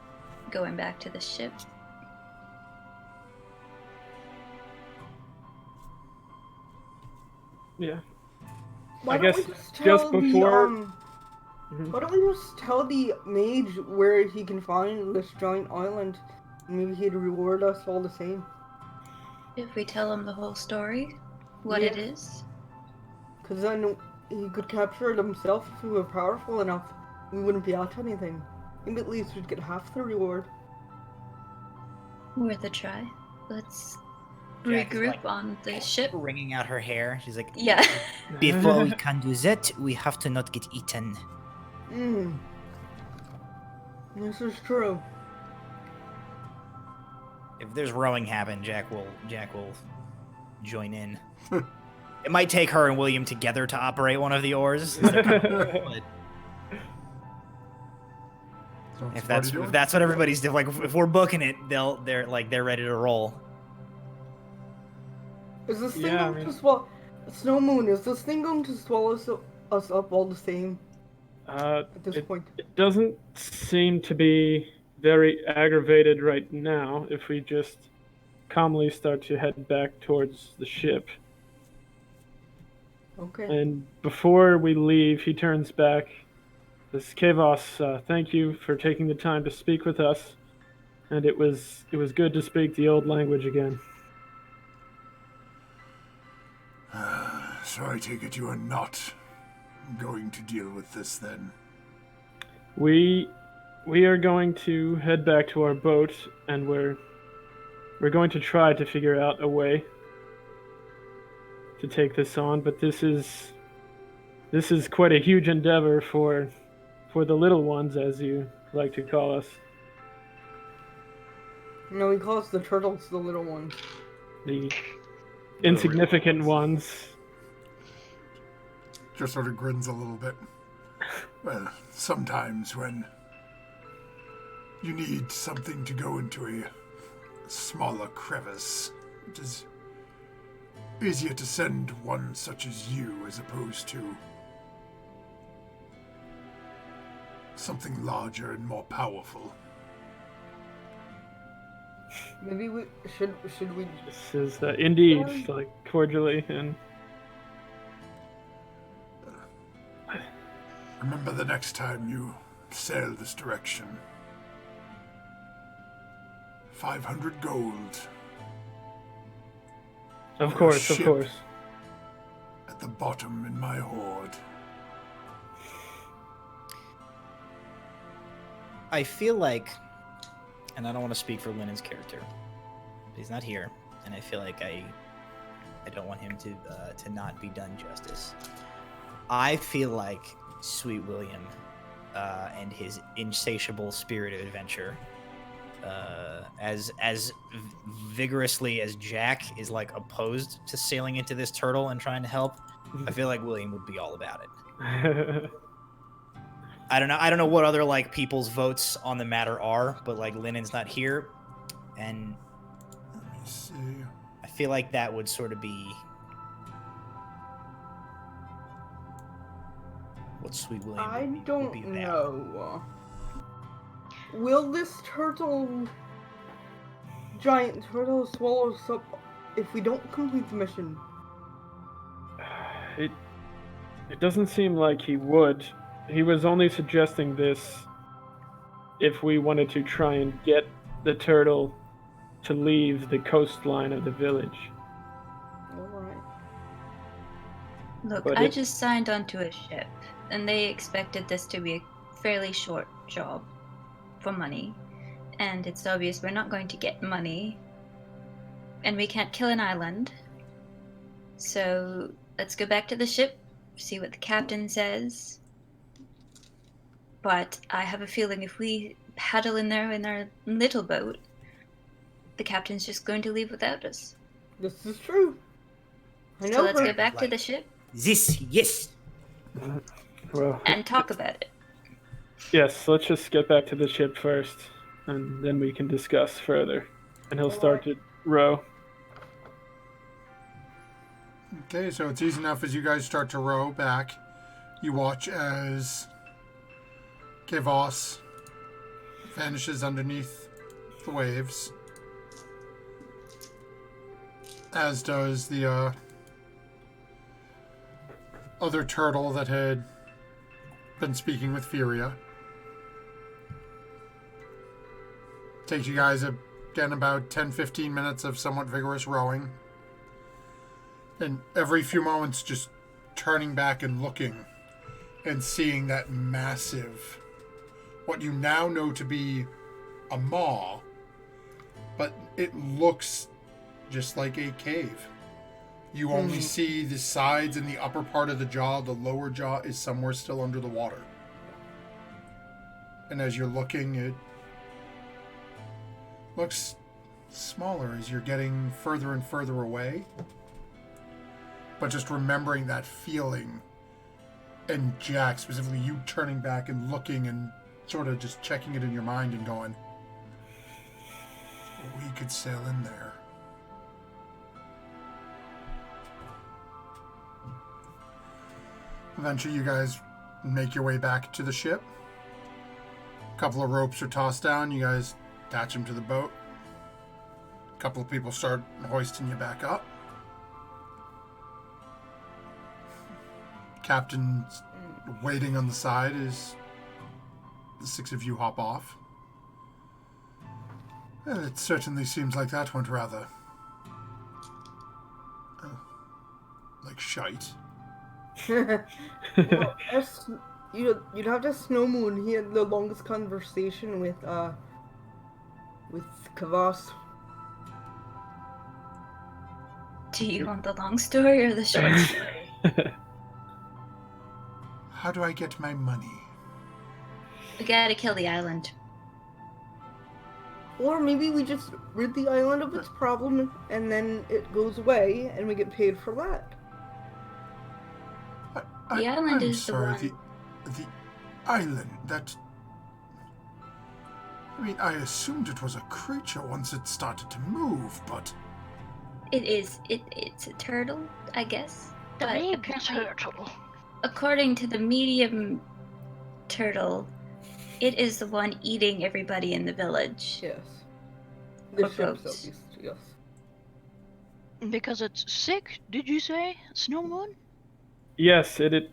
going back to the ship. yeah. Why I don't guess we just tell before. Why don't we just tell the mage where he can find this giant island, Maybe he'd reward us all the same. If we tell him the whole story, what it is. Because then he could capture it himself if we were powerful enough. We wouldn't be out to anything. Maybe at least we'd get half the reward. Worth a try. Let's Jack is, regroup like, on the ship. Wringing out her hair. She's like, Yeah. before we can do that, we have to not get eaten. This is true. If there's rowing happen, Jack will join in. It might take her and William together to operate one of the oars. But So if that's what everybody's doing, like if we're booking it, they're ready to roll. Is this thing going to swallow... Snow Moon, is this thing going to swallow us up all the same? At this point? It doesn't seem to be very aggravated right now if we just calmly start to head back towards the ship. Okay. And before we leave, he turns back. Says, Kevos, thank you for taking the time to speak with us. And it was good to speak the old language again. So I take it you are not going to deal with this then? We are going to head back to our boat, and we're going to try to figure out a way to take this on. But this is quite a huge endeavor for the little ones, as you like to call us. No, he calls the turtles the little ones. The insignificant ones. Just sort of grins a little bit. Well, sometimes when you need something to go into a smaller crevice, it is easier to send one such as you as opposed to something larger and more powerful. Maybe we should we? This is indeed like cordially and. Remember the next time you sail this direction. 500 gold. Of For a course. ship At the bottom in my hoard. I feel like, and I don't want to speak for Lennon's character, he's not here, and I feel like I don't want him to not be done justice. I feel like Sweet William and his insatiable spirit of adventure, as vigorously as Jack is like opposed to sailing into this turtle and trying to help, I feel like William would be all about it. I don't know what other like people's votes on the matter are, but like Lennon's not here, and Let me see. I feel like that would sort of be what Sweet William I would be don't about. know. Will this giant turtle swallow us up if we don't complete the mission? It doesn't seem like he would. He was only suggesting this if we wanted to try and get the turtle to leave the coastline of the village. Alright. Look, But I just signed onto a ship, and they expected this to be a fairly short job for money. And it's obvious we're not going to get money, and we can't kill an island. So let's go back to the ship, see what the captain says. But I have a feeling if we paddle in there in our little boat, the captain's just going to leave without us. This is true. I know So let's her. go back to the ship This, yes. Well, and talk about it. yes, let's just get back to the ship first, and then we can discuss further. And he'll start to row. Okay, so it's easy enough as you guys start to row back. You watch as Kevos vanishes underneath the waves. As does the other turtle that had been speaking with Furia. Takes you guys a Again, about 10-15 minutes of somewhat vigorous rowing. And every few moments just turning back and looking and seeing that massive, what you now know to be a maw, but it looks just like a cave. You only see the sides and the upper part of the jaw. The lower jaw is somewhere still under the water. And as you're looking, it looks smaller as you're getting further and further away. But just remembering that feeling, and Jack, specifically you turning back and looking and sort of just checking it in your mind and going, we could sail in there. Eventually you guys make your way back to the ship. A couple of ropes are tossed down. You guys attach them to the boat. A couple of people start hoisting you back up. Captain's waiting on the side as the six of you hop off. Well, it certainly seems like that went rather like shite. Well, you'd have to Snow Moon. He had the longest conversation with Kavas. Do you want the long story or the short story? How do I get my money? We gotta kill the island. Or maybe we just rid the island of its problem and then it goes away and we get paid for that. The island I'm is the sorry, one. the island, that... I mean, I assumed it was a creature once it started to move, but... It's a turtle, I guess. The But baby apparently, turtle. according to the medium turtle, it is the one eating everybody in the village. Yes. The Or ship's boats. at least, yes. Because it's sick, did you say? Snow Moon? Yes, it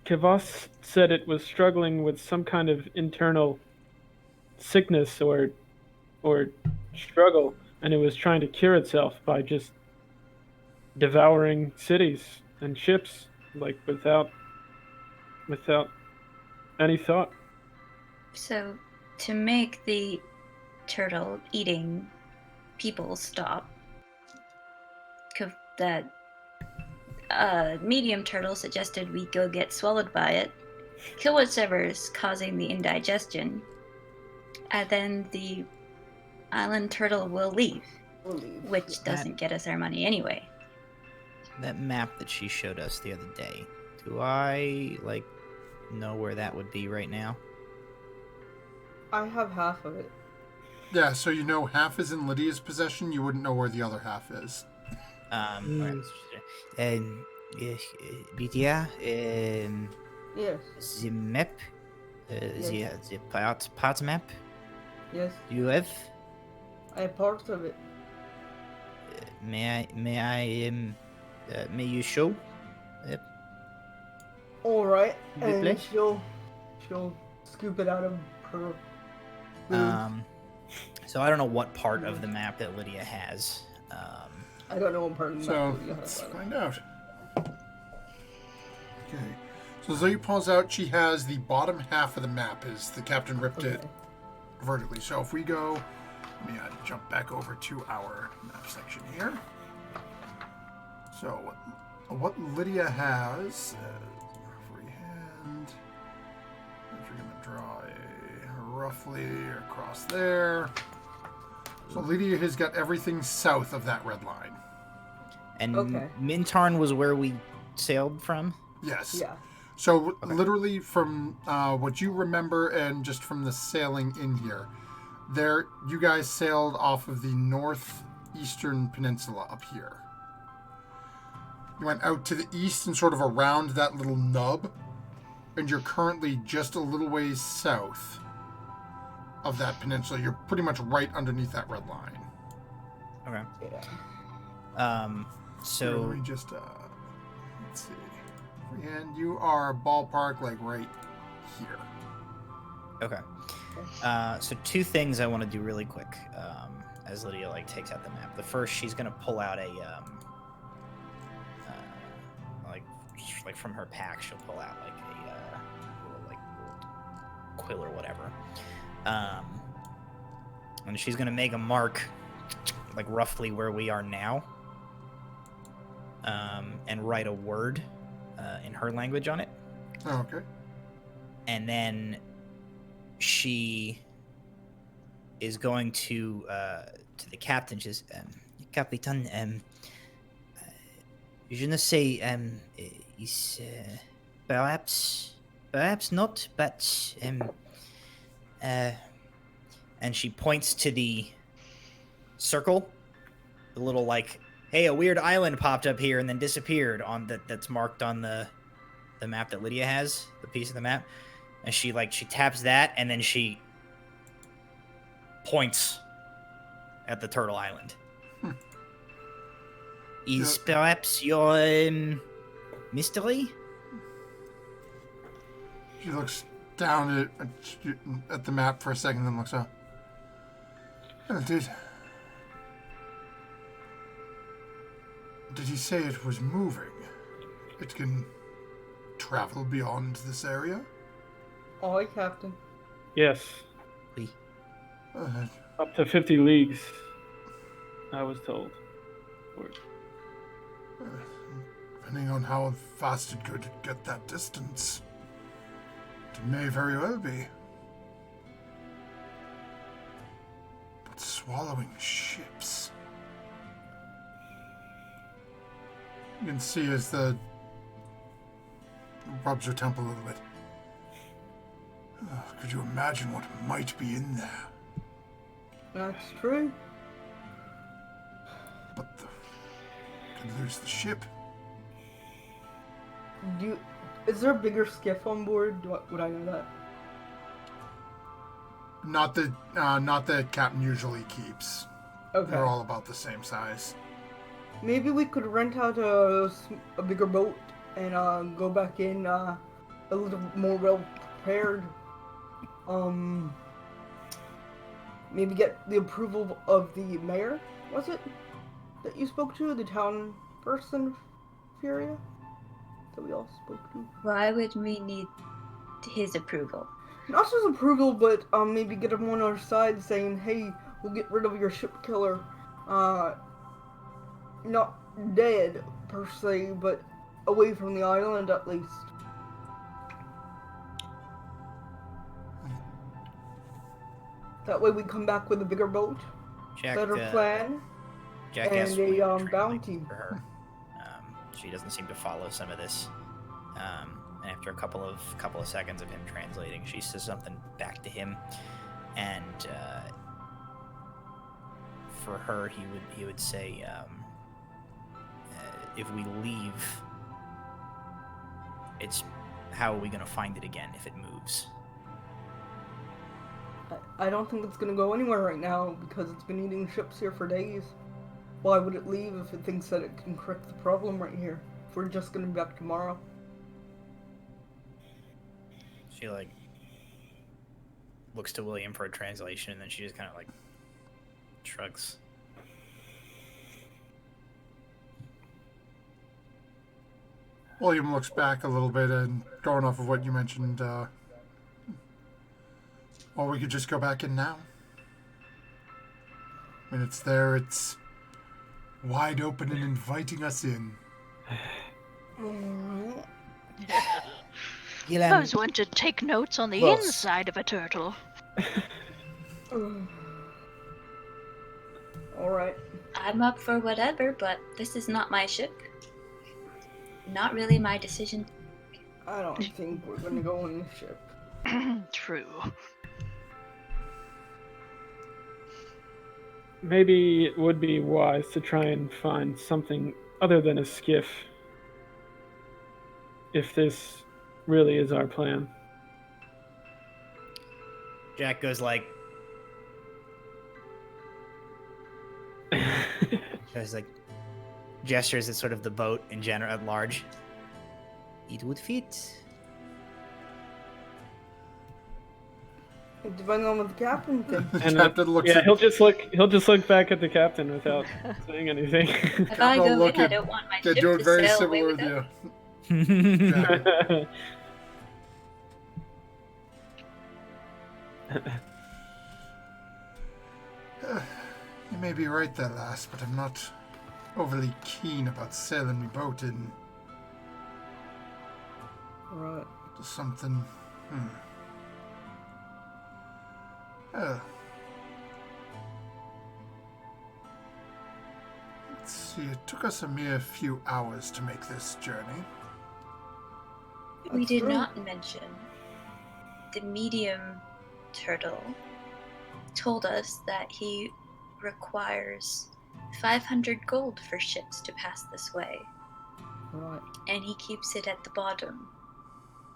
Kivas said it was struggling with some kind of internal sickness or struggle, and it was trying to cure itself by just devouring cities and ships, like without any thought. So, to make the turtle eating people stop, that medium turtle suggested we go get swallowed by it, kill whatever's causing the indigestion, and then the island turtle will leave, We'll leave. which doesn't get us our money anyway. That map that she showed us the other day, do I, know where that would be right now? I have half of it. Yeah, so you know half is in Lydia's possession. You wouldn't know where the other half is. Alright, Lydia, Yes. the map, the part map Yes. you have, I have parts of it. may you show? Alright. Good And play. she'll scoop it out of her food. So I don't know what part of the map that Lydia has. I don't know what part of the So map you let's have. find out. Okay. So Zoe pulls out, she has the bottom half of the map as the captain ripped it Okay. vertically. So if we go, let me jump back over to our map section here. So what Lydia has, freehand, if you're going to draw a roughly across there. So Lydia has got everything south of that red line. And Okay. Mintarn was where we sailed from. Yes. Yeah. So literally from what you remember and just from the sailing in here, there you guys sailed off of the northeastern peninsula up here. You went out to the east and sort of around that little nub, and you're currently just a little ways south of that peninsula. You're pretty much right underneath that red line. Okay. Yeah. So Let me just let's see. Freehand, you are ballpark like right here. Okay. So two things I want to do really quick. As Lydia takes out the map. The first, she's gonna pull out a like from her pack, she'll pull out a little quill or whatever. And she's gonna make a mark, roughly where we are now, and write a word in her language on it. Oh, okay. And then she is going to the captain. She's Capitan. Je ne sais. Is perhaps not, but and she points to the circle, the little hey, a weird island popped up here and then disappeared on that's marked on the map that Lydia has, the piece of the map, and she taps that and then she points at the turtle island. Is perhaps your mystery? She looks down at the map for a second, then looks up. Did he say it was moving? It can travel beyond this area? Aye, Captain. Yes. Up to 50 leagues, I was told. Depending on how fast it could get that distance, it may very well be. But swallowing ships. You can see as the rubs her temple a little bit. Could you imagine what might be in there? That's true. But could lose the ship. Is there a bigger skiff on board? Would I know that? Not that Captain usually keeps. Okay. They're all about the same size. Maybe we could rent out a bigger boat and go back in a little more well prepared. Maybe get the approval of the mayor, was it? That you spoke to? The town person, Furia? That we all spoke to? Why would we need his approval? Not just approval, but maybe get him on our side saying, hey, we'll get rid of your ship killer. Not dead, per se, but away from the island at least. That way we come back with a bigger boat, better plan, Jack and asks me a to bounty. translate for her. She doesn't seem to follow some of this. And after a couple of seconds of him translating, she says something back to him, and for her, he would say, if we leave, it's how are we gonna find it again if it moves? I don't think it's gonna go anywhere right now because it's been eating ships here for days. Why would it leave if it thinks that it can correct the problem right here? If we're just gonna be back tomorrow. She looks to William for a translation, and then she just kind of shrugs. William looks back a little bit and going off of what you mentioned, or we could just go back in now. I mean, it's there, it's wide open and inviting us in. I was one to take notes on the inside of a turtle. Alright. I'm up for whatever, but this is not my ship. Not really my decision. I don't think we're gonna go on the ship. True. Maybe it would be wise to try and find something other than a skiff. If this really is our plan. Jack goes gestures at sort of the boat in general at large. It would fit. Depending on what the captain thinks. And Captain looks yeah, at he'll just look back at the captain without saying anything. If I Captain will go look in, I at- don't want my They're ship doing to very sail away similar with with it. you. Yeah. You may be right there, lass, but I'm not overly keen about sailing my boat in Right. to something. Oh. Let's see, it took us a mere few hours to make this journey. We That's did true. not mention the medium turtle told us that he requires 500 gold for ships to pass this way, Right. and he keeps it at the bottom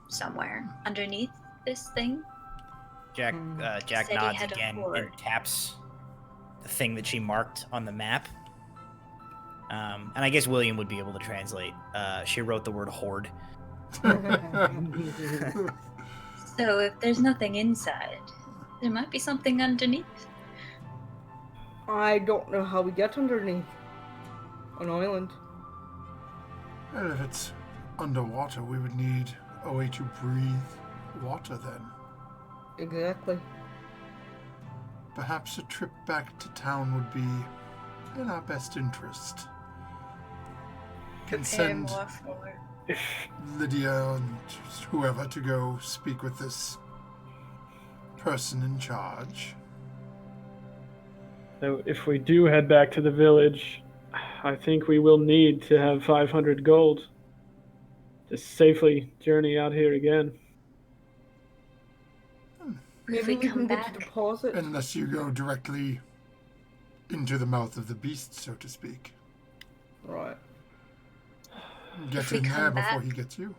somewhere underneath this thing. Jack Said he nods had a again and hoard. taps the thing that she marked on the map. And I guess William would be able to translate. She wrote the word hoard. So if there's nothing inside, there might be something underneath. I don't know how we get underneath an island. Well, if it's underwater, we would need a way to breathe water then. Exactly. Perhaps a trip back to town would be in our best interest. Can Prepare send more for Lydia and whoever to go speak with this person in charge. So if we do head back to the village, I think we will need to have 500 gold to safely journey out here again. if Maybe we we come can get back. to deposit. Unless you go directly into the mouth of the beast, so to speak. Right. Get If we in there come before back- he gets you.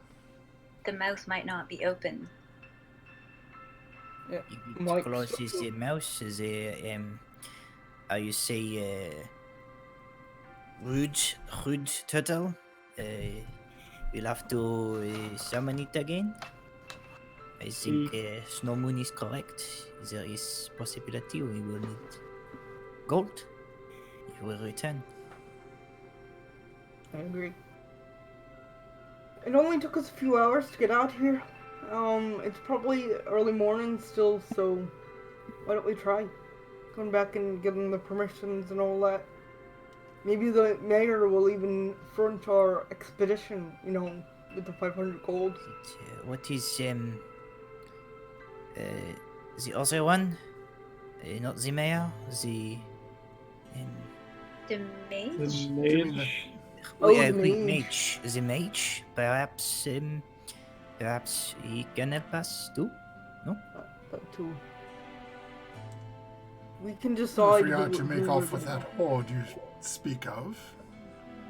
The mouth might not be open. Yeah. It Mike, closes so- the mouse is how you say rude turtle. We'll have to summon it again. I think Snow Moon is correct. There is possibility we will need gold if we return. I agree. It only took us a few hours to get out here. It's probably early morning still, so why don't we try? Going back and getting the permissions and all that. Maybe the mayor will even front our expedition, with the 500 gold. What is the other one? Not the mayor. The The mage? The mean mage. Oh, the quick mage. mage. The mage. Perhaps he can help us too. That too. We can If decide. we are who- to make who off we're with gonna- that hoard you speak of,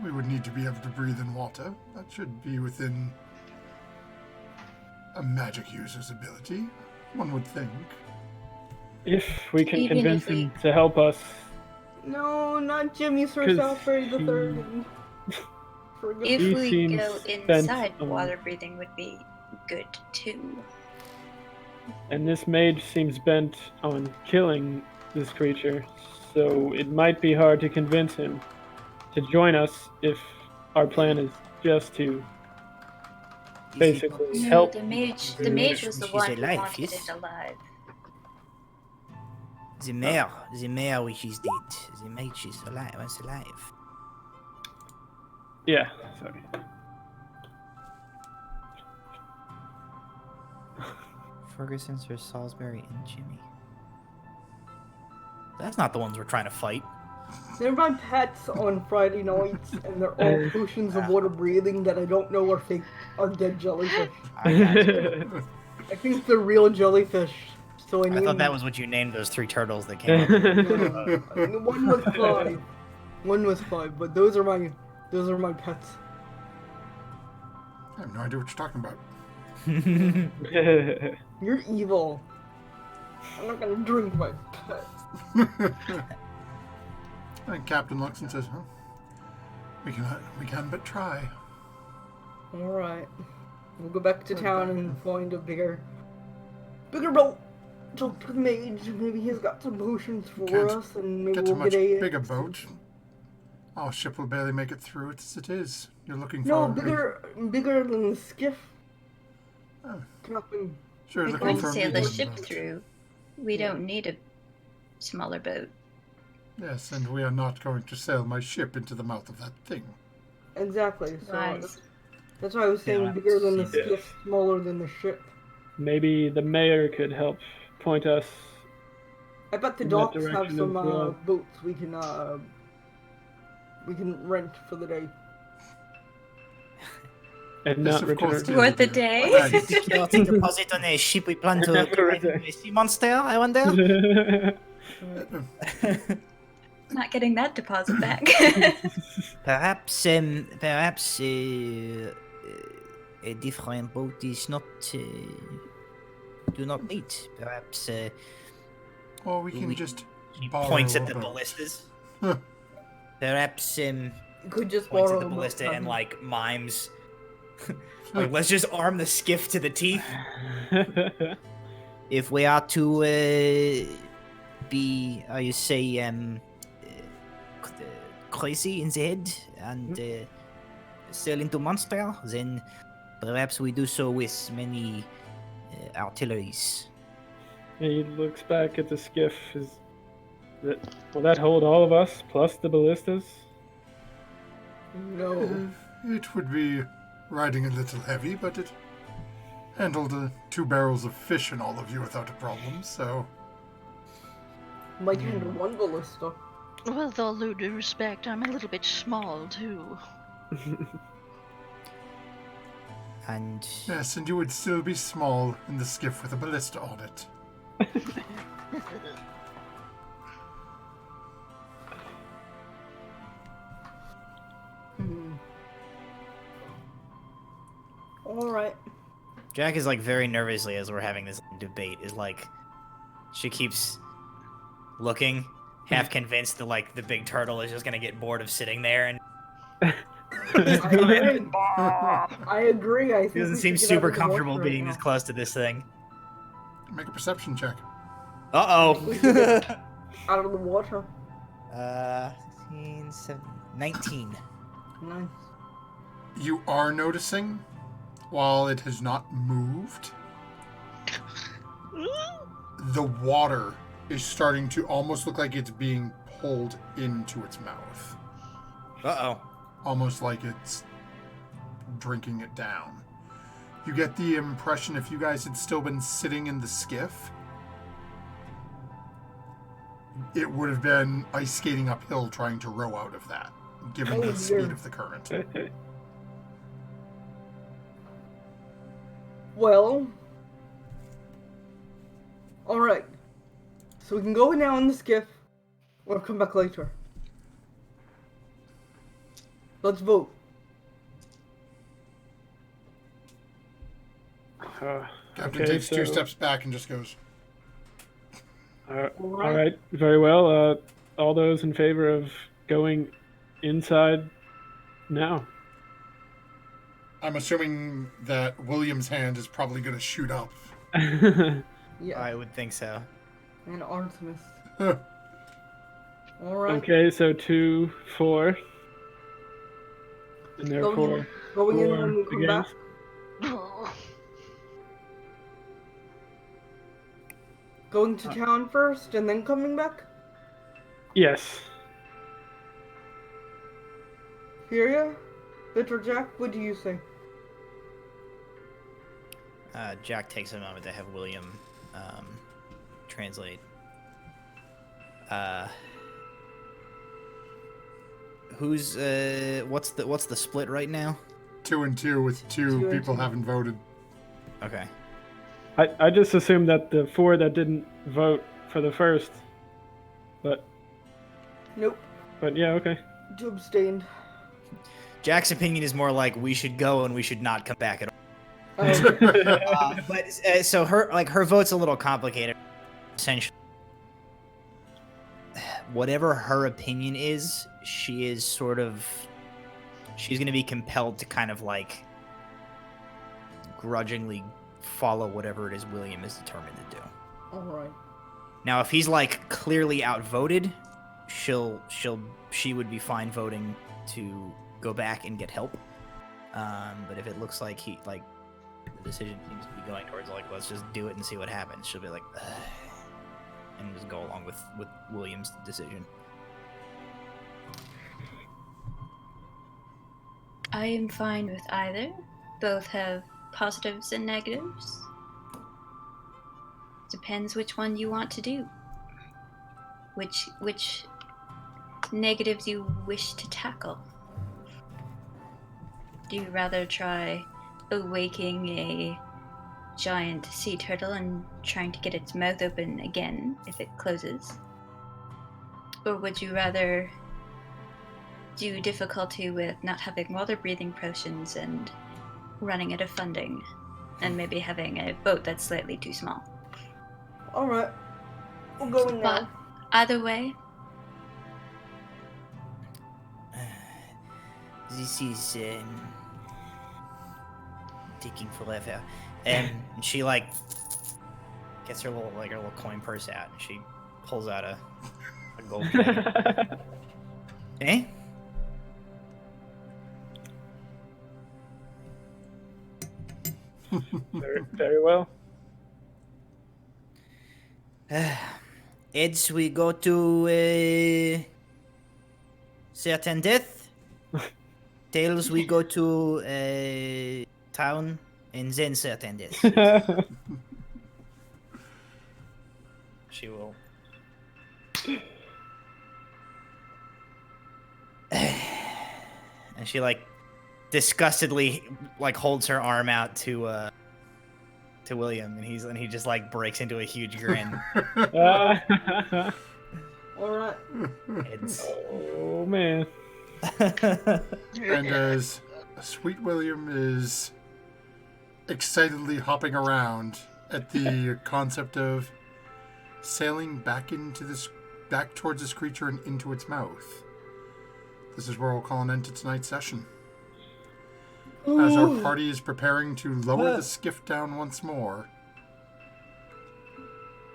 we would need to be able to breathe in water. That should be within a magic user's ability, one would think. If we can Even convince if we- him to help us. No, not Jimmy Sir 'Cause Salisbury the he- Third. Forget If He we seems go bent inside, on- water breathing would be good too. And this mage seems bent on killing this creature, so it might be hard to convince him to join us if our plan is just to basically No, help. the mage the was the She's one who alive, wanted yes. it alive. The mayor which is dead. The mage is alive. Was alive. Yeah, sorry. Ferguson, Sir Salisbury, and Jimmy. That's not the ones we're trying to fight. They're my pets on Friday nights, and they're all potions of water breathing that I don't know are fake, are dead jellyfish. I think they're real jellyfish. So I I named. thought that was what you named those 3 turtles that came up. One was 5. One was 5, but those are my pets. I have no idea what you're talking about. You're evil. I'm not gonna drink my pets. And Captain looks and says, "Well, we can but try." All right, we'll go back to town and find a bigger boat. talk to the mage. Maybe he's got some potions for Can't us, and maybe Get a we'll much get a bigger boat. Our ship will barely make it through it as it is. You're looking No, for bigger than the skiff. Oh. Nothing. Sure, We looking can for a sail the medium ship boat. through. We Yeah. don't need a smaller boat. Yes, and we are not going to sail my ship into the mouth of that thing. Exactly. So Wise. that's why I was saying Yeah, bigger than the yeah. skiff, smaller than the ship. Maybe the mayor could help point us. I bet the In that docks have direction some as well. boats we can rent for the day. And Yes, not of course return. they Worth the do. day? Right. Security deposit on a ship we plan to Never drive return. a sea monster, I wonder? Not getting that deposit back. Perhaps a different boat is not do not need. Perhaps Or we can We- just he borrow points a at the boat. ballistas. Huh. Perhaps You could just points borrow at the a boat ballista from and him. like mimes. Like, let's just arm the skiff to the teeth. If we are to be, you say, crazy in the head and sail into monster, then perhaps we do so with many artilleries. And he looks back at the skiff. Will that hold all of us plus the ballistas? No. It would be riding a little heavy, but it handled 2 barrels of fish and all of you without a problem, so... Might handle one ballista. With all due respect, I'm a little bit small too. And Yes, and you would still be small in the skiff with a ballista on it. Alright. Jack is like very nervously as we're having this debate. Is like, she keeps looking, half convinced that like the big turtle is just gonna get bored of sitting there, and I agree. I think he doesn't we seem should get out super of the comfortable water right being now. this close to this thing. Make a perception check. We should Uh get out of the water. oh. 16, 17, 19. Nice. You are noticing, while it has not moved, the water is starting to almost look like it's being pulled into its mouth. Uh Almost like it's drinking it down. You get the impression if you guys had still been sitting in the skiff, it would have been ice skating uphill trying to row out of that, given Oh, the speed dear. of the current. Well. Alright. So we can go now in the skiff, or come back later. Let's vote. Captain Okay, takes 2 so- steps back and just goes, All right, very well. All those in favor of going inside now? I'm assuming that William's hand is probably going to shoot up. Yeah. I would think so. And Artemis. Huh. Alright. Okay, so 2, 4. And therefore, Going in 4 when we come back. against. Going to town first and then coming back? Yes. Furia? Bitter Jack, what do you say? Jack takes a moment to have William translate. Who's what's the split right now? 2 and 2 with 2 2 and people 2. haven't voted. Okay. I just assumed that the 4 that didn't vote for the first. But Nope. yeah, okay. 2 abstained. Jack's opinion is more like we should go and we should not come back at all. But so her vote's a little complicated. Essentially, whatever her opinion is, she's going to be compelled to kind of like grudgingly follow whatever it is William is determined to do. Alright. Now, if he's like clearly outvoted, she would be fine voting to go back and get help. But if it looks like the decision seems to be going towards like, let's just do it and see what happens, she'll be like, ugh, and just go along with William's decision. I am fine with either. Both have positives and negatives. Depends which one you want to do. Which negatives you wish to tackle. Do you rather try awaking a giant sea turtle and trying to get its mouth open again if it closes? Or would you rather do difficulty with not having water breathing potions and running out of funding and maybe having a boat that's slightly too small? Alright. We'll go in But now. either way, This is taking forever. And she like gets her little coin purse out and she pulls out a gold coin. Eh? Very, very well. Eds, we go to certain death. Tails, we go to town and then certain death. She will. And she disgustedly holds her arm out to William, and he just breaks into a huge grin. Alright. It's Oh man. And as Sweet William is excitedly hopping around at the concept of sailing back towards this creature and into its mouth, this is where we'll call an end to tonight's session. As our party is preparing to lower the skiff down once more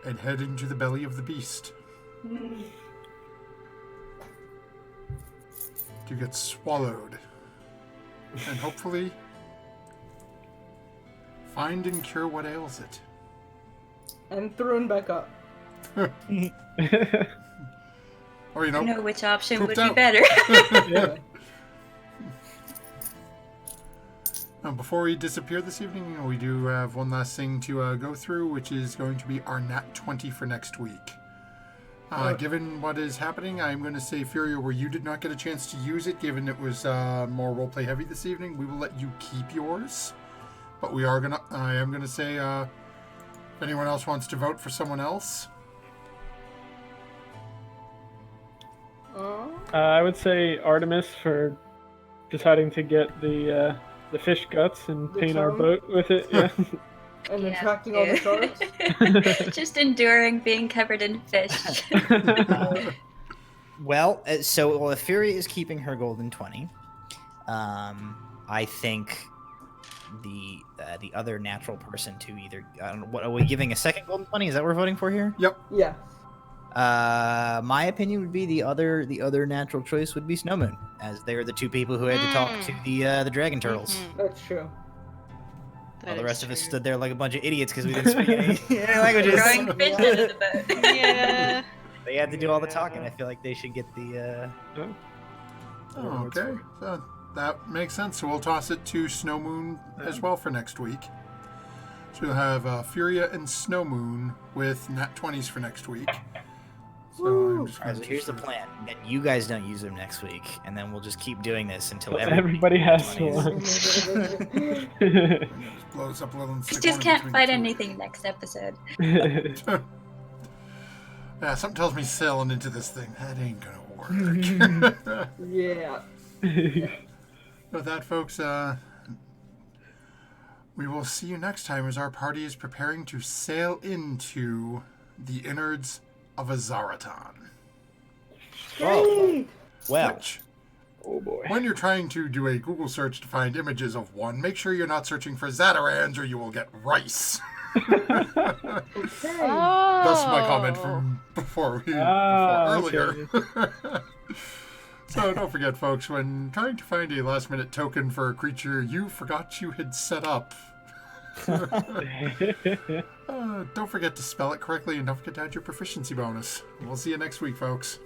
and head into the belly of the beast to get swallowed and hopefully find and cure what ails it. And thrown back up. Or, I know which option would pooped be out. better. Yeah. Before we disappear this evening, we do have one last thing to go through, which is going to be our Nat 20 for next week. Given what is happening, I'm going to say, Furia, where you did not get a chance to use it, given it was more roleplay heavy this evening, we will let you keep yours. But I am going to say, if anyone else wants to vote for someone else. I would say Artemis for deciding to get the fish guts and The paint our tongue? boat with it. Yeah. And Yeah. attracting all the sharks. Just enduring being covered in fish. Well, if Fury is keeping her golden 20, I think the other natural person to either what are we giving a second golden 20? Is that what we're voting for here? Yep. Yeah. My opinion would be the other natural choice would be Snowmoon, as they are the two people who had to talk to the dragon turtles. That's true. While the rest of us stood there like a bunch of idiots because we didn't speak any languages. Throwing fish out of the boat. Yeah. They had to do all the talking. I feel like they should get the. Okay. So that makes sense. So we'll toss it to Snowmoon as well for next week. So we'll have Furia and Snowmoon with Nat 20s for next week. So I'm just All right, going so here's the plan. Then you guys don't use them next week, and then we'll just keep doing this until Everybody has 20s. one. just blow us up a little and stick Just one in can't between fight the two. anything next episode. Yeah, something tells me sailing into this thing, that ain't gonna work. Yeah. With that, folks, we will see you next time as our party is preparing to sail into the innards of a Zaratan. Whoa. Well, Which, Oh boy. when you're trying to do a Google search to find images of one, make sure you're not searching for Zatarans or you will get rice. Okay. Oh. That's my comment from before earlier. Okay. So don't forget, folks, when trying to find a last-minute token for a creature you forgot you had set up, don't forget to spell it correctly and don't forget to add your proficiency bonus. We'll see you next week, folks.